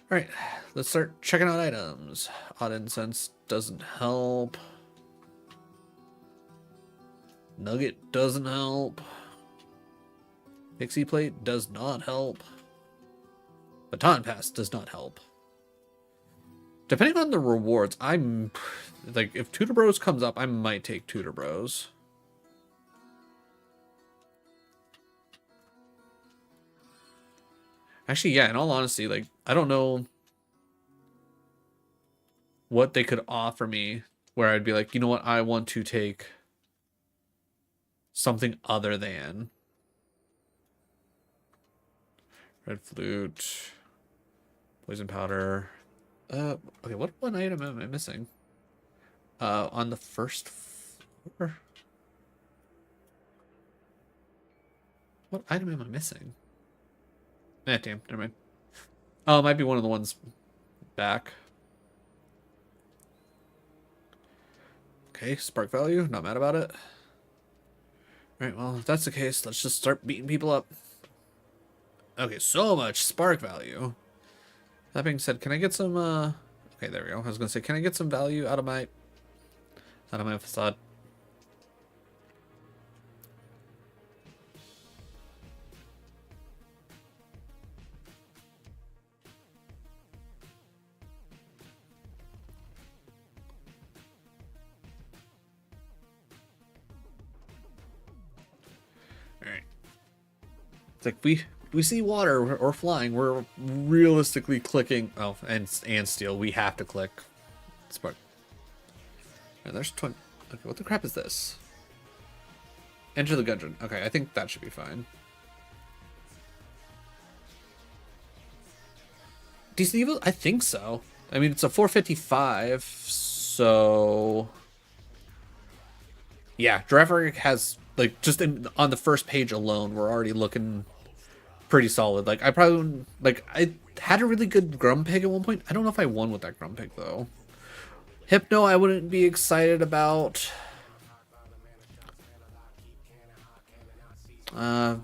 All right, let's start checking out items. Odd incense doesn't help. Nugget doesn't help. Pixie plate does not help. Baton pass does not help. Depending on the rewards, I'm like, if Tutor Bros comes up, I might take Tutor Bros. Actually, yeah, in all honesty, like, I don't know what they could offer me where I'd be like, you know what, I want to take something other than red flute, poison powder. Okay, what one item am I missing? On the first floor? What item am I missing? Damn, never mind. Oh, it might be one of the ones back. Okay, spark value, not mad about it. Alright, well, if that's the case, let's just start beating people up. Okay, so much spark value. That being said, can I get some, okay, there we go. I was gonna say, can I get some value out of my facade? It's like we see water or flying, we're realistically clicking. Oh, and steel. We have to click spark. And there's 20. Okay, what the crap is this? Enter the dungeon. Okay, I think that should be fine. Decent evil? I think so. I mean, it's a 455, so yeah. Giraffe has like just on the first page alone, we're already looking pretty solid. Like I probably I had a really good Grumpig at one point. I don't know if I won with that Grumpig though. Hypno, I wouldn't be excited about. Other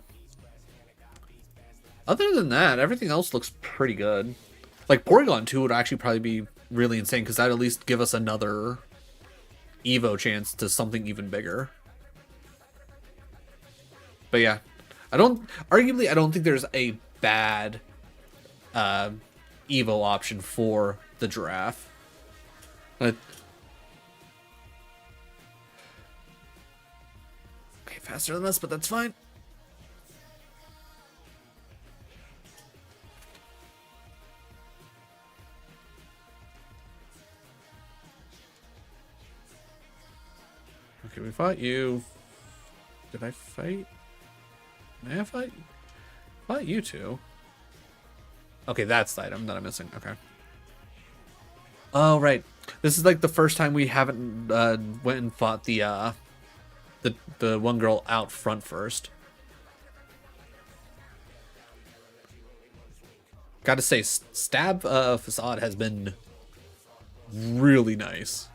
than that, everything else looks pretty good. Like Porygon 2 would actually probably be really insane because that'd at least give us another Evo chance to something even bigger. But yeah, I don't think there's a bad Evo option for the Giraffe. Okay, faster than us, but that's fine. Okay, we fought you. Did I fight? May I fight? Fought you two. Okay, that's the item that I'm missing. Okay. Oh, right. This is like the first time we haven't went and fought the one girl out front first. Gotta say, Stab Facade has been really nice.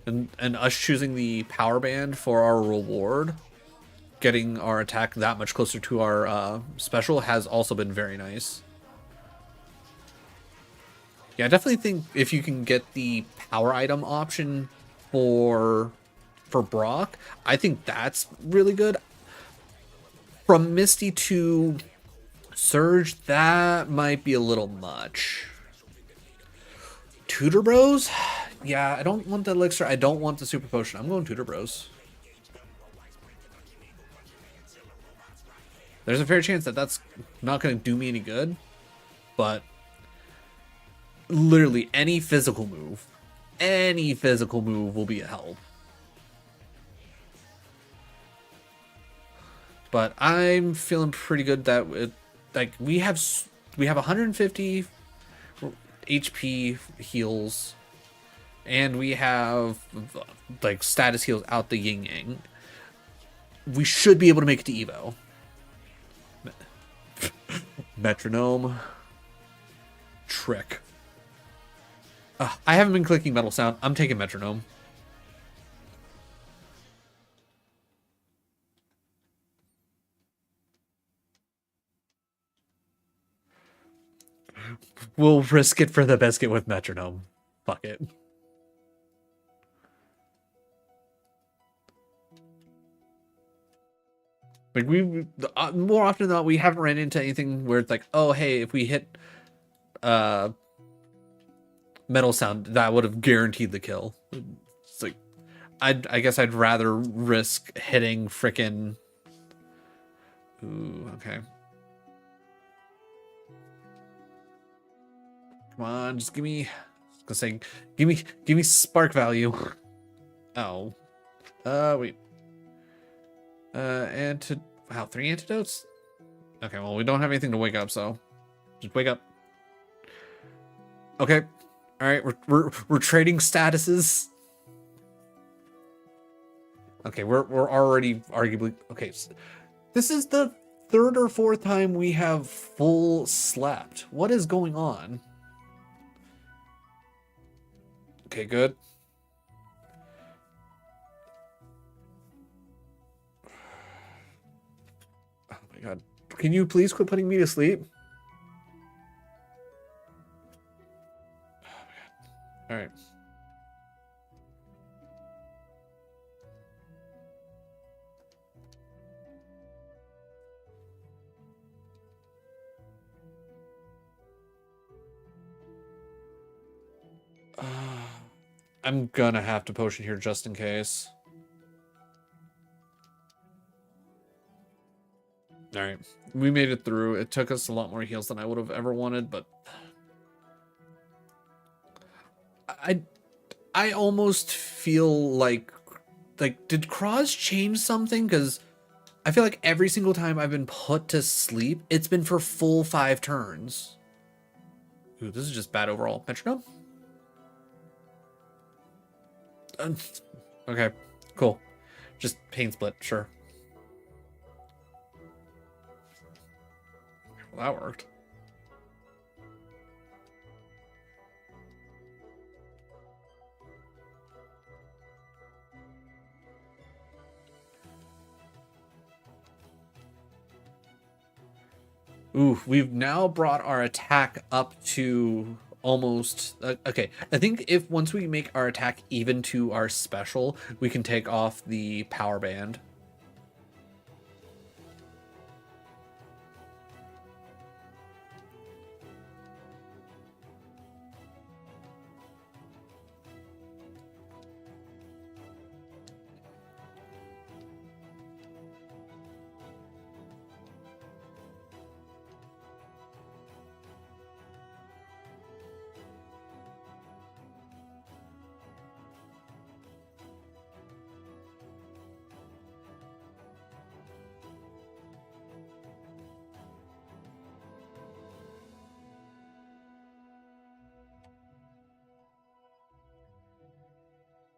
And us choosing the power band for our reward, getting our attack that much closer to our special has also been very nice. Yeah, I definitely think if you can get the power item option for Brock, I think that's really good. From Misty to Surge, that might be a little much. Tutor Bros? Yeah, I don't want the elixir. I don't want the super potion. I'm going Tutor Bros. There's a fair chance that that's not going to do me any good, but literally any physical move will be a help. But I'm feeling pretty good that we have 150 HP heals, and we have like status heals out the yin yang. We should be able to make it to Evo. Metronome. Trick. I haven't been clicking Metal Sound. I'm taking Metronome. We'll risk it for the biscuit with Metronome. Fuck it. Like more often than not, we haven't ran into anything where it's like, oh hey, if we hit Metal Sound, that would have guaranteed the kill. It's like I guess I'd rather risk hitting frickin'. Ooh, okay. Come on, just give me. I was gonna say, give me spark value. Oh, wait. Wow, 3 antidotes. Okay, well we don't have anything to wake up, so just wake up. Okay, all right, we're trading statuses. Okay, we're already arguably okay. So this is the 3rd or 4th time we have full slept. What is going on? Okay, good. Oh my god. Can you please quit putting me to sleep? Oh my god. Alright. I'm gonna have to potion here just in case. Alright. We made it through. It took us a lot more heals than I would have ever wanted, but I almost feel like did Cross change something? Because I feel like every single time I've been put to sleep, it's been for full 5 turns. Ooh, this is just bad overall. Metronome? Okay, cool. Just pain split, sure. Well, that worked. Ooh, we've now brought our attack up to almost... okay, I think if once we make our attack even to our special, we can take off the power band.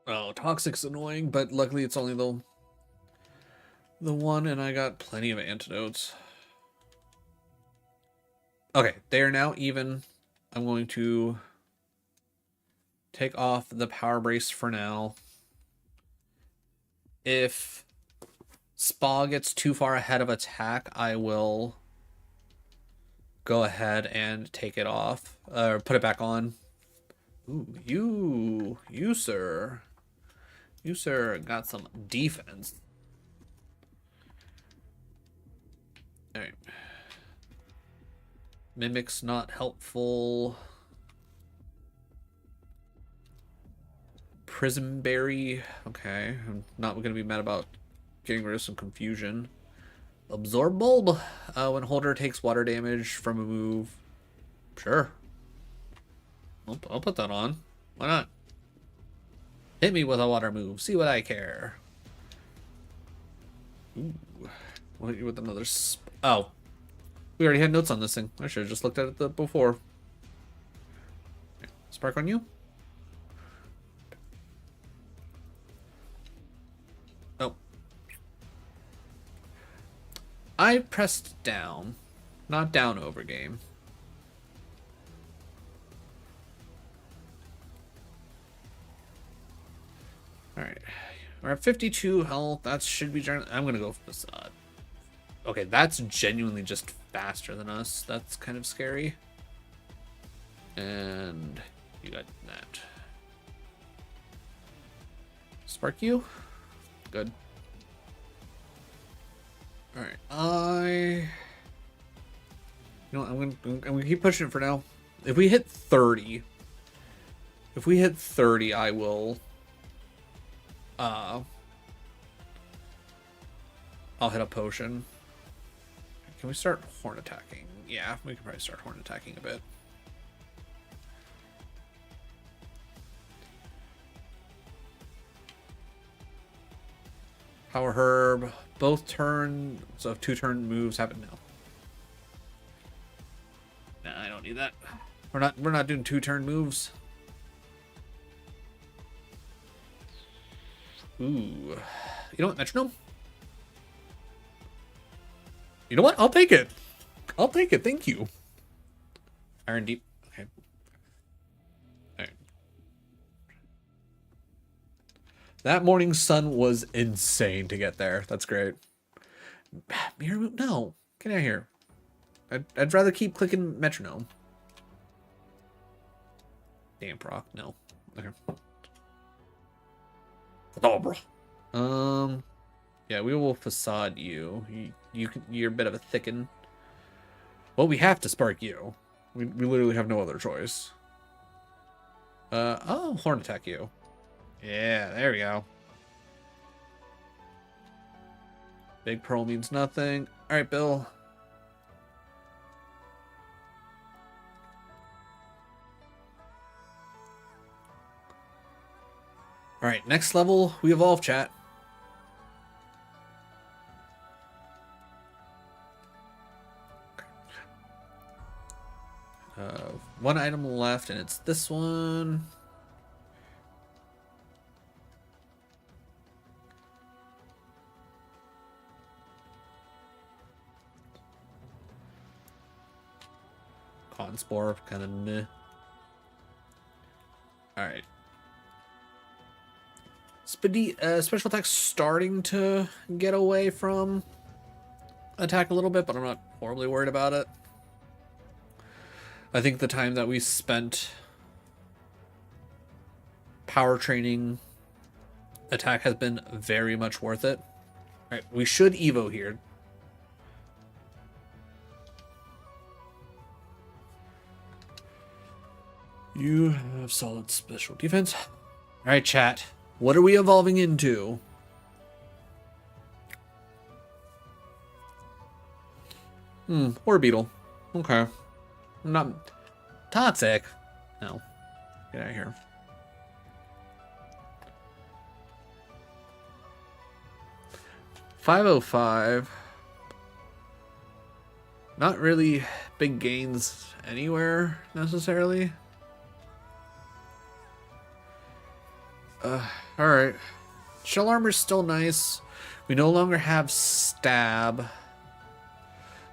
Oh, Toxic's annoying, but luckily it's only the one, and I got plenty of antidotes. Okay, they are now even. I'm going to take off the power brace for now. If Spa gets too far ahead of attack, I will go ahead and take it off, or put it back on. Ooh, you sir. You, sir, got some defense. Alright. Mimic's not helpful. Prism Berry. Okay. I'm not going to be mad about getting rid of some confusion. Absorb Bulb. When holder takes water damage from a move. Sure. I'll put that on. Why not? Hit me with a water move. See what I care. Ooh. We'll hit you with another... Oh. We already had notes on this thing. I should have just looked at it before. Spark on you. Oh. I pressed down. Not down over game. Alright. We're at 52 health. That should be... I'm going to go Facade. Okay, that's genuinely just faster than us. That's kind of scary. And you got that. Spark you. Good. Alright. You know what, I'm gonna keep pushing it for now. If we hit 30... If we hit 30, I will... I'll hit a potion. Can we start horn attacking? Yeah, we can probably start horn attacking a bit. Power Herb, both turn, so 2-turn moves happen now. Nah, I don't need that. We're not doing 2-turn moves. Ooh. You know what, Metronome? You know what? I'll take it. I'll take it. Thank you. Iron Deep. Okay. Alright. That morning sun was insane to get there. That's great. Mirror move? No. Get out of here. I'd rather keep clicking Metronome. Damn proc. No. Okay. Yeah, we will Facade you. You're a bit of a thicken. Well, we have to Spark you. We literally have no other choice. I'll Horn Attack you. Yeah, there we go. Big Pearl means nothing. Alright, Bill. Alright, next level, we evolve, chat. One item left, and it's this one. Cotton Spore, kind of meh. Alright. Special attack starting to get away from attack a little bit, but I'm not horribly worried about it. I think the time that we spent power training attack has been very much worth it. Alright, we should Evo here. You have solid special defense. Alright, chat. What are we evolving into? Or beetle. Okay. Not toxic. No. Get out of here. $505. Not really big gains anywhere necessarily. Alright. Shell armor's still nice. We no longer have stab.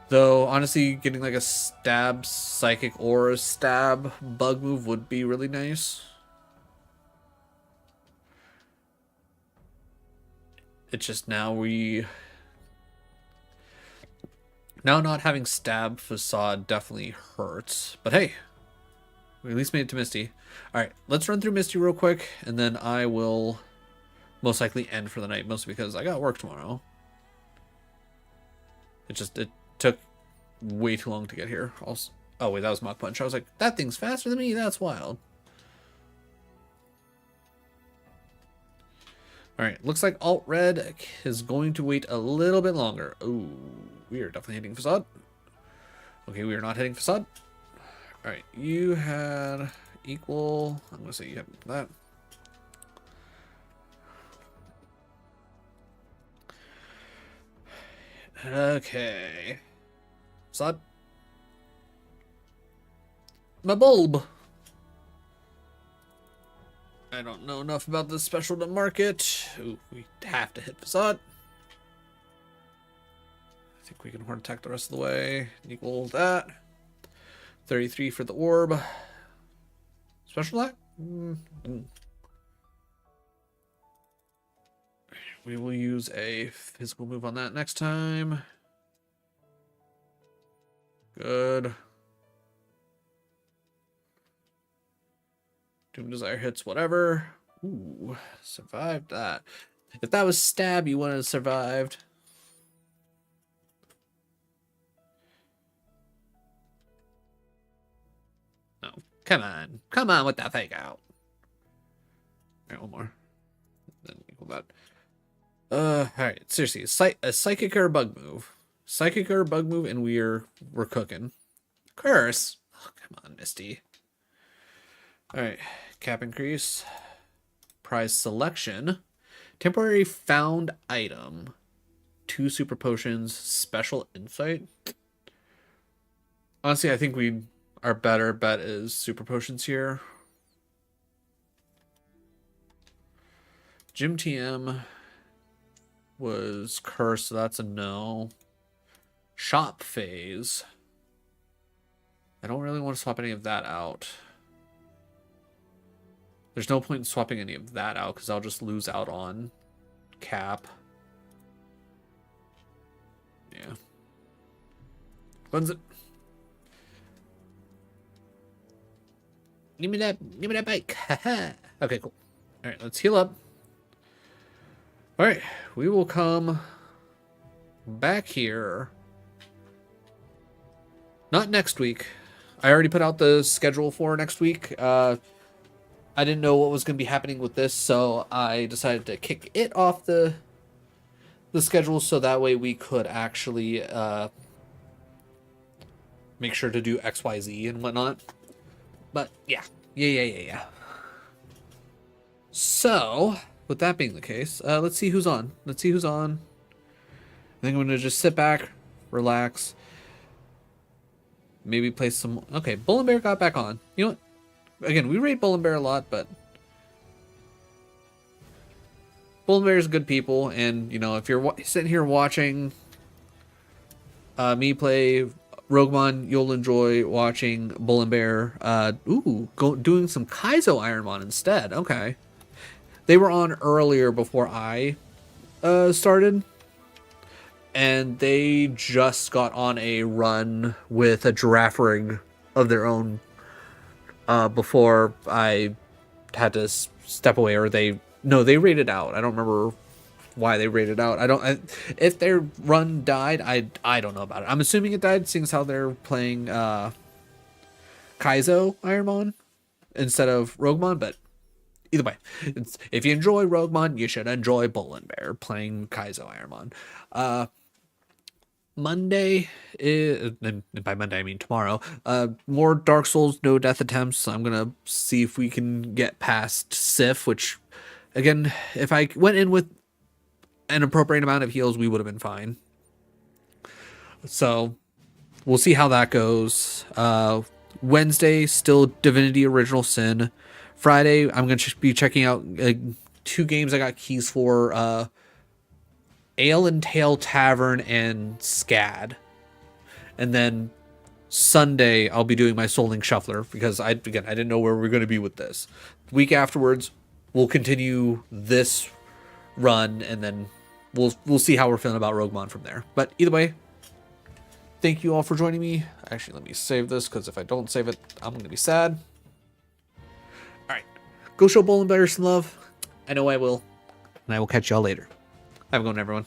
Though, honestly, getting like a stab psychic or a stab bug move would be really nice. It's just now not having stab facade definitely hurts. But hey, we at least made it to Misty. Alright, let's run through Misty real quick, and then I will most likely end for the night, mostly because I got work tomorrow. It took way too long to get here. Also, oh wait, that was Mach Punch. I was like, that thing's faster than me? That's wild. Alright, looks like Alt Red is going to wait a little bit longer. Ooh, we are definitely hitting Facade. Okay, we are not hitting Facade. Alright, you had equal. I'm going to say you have that. Okay. Facade. My bulb. I don't know enough about this special to mark it. Ooh, we have to hit Facade. I think we can horn attack the rest of the way. Equal that. 33 for the orb. Special attack? We will use a physical move on that next time. Good. Doom Desire hits whatever. Ooh, survived that. If that was stab, you wouldn't have survived. No, come on. Come on with that fake out. Alright, one more. Then equal that. Alright, seriously, a psychic or a bug move. Psychic or a bug move, and we're cooking. Curse. Oh, come on, Misty. Alright, cap increase. Prize selection. Temporary found item. 2 super potions. Special insight. Honestly, I think our better bet is super potions here. Gym TM was cursed, so that's a no. Shop phase. I don't really want to swap any of that out. There's no point in swapping any of that out because I'll just lose out on cap. Yeah. Cleanse it. Give me that bike. Okay, cool. Alright, let's heal up. Alright, we will come back here. Not next week. I already put out the schedule for next week. I didn't know what was going to be happening with this, so I decided to kick it off the schedule so that way we could actually make sure to do XYZ and whatnot. But yeah. So, with that being the case, let's see who's on. Let's see who's on. I think I'm gonna just sit back, relax, maybe play some. Okay, Bull and Bear got back on. You know what? Again, we rate Bull and Bear a lot, but Bull and Bear is good people, and you know, if you're sitting here watching me play RogueMon, you'll enjoy watching Bull and Bear. Doing some Kaizo Ironmon instead. Okay, they were on earlier before I started, and they just got on a run with a giraffe rig of their own before I had to step away, or they raided out. I don't remember why they raided out. If their run died, I don't know about it. I'm assuming it died, seeing as how they're playing Kaizo Ironmon instead of RogueMon, but either way, if you enjoy RogueMon, you should enjoy Bull and Bear playing Kaizo Ironmon. Monday is, and by Monday I mean tomorrow, more Dark Souls no death attempts. I'm gonna see if we can get past Sif, which again, if I went in with an appropriate amount of heals, we would have been fine. So we'll see how that goes. Wednesday, still Divinity Original Sin. Friday, I'm going to be checking out 2 games I got keys for, Ale and Tail Tavern and SCAD. And then Sunday, I'll be doing my Soul Link Shuffler, because I didn't know where we were going to be with this. The week afterwards, we'll continue this run, and then we'll see how we're feeling about RogueMon from there. But either way, thank you all for joining me. Actually, let me save this, because if I don't save it, I'm going to be sad. Alright, go show Bull and Bear some love. I know I will. And I will catch y'all later. Have a good one, everyone.